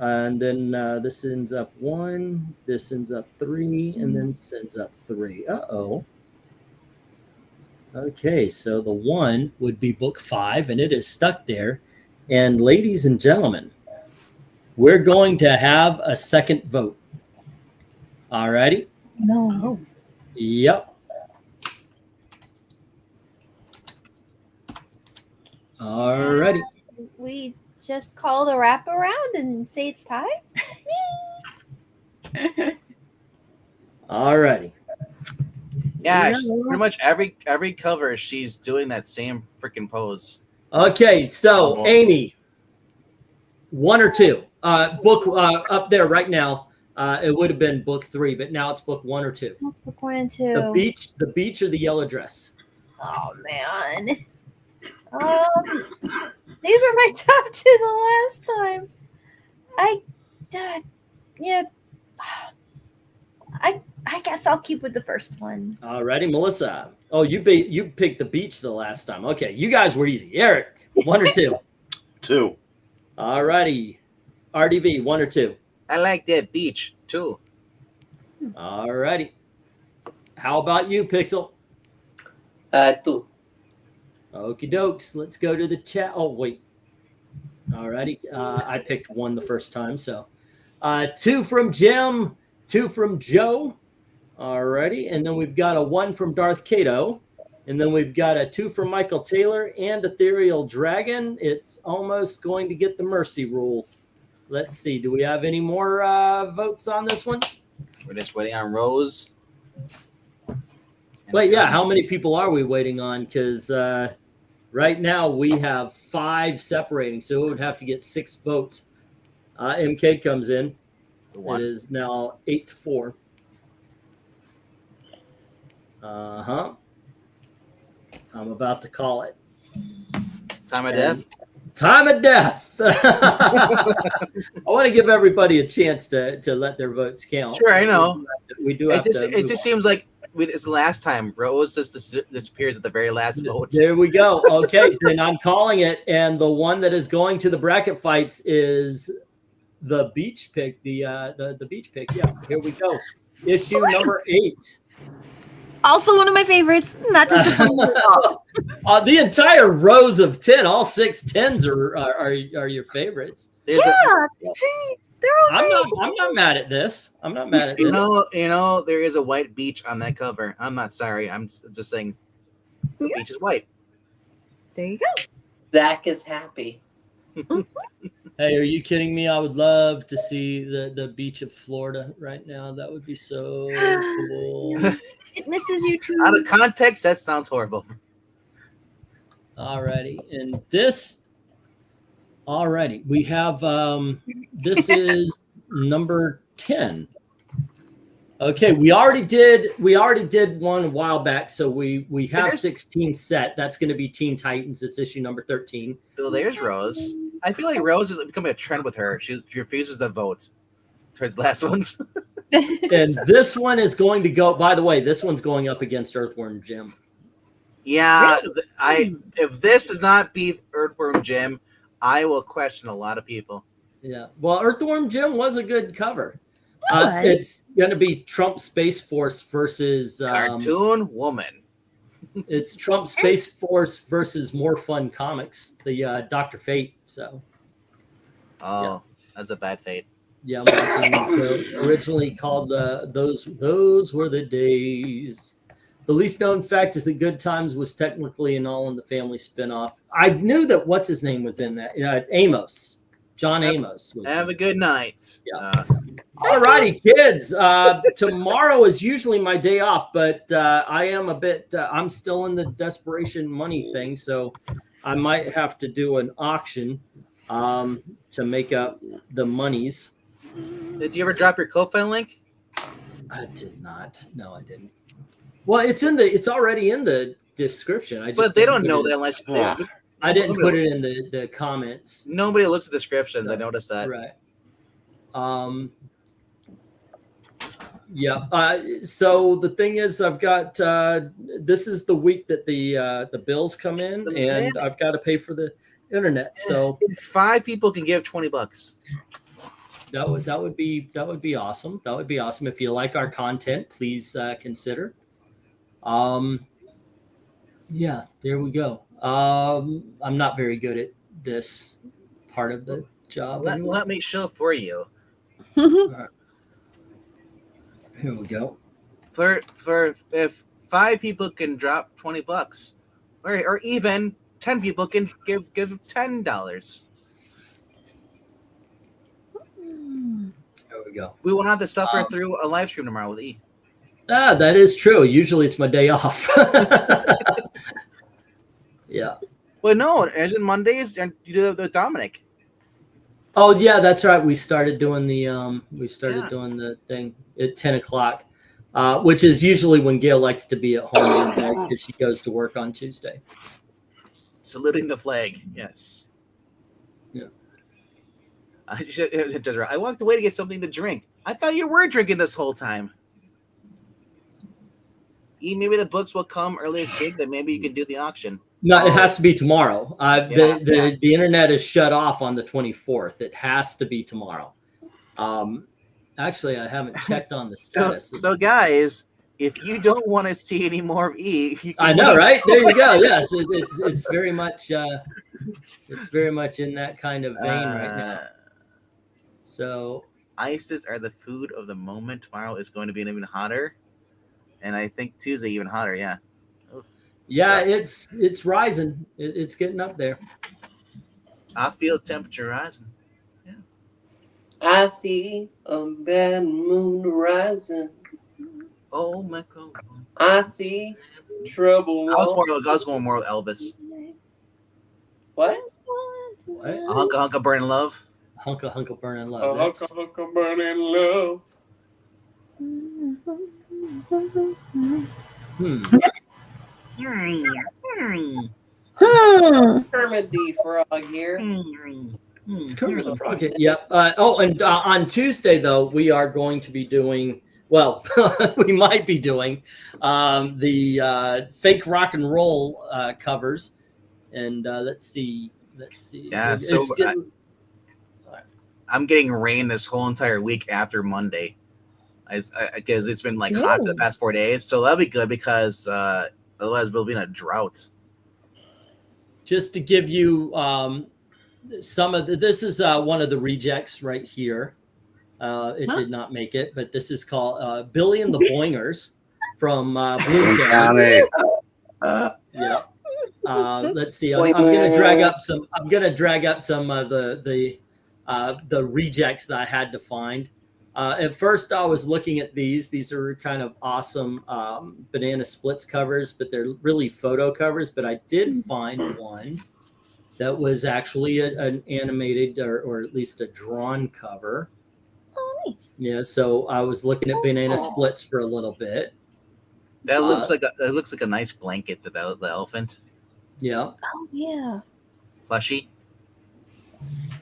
And then this ends up 1, this ends up 3, and then this ends up 3. Uh-oh. Okay, so the 1 would be book 5, and it is stuck there. And ladies and gentlemen, we're going to have a second vote. All righty? No. Yep. All righty. We just call the wrap around and say it's time? All righty. Yeah, pretty much every cover she's doing that same freaking pose. Okay, so Amy, 1 or 2? Book up there right now. It would have been book 3, but now it's book 1 or 2. That's book 1 and 2. The beach or the yellow dress? Oh man. These are my top 2 the last time. I guess I'll keep with the first one. All righty, Melissa. Oh, you picked the beach the last time. Okay, you guys were easy. Eric, 1 or 2? 2. All righty. RDV, 1 or 2? I like that beach too. All righty. How about you, Pixel? 2. Okie dokes. Let's go to the chat. Oh, wait. All righty. I picked 1 the first time. So 2 from Jim, 2 from Joe. All righty. And then we've got a 1 from Darth Cato. And then we've got a 2 from Michael Taylor and Ethereal Dragon. It's almost going to get the mercy rule. Let's see. Do we have any more votes on this one? We're just waiting on Rose. But yeah, how many people are we waiting on? Because right now we have 5 separating, so it would have to get 6 votes. MK comes in. It is now 8-4. I'm about to call it. Time of death. Time of death. I want to give everybody a chance to let their votes count. Sure, I know. We do have to. It just seems like it's the last time. Rose just disappears at the very last vote. There we go. Okay, then I'm calling it, and the one that is going to the bracket fights is the beach pick. The beach pick. Yeah, here we go. Issue number 8. Also one of my favorites. Not disappointing at all. The entire rows of 10, all 6 10s are your favorites. They're all I'm not mad at this. I'm not mad at this. You know, there is a white beach on that cover. I'm not sorry. I'm just saying the beach is white. There you go. Zach is happy. Hey, are you kidding me? I would love to see the beach of Florida right now. That would be so cool. It misses you too. Out of context, that sounds horrible. Alrighty, and this. Alrighty, we have this is number 10. Okay, we already did one a while back, so we have 16 set. That's going to be Teen Titans. It's issue number 13. So there's Rose. I feel like Rose is becoming a trend with her. She refuses to vote towards the last ones. And this one is going to go. By the way, this one's going up against Earthworm Jim. Yeah, if this does not beat Earthworm Jim, I will question a lot of people. Yeah, well, Earthworm Jim was a good cover. It's going to be Trump Space Force versus Cartoon Woman. It's Trump Space Force versus More Fun Comics, the Dr. Fate. So, that's a bad fate. Yeah, originally called those were the days. The least known fact is that Good Times was technically an All in the Family spinoff. I knew that what's his name was in that. Amos, John Amos. Have a good night. Yeah. All righty, kids. Tomorrow is usually my day off, but I am a bit. I'm still in the desperation money thing, so I might have to do an auction to make up the monies. Did you ever drop your Ko-Fi link? I did not. No, I didn't. Well, it's already in the description. But they don't know that unless I didn't put it in the comments. Nobody looks at descriptions. So, I noticed that. Right. Yeah. So the thing is, I've got this is the week that the bills come in, and I've got to pay for the internet. So if 5 people can give $20. That would be awesome. That would be awesome. If you like our content, please consider. Yeah, there we go. I'm not very good at this part of the job. Let me show for you. Right. Here we go. For if 5 people can drop $20, or even 10 people can give $10. There we go. We will have to suffer through a live stream tomorrow with E. That is true. Usually it's my day off. Yeah. Well, no, as in Mondays, and you do it with Dominic. Oh yeah, that's right. We started doing the doing the thing at 10 o'clock, which is usually when Gail likes to be at home because she goes to work on Tuesday. Saluting the flag. Yes. Yeah. I walked away to get something to drink. I thought you were drinking this whole time. Maybe the books will come early as big, then maybe you can do the auction. No, it has to be tomorrow. The internet is shut off on the 24th. It has to be tomorrow. Actually, I haven't checked on the status. So guys, if you don't want to see any more of E, I know, right? There you go. Yes, it's very much in that kind of vein right now. So ices are the food of the moment. Tomorrow is going to be even hotter, and I think Tuesday even hotter. Yeah. Yeah, it's rising. It's getting up there. I feel temperature rising. Yeah. I see a bad moon rising. Oh my God. I see trouble. I was going more with Elvis. What? What? A hunk of burning love. Hunk of burning love. A hunk of burning love. Kermit the Frog here. It's Kermit the Frog. Yep. And on Tuesday though, we are going to be doing. Well, we might be doing the fake rock and roll covers, and let's see. Yeah, so I'm getting rain this whole entire week after Monday, because it's been like hot the past 4 days. So that'll be good because otherwise we'll be in a drought. Just to give you some of this is one of the rejects right here. It did not make it, but this is called Billy and the Boingers from Blue County. Yeah. Let's see. I'm gonna drag up some. I'm gonna drag up some of the rejects that I had to find. At first, I was looking at these. These are kind of awesome Banana Splits covers, but they're really photo covers. But I did find one that was actually an animated or at least a drawn cover. Oh, nice. Yeah, so I was looking at Banana Splits for a little bit. That looks like a nice blanket. The elephant. Yeah. Oh, yeah. Plushy.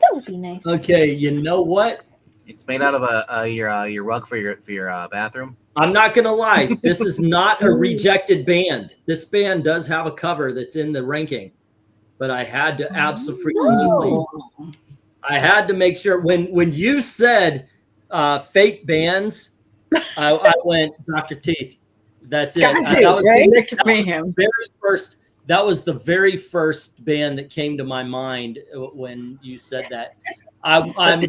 That would be nice. Okay, you know what? It's made out of your rug for your bathroom. I'm not gonna lie. This is not a rejected band. This band does have a cover that's in the ranking, but I had to absolutely. I had to make sure when you said fake bands, I went Dr. Teeth. That's it. That was right? That was the very first band that came to my mind when you said that. I'm kind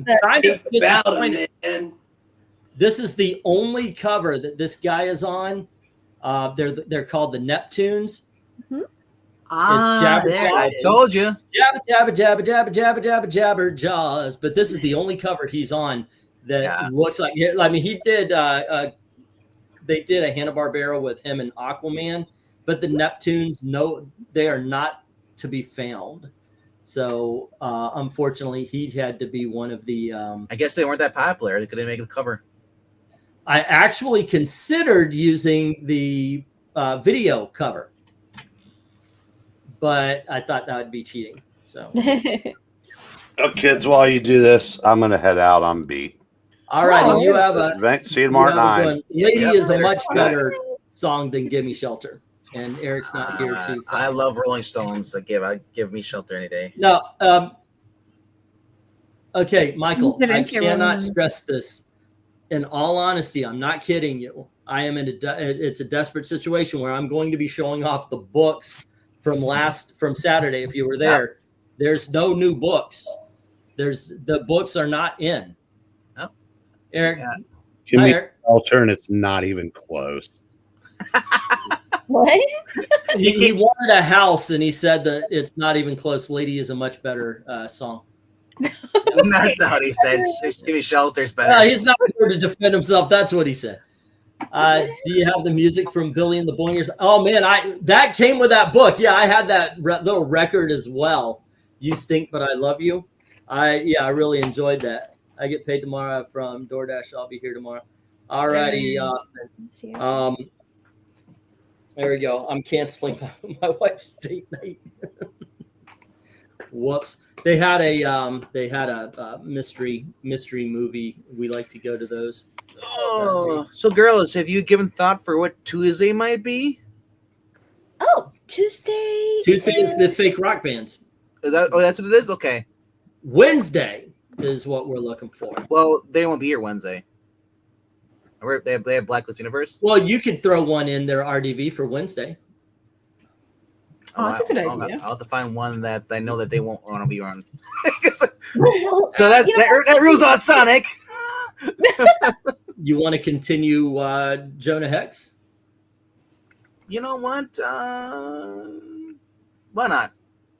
of disappointed. This is the only cover that this guy is on. They're called the Neptunes. Mm-hmm. It's jabber. I told you. Jabber, jabber, jabber, jabber, jabber, jabber, jaws. But this is the only cover he's on that looks like. I mean, he did. They did a Hanna-Barbera with him and Aquaman, but the Neptunes, no, they are not to be found. So unfortunately, he had to be one of the. I guess they weren't that popular. They couldn't make the cover. I actually considered using the video cover, but I thought that would be cheating. So. Oh, kids, while you do this, I'm going to head out. I'm beat. All right, you have a. See you tomorrow at 9. Lady is a much better song than "Give Me Shelter," and Eric's not here to. I love Rolling Stones. Give me shelter any day. No. Okay, Michael, I cannot stress this. In all honesty, I'm not kidding you. I am in it's a desperate situation where I'm going to be showing off the books from Saturday. If you were there, there's no new books. The books are not in. Oh. Eric, Give me Alter, it's not even close. What? he wanted a house, and he said that it's not even close. Lady is a much better song. That's not what he said. Give me shelter's better. He's not here to defend himself. That's what he said. Do you have the music from Billy and the Boingers? Oh man, that came with that book. Yeah, I had that little record as well. You Stink, But I Love You. I really enjoyed that. I get paid tomorrow from DoorDash. I'll be here tomorrow. All righty, Austin. There we go. I'm canceling my wife's date night. Whoops. They had a mystery movie. We like to go to those. Oh, so girls, have you given thought for what Tuesday might be? Oh, Tuesday. Tuesday is the fake rock bands. That's what it is? Okay. Wednesday is what we're looking for. Well, they won't be here Wednesday. They have Blacklist Universe. Well, you could throw one in their RDV for Wednesday. Oh, that's a good idea. I'll have to find one that I know that they won't want to be on. So that rules on Sonic. You want to continue Jonah Hex? You know what? Why not?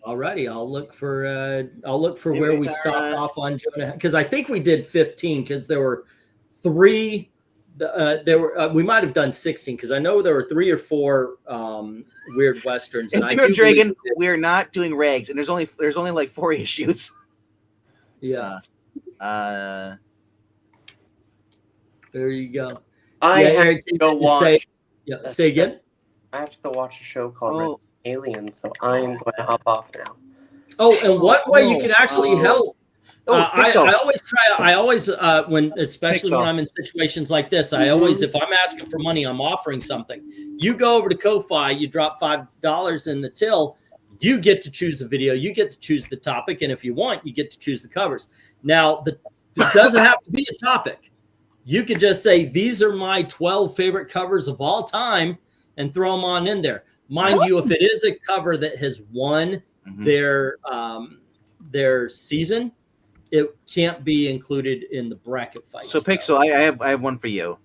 Alrighty, I'll look for where we stopped off on Jonah, because I think we did 15 because there were 3. We might have done 16 because I know there were 3 or 4 weird westerns. And Dragon, we're not doing rags, and there's only like 4 issues. Yeah. There you go. I have Eric, to go watch. Say again. I have to go watch a show called Alien, so I am going to hop off now. Oh, and one way you can actually help. I always when especially when I'm in situations like this, I always, if I'm asking for money, I'm offering something. You go over to Ko-Fi, you drop $5 in the till, you get to choose the video, you get to choose the topic, and if you want, you get to choose the covers. Now, it doesn't have to be a topic. You could just say, these are my 12 favorite covers of all time, and throw them on in there. Mind you, if it is a cover that has won their season, it can't be included in the bracket fight. So, Pixel, I have one for you.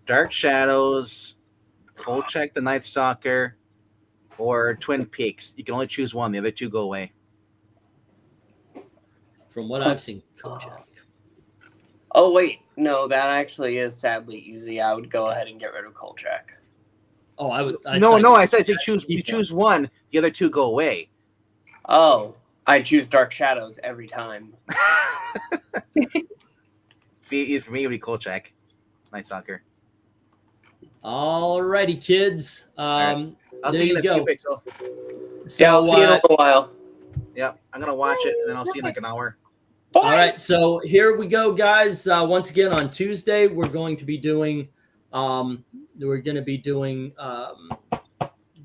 Dark Shadows, Full Check the Night Stalker, or Twin Peaks. You can only choose one. The other 2 go away. From what I've seen, Kojak. Oh wait, No, that actually is sadly easy. I would go ahead and get rid of Kolchak. Oh, I would. No, I said you choose one. The other two go away. Oh, I choose Dark Shadows every time. For me, it would be Kolchak. Night Stalker. All righty, kids. I'll there see you you in a go. few weeks. So, I'll see you in a little while. Yep, I'm gonna watch it, and then I'll see you in like an hour. all right, so here we go, guys. Once again, on Tuesday, we're going to be doing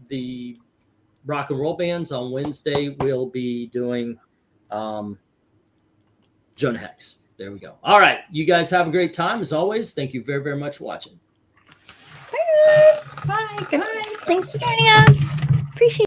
the rock and roll bands. On Wednesday, we'll be doing Jonah Hex. There we go. All right, you guys have a great time as always. Thank you very, very much for watching. Bye. Good night. Thanks for joining us. Appreciate it.